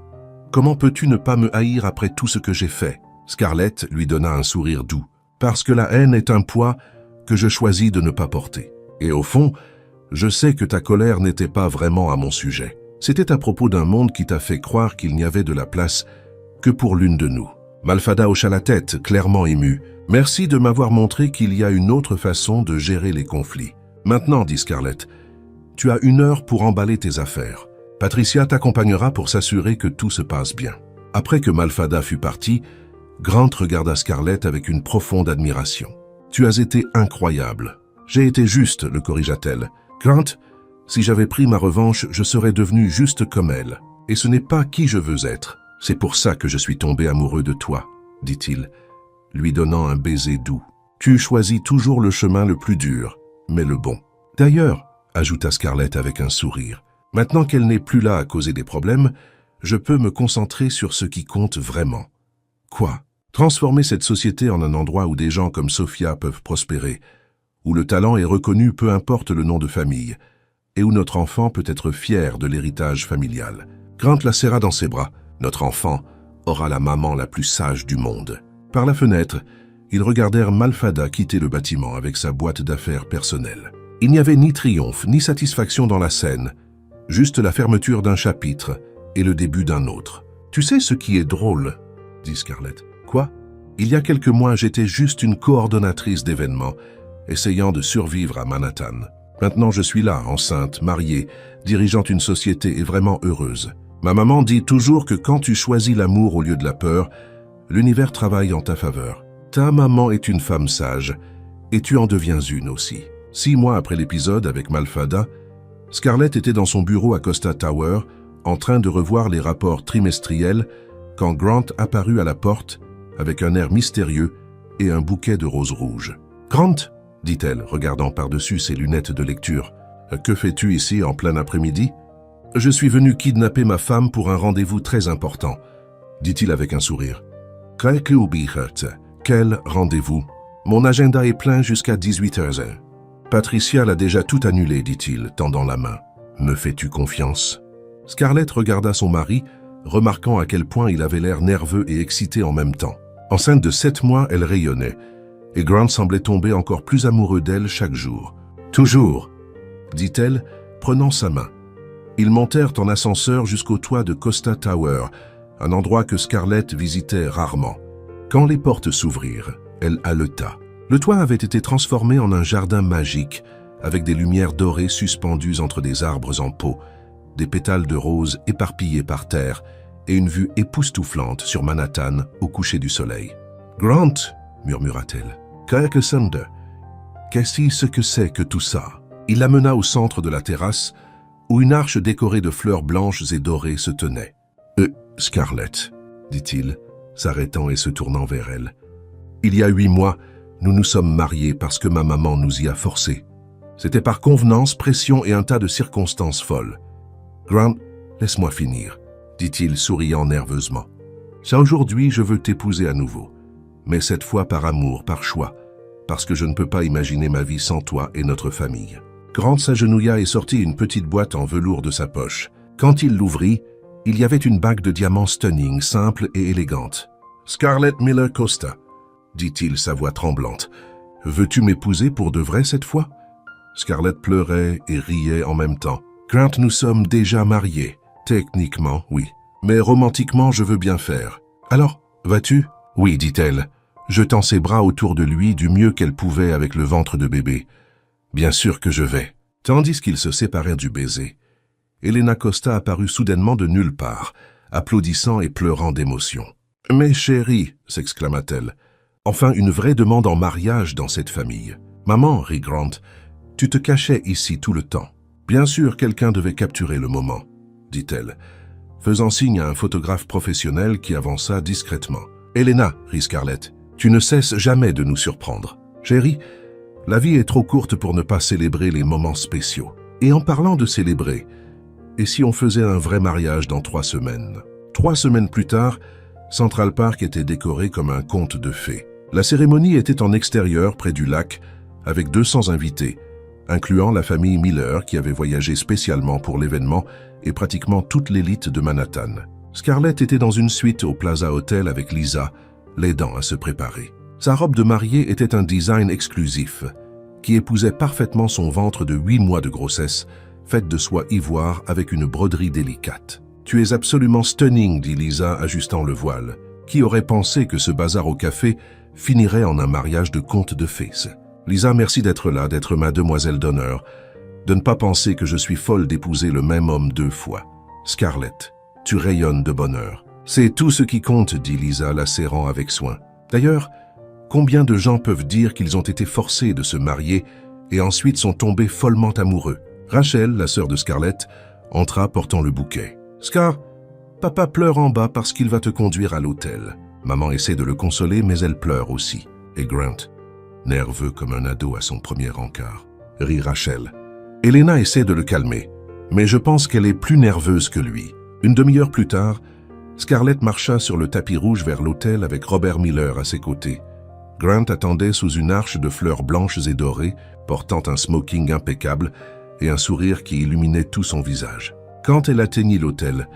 Comment peux-tu ne pas me haïr après tout ce que j'ai fait? Scarlett lui donna un sourire doux. Parce que la haine est un poids que je choisis de ne pas porter. Et au fond, je sais que ta colère n'était pas vraiment à mon sujet. C'était à propos d'un monde qui t'a fait croire qu'il n'y avait de la place que pour l'une de nous. Malfada hocha la tête, clairement ému. Merci de m'avoir montré qu'il y a une autre façon de gérer les conflits. Maintenant, dit Scarlett, tu as 1 heure pour emballer tes affaires. Patricia t'accompagnera pour s'assurer que tout se passe bien. Après que Malfada fut parti, Grant regarda Scarlett avec une profonde admiration. Tu as été incroyable. J'ai été juste, le corrigea-t-elle. Grant, si j'avais pris ma revanche, je serais devenu juste comme elle. Et ce n'est pas qui je veux être. C'est pour ça que je suis tombé amoureux de toi, dit-il, lui donnant un baiser doux. Tu choisis toujours le chemin le plus dur, mais le bon. D'ailleurs, ajouta Scarlett avec un sourire, maintenant qu'elle n'est plus là à causer des problèmes, je peux me concentrer sur ce qui compte vraiment. Quoi? Transformer cette société en un endroit où des gens comme Sophia peuvent prospérer, où le talent est reconnu peu importe le nom de famille, et où notre enfant peut être fier de l'héritage familial. Grant la serra dans ses bras. Notre enfant aura la maman la plus sage du monde. Par la fenêtre, ils regardèrent Malfada quitter le bâtiment avec sa boîte d'affaires personnelle. Il n'y avait ni triomphe, ni satisfaction dans la scène, juste la fermeture d'un chapitre et le début d'un autre. « Tu sais ce qui est drôle ?» dit Scarlett. « Quoi? Il y a quelques mois, j'étais juste une coordonnatrice d'événements, essayant de survivre à Manhattan. Maintenant, je suis là, enceinte, mariée, dirigeant une société et vraiment heureuse. Ma maman dit toujours que quand tu choisis l'amour au lieu de la peur, l'univers travaille en ta faveur. Ta maman est une femme sage, et tu en deviens une aussi. » 6 mois après l'épisode avec Malfada, Scarlett était dans son bureau à Costa Tower, en train de revoir les rapports trimestriels, quand Grant apparut à la porte avec un air mystérieux et un bouquet de roses rouges. « Grant !» dit-elle, regardant par-dessus ses lunettes de lecture. « Que fais-tu ici en plein après-midi ?»« Je suis venu kidnapper ma femme pour un rendez-vous très important, » dit-il avec un sourire. « Quel rendez-vous? Mon agenda est plein jusqu'à 18h. Patricia l'a déjà tout annulé, dit-il, tendant la main. « Me fais-tu confiance ?» Scarlett regarda son mari, remarquant à quel point il avait l'air nerveux et excité en même temps. Enceinte de 7 mois, elle rayonnait, et Grant semblait tomber encore plus amoureux d'elle chaque jour. « Toujours !» dit-elle, prenant sa main. Ils montèrent en ascenseur jusqu'au toit de Costa Tower, un endroit que Scarlett visitait rarement. Quand les portes s'ouvrirent, elle haleta. Le toit avait été transformé en un jardin magique, avec des lumières dorées suspendues entre des arbres en pot, des pétales de roses éparpillés par terre et une vue époustouflante sur Manhattan au coucher du soleil. « Grant !» murmura-t-elle. « qu'est-ce que c'est que tout ça ?» Il l'amena au centre de la terrasse, où une arche décorée de fleurs blanches et dorées se tenait. « Scarlett !» dit-il, s'arrêtant et se tournant vers elle. « Il y a 8 mois, nous nous sommes mariés parce que ma maman nous y a forcés. C'était par convenance, pression et un tas de circonstances folles. Grant, laisse-moi finir, dit-il souriant nerveusement. Ça aujourd'hui, je veux t'épouser à nouveau, mais cette fois par amour, par choix, parce que je ne peux pas imaginer ma vie sans toi et notre famille. » Grant s'agenouilla et sortit une petite boîte en velours de sa poche. Quand il l'ouvrit, il y avait une bague de diamants stunning, simple et élégante. « Scarlett Miller Costa, » dit-il, sa voix tremblante. « Veux-tu m'épouser pour de vrai cette fois ?» Scarlett pleurait et riait en même temps. « Grant, nous sommes déjà mariés. Techniquement, oui. Mais romantiquement, je veux bien faire. Alors, vas-tu ?»« Oui, dit-elle, jetant ses bras autour de lui du mieux qu'elle pouvait avec le ventre de bébé. « Bien sûr que je vais. » Tandis qu'ils se séparèrent du baiser, Helena Costa apparut soudainement de nulle part, applaudissant et pleurant d'émotion. « Mais chérie, s'exclama-t-elle, enfin une vraie demande en mariage dans cette famille. Maman, rit Grant, tu te cachais ici tout le temps. Bien sûr, quelqu'un devait capturer le moment, dit-elle, faisant signe à un photographe professionnel qui avança discrètement. Helena, rit Scarlett, tu ne cesses jamais de nous surprendre. Chérie, la vie est trop courte pour ne pas célébrer les moments spéciaux. Et en parlant de célébrer, et si on faisait un vrai mariage dans 3 semaines? 3 semaines plus tard, Central Park était décoré comme un conte de fées. La cérémonie était en extérieur, près du lac, avec 200 invités, incluant la famille Miller qui avait voyagé spécialement pour l'événement et pratiquement toute l'élite de Manhattan. Scarlett était dans une suite au Plaza Hotel avec Lisa, l'aidant à se préparer. Sa robe de mariée était un design exclusif, qui épousait parfaitement son ventre de 8 mois de grossesse, faite de soie ivoire avec une broderie délicate. « Tu es absolument stunning », dit Lisa, ajustant le voile. Qui aurait pensé que ce bazar au café finirait en un mariage de conte de fées? Lisa, merci d'être là, d'être ma demoiselle d'honneur, de ne pas penser que je suis folle d'épouser le même homme 2 fois. Scarlett, tu rayonnes de bonheur. C'est tout ce qui compte, dit Lisa, la serrant avec soin. D'ailleurs, combien de gens peuvent dire qu'ils ont été forcés de se marier et ensuite sont tombés follement amoureux? Rachel, la sœur de Scarlett, entra portant le bouquet. « Scar, papa pleure en bas parce qu'il va te conduire à l'hôtel. » Maman essaie de le consoler, mais elle pleure aussi. Et Grant, nerveux comme un ado à son premier encart, rit Rachel. Elena essaie de le calmer, mais je pense qu'elle est plus nerveuse que lui. Une demi-heure plus tard, Scarlett marcha sur le tapis rouge vers l'hôtel avec Robert Miller à ses côtés. Grant attendait sous une arche de fleurs blanches et dorées, portant un smoking impeccable et un sourire qui illuminait tout son visage. Quand elle atteignit l'hôtel,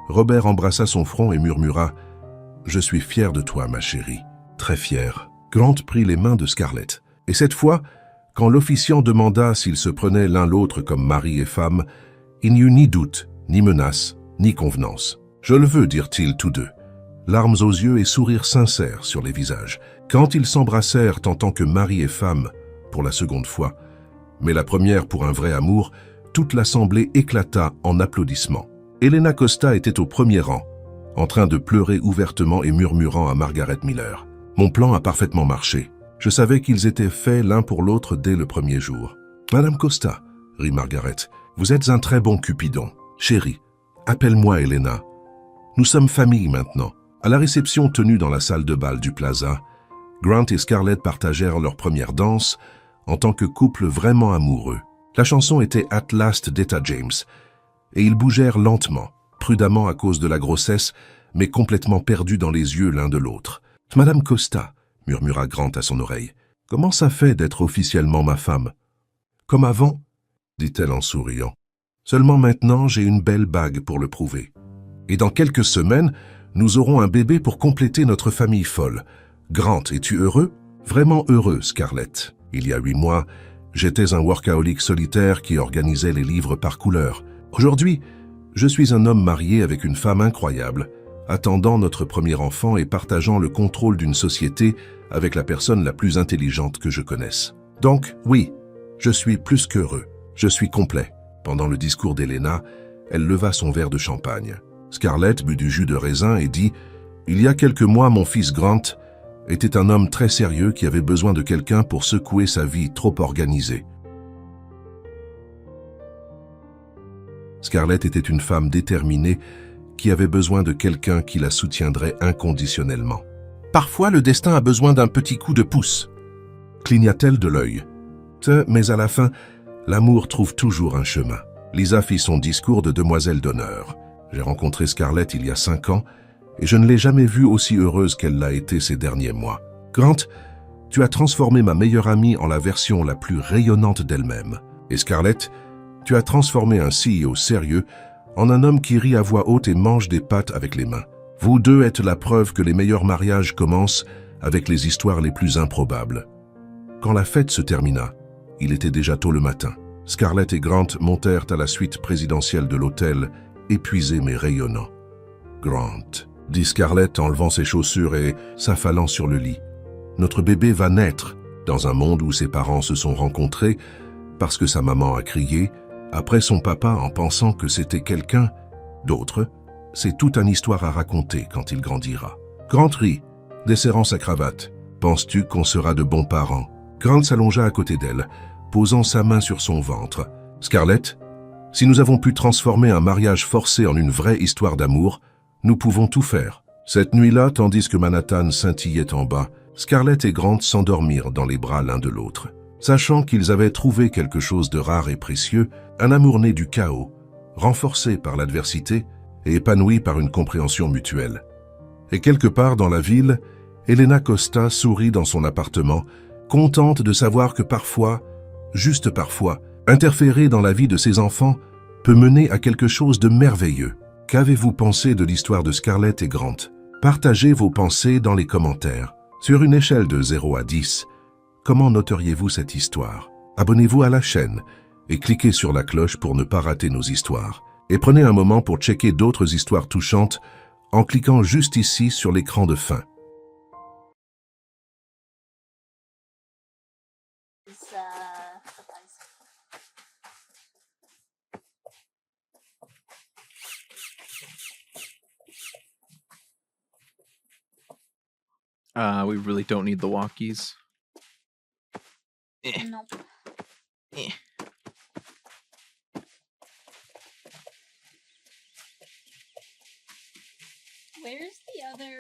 Robert embrassa son front et murmura « Je suis fier de toi, ma chérie. » Très fier. Grant prit les mains de Scarlett. Et cette fois, quand l'officiant demanda s'ils se prenaient l'un l'autre comme mari et femme, il n'y eut ni doute, ni menace, ni convenance. « Je le veux », dirent-ils tous deux, larmes aux yeux et sourires sincères sur les visages. Quand ils s'embrassèrent en tant que mari et femme, pour la seconde fois, mais la première pour un vrai amour, toute l'assemblée éclata en applaudissements. Elena Costa était au premier rang, en train de pleurer ouvertement et murmurant à Margaret Miller. « Mon plan a parfaitement marché. Je savais qu'ils étaient faits l'un pour l'autre dès le premier jour. »« Madame Costa, » rit Margaret, « vous êtes un très bon Cupidon. Chérie, appelle-moi Elena. Nous sommes famille maintenant. » À la réception tenue dans la salle de bal du Plaza, Grant et Scarlett partagèrent leur première danse en tant que couple vraiment amoureux. La chanson était At Last d'Etta James, et ils bougèrent lentement, prudemment à cause de la grossesse, mais complètement perdus dans les yeux l'un de l'autre. « Madame Costa, » murmura Grant à son oreille, « comment ça fait d'être officiellement ma femme ?»« Comme avant ?» dit-elle en souriant. « Seulement maintenant, j'ai une belle bague pour le prouver. Et dans quelques semaines, nous aurons un bébé pour compléter notre famille folle. Grant, es-tu heureux ? » « Vraiment heureux, Scarlett. Il y a 8 mois, j'étais un workaholic solitaire qui organisait les livres par couleur. Aujourd'hui, je suis un homme marié avec une femme incroyable, attendant notre premier enfant et partageant le contrôle d'une société avec la personne la plus intelligente que je connaisse. Donc, oui, je suis plus qu'heureux. Je suis complet. » Pendant le discours d'Elena, elle leva son verre de champagne. Scarlett but du jus de raisin et dit « Il y a quelques mois, mon fils Grant était un homme très sérieux qui avait besoin de quelqu'un pour secouer sa vie trop organisée. » Scarlett était une femme déterminée qui avait besoin de quelqu'un qui la soutiendrait inconditionnellement. « Parfois, le destin a besoin d'un petit coup de pouce. » Cligna-t-elle de l'œil. « Mais à la fin, l'amour trouve toujours un chemin. » Lisa fit son discours de demoiselle d'honneur. « J'ai rencontré Scarlett il y a 5 ans et je ne l'ai jamais vue aussi heureuse qu'elle l'a été ces derniers mois. Grant, tu as transformé ma meilleure amie en la version la plus rayonnante d'elle-même. Et Scarlett, tu as transformé un CEO sérieux en un homme qui rit à voix haute et mange des pâtes avec les mains. Vous deux êtes la preuve que les meilleurs mariages commencent avec les histoires les plus improbables. » Quand la fête se termina, il était déjà tôt le matin. Scarlett et Grant montèrent à la suite présidentielle de l'hôtel, épuisés mais rayonnants. « Grant, » dit Scarlett en levant ses chaussures et s'affalant sur le lit. « Notre bébé va naître dans un monde où ses parents se sont rencontrés parce que sa maman a crié, après son papa en pensant que c'était quelqu'un d'autre. C'est toute une histoire à raconter quand il grandira. » Grant rit, desserrant sa cravate. « Penses-tu qu'on sera de bons parents ?» Grant s'allongea à côté d'elle, posant sa main sur son ventre. « Scarlett, si nous avons pu transformer un mariage forcé en une vraie histoire d'amour, nous pouvons tout faire. » Cette nuit-là, tandis que Manhattan scintillait en bas, Scarlett et Grant s'endormirent dans les bras l'un de l'autre. Sachant qu'ils avaient trouvé quelque chose de rare et précieux, un amour né du chaos, renforcé par l'adversité et épanoui par une compréhension mutuelle. Et quelque part dans la ville, Elena Costa sourit dans son appartement, contente de savoir que parfois, juste parfois, interférer dans la vie de ses enfants peut mener à quelque chose de merveilleux. Qu'avez-vous pensé de l'histoire de Scarlett et Grant? Partagez vos pensées dans les commentaires. Sur une échelle de 0 à 10, comment noteriez-vous cette histoire? Abonnez-vous à la chaîne et cliquez sur la cloche pour ne pas rater nos histoires. Et prenez un moment pour checker d'autres histoires touchantes en cliquant juste ici sur l'écran de fin. We really don't need the walkies. Nope. Where's the other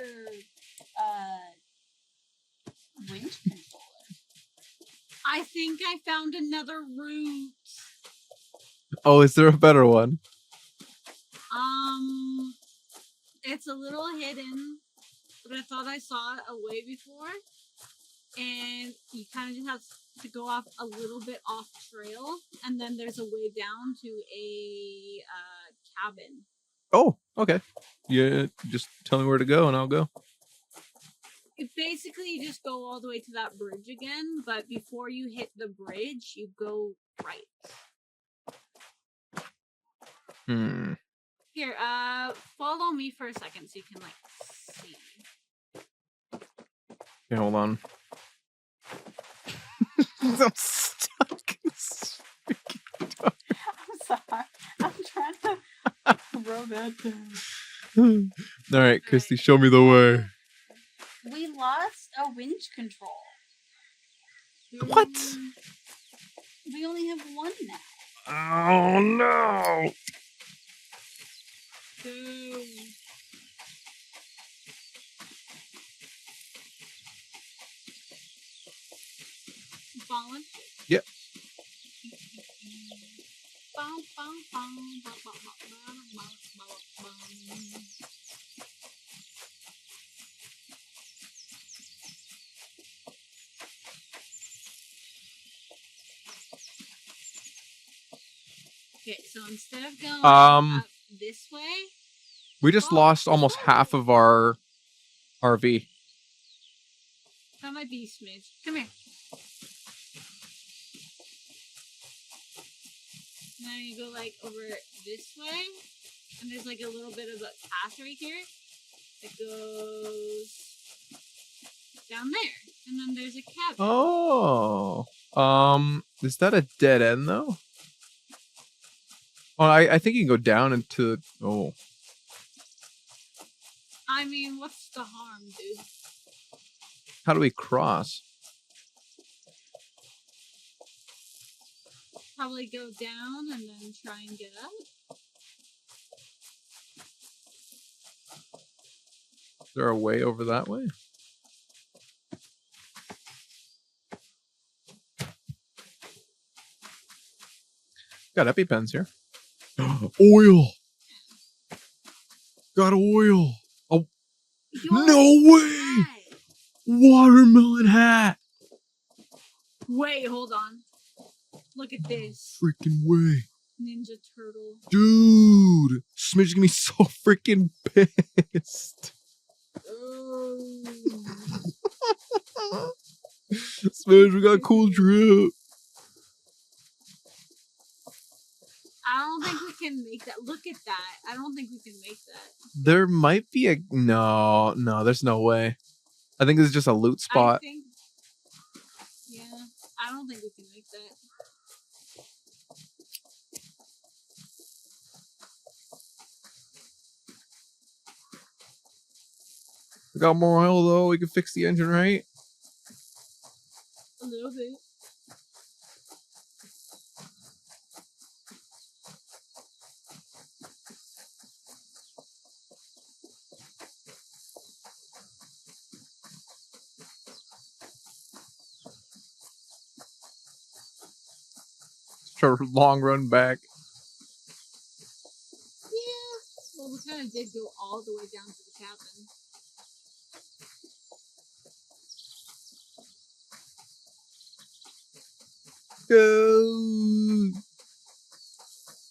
winch controller? I think I found another route. Oh, is there a better one? It's a little hidden, but I thought I saw it a way before. And you kind of just have to go off a little bit off trail, and then there's a way down to a cabin. Oh, okay. Yeah, just tell me where to go and I'll go. Basically, you just go all the way to that bridge again, but before you hit the bridge, you go right. Here, follow me for a second so you can, like, see. Okay, hold on. I'm stuck in this freaking dark. I'm sorry. I'm trying to throw that down. Alright, Christy, show me the way. We lost a winch control. What? We only have one now. Oh no! Fallen? Yep. Okay, so instead of going up this way, we just lost almost half of our RV. That might be a smidge. Come here. Now you go like over this way, and there's like a little bit of a path right here that goes down there, and then there's a cabin. Oh, is that a dead end though? Oh, I think you can go down into. Oh. I mean, what's the harm, dude? How do we cross? Probably go down and then try and get up. Is there a way over that way? Got EpiPens here. Oil! Got oil! Oh, no way! Hat. Watermelon hat! Wait, hold on. Look at this. Freaking way. Ninja Turtle. Dude! Smidge's gonna be so freaking pissed. Oh. Smidge, we got a cool drip. I don't think we can make that. Look at that. I don't think we can make that. There might be a... No, there's no way. I think this is just a loot spot. Yeah, I don't think we can make that. We got more oil though. We can fix the engine, right? A little bit. Try to long run back. Yeah. Well, we kind of did go all the way down to the cabin. Go.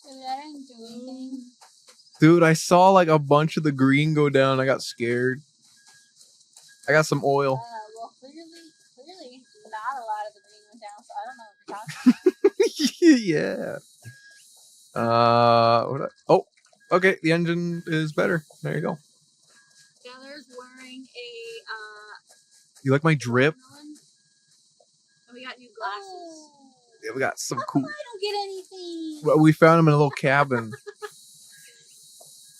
That engine Dude, I saw like a bunch of the green go down. I got scared. I got some oil. Well, clearly, not a lot of the green went down, so I don't know what you're talking about. Yeah. Oh, okay. The engine is better. There you go. Skylar's wearing a You like my drip? watermelon, and we got new glasses. Oh, Yeah, we got some how cool. come I don't get anything? Well, we found him in a little cabin.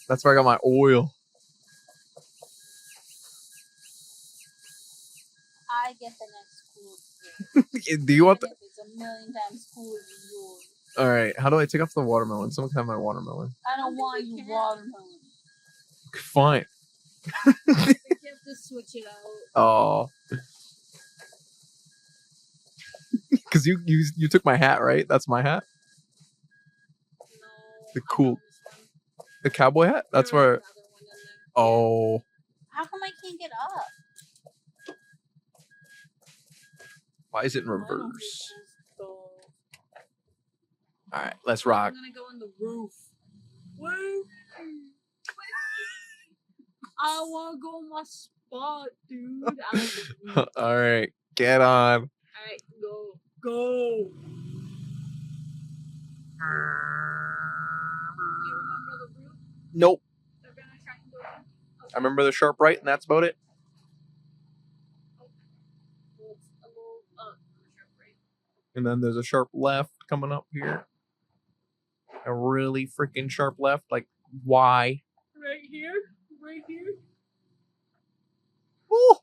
That's where I got my oil. I get the next cool gift. Do you want? Even if it's a million times cooler than yours. All right. How do I take off the watermelon? Someone can have my watermelon. I don't think want we you can. watermelon. Fine. I think you have to switch it out. Oh. Because you took my hat, right? That's my hat. No, The I cool- found this one. The cowboy hat. That's There was where. another one in there. Oh. How come I can't get up? Why is it in I don't get reverse? cool All right. Let's rock. I'm gonna go on the roof. Woo! I wanna go on my spot, dude. I like the roof. All right. Get on. Alright, go. Go! You remember the roof? Nope. They're gonna try and go in. Okay. I remember the sharp right, and that's about it. Well, it's a little sharp right. And then there's a sharp left coming up here. A really freaking sharp left. Like, why? Right here. Right here. Ooh.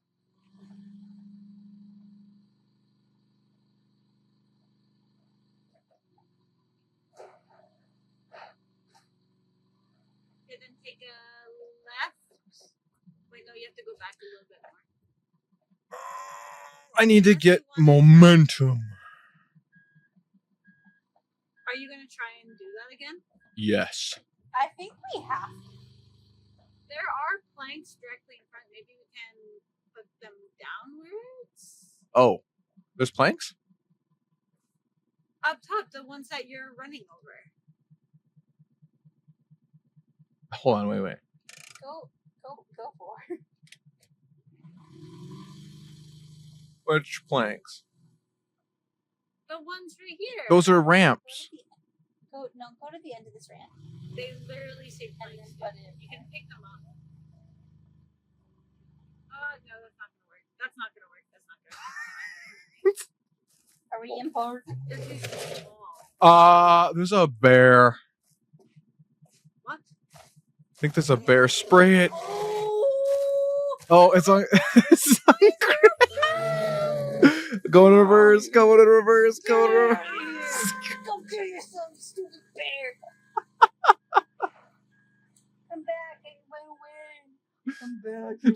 Okay, then take a left. Wait, no, you have to go back a little bit more. I need to get momentum. Are you gonna try and do that again? Yes. I think we have to. There are planks directly in front. Maybe we can put them downwards. Oh, there's planks? Up top, the ones that you're running over. Hold on, wait. Go for it. Which planks? The ones right here. Those are ramps. Go to the end of this ramp. They literally say And planks. then put it. You can pick them up. Oh, no, that's not gonna work. That's not gonna work. That's not gonna work. Are we in port? It's too small. There's a bear. What? I think there's a bear. Spray it. Oh! Oh, it's on. It's on. Going in reverse. Going in reverse. Going in reverse. Go kill yourself, you stupid bear! Come back, I went away. Come back.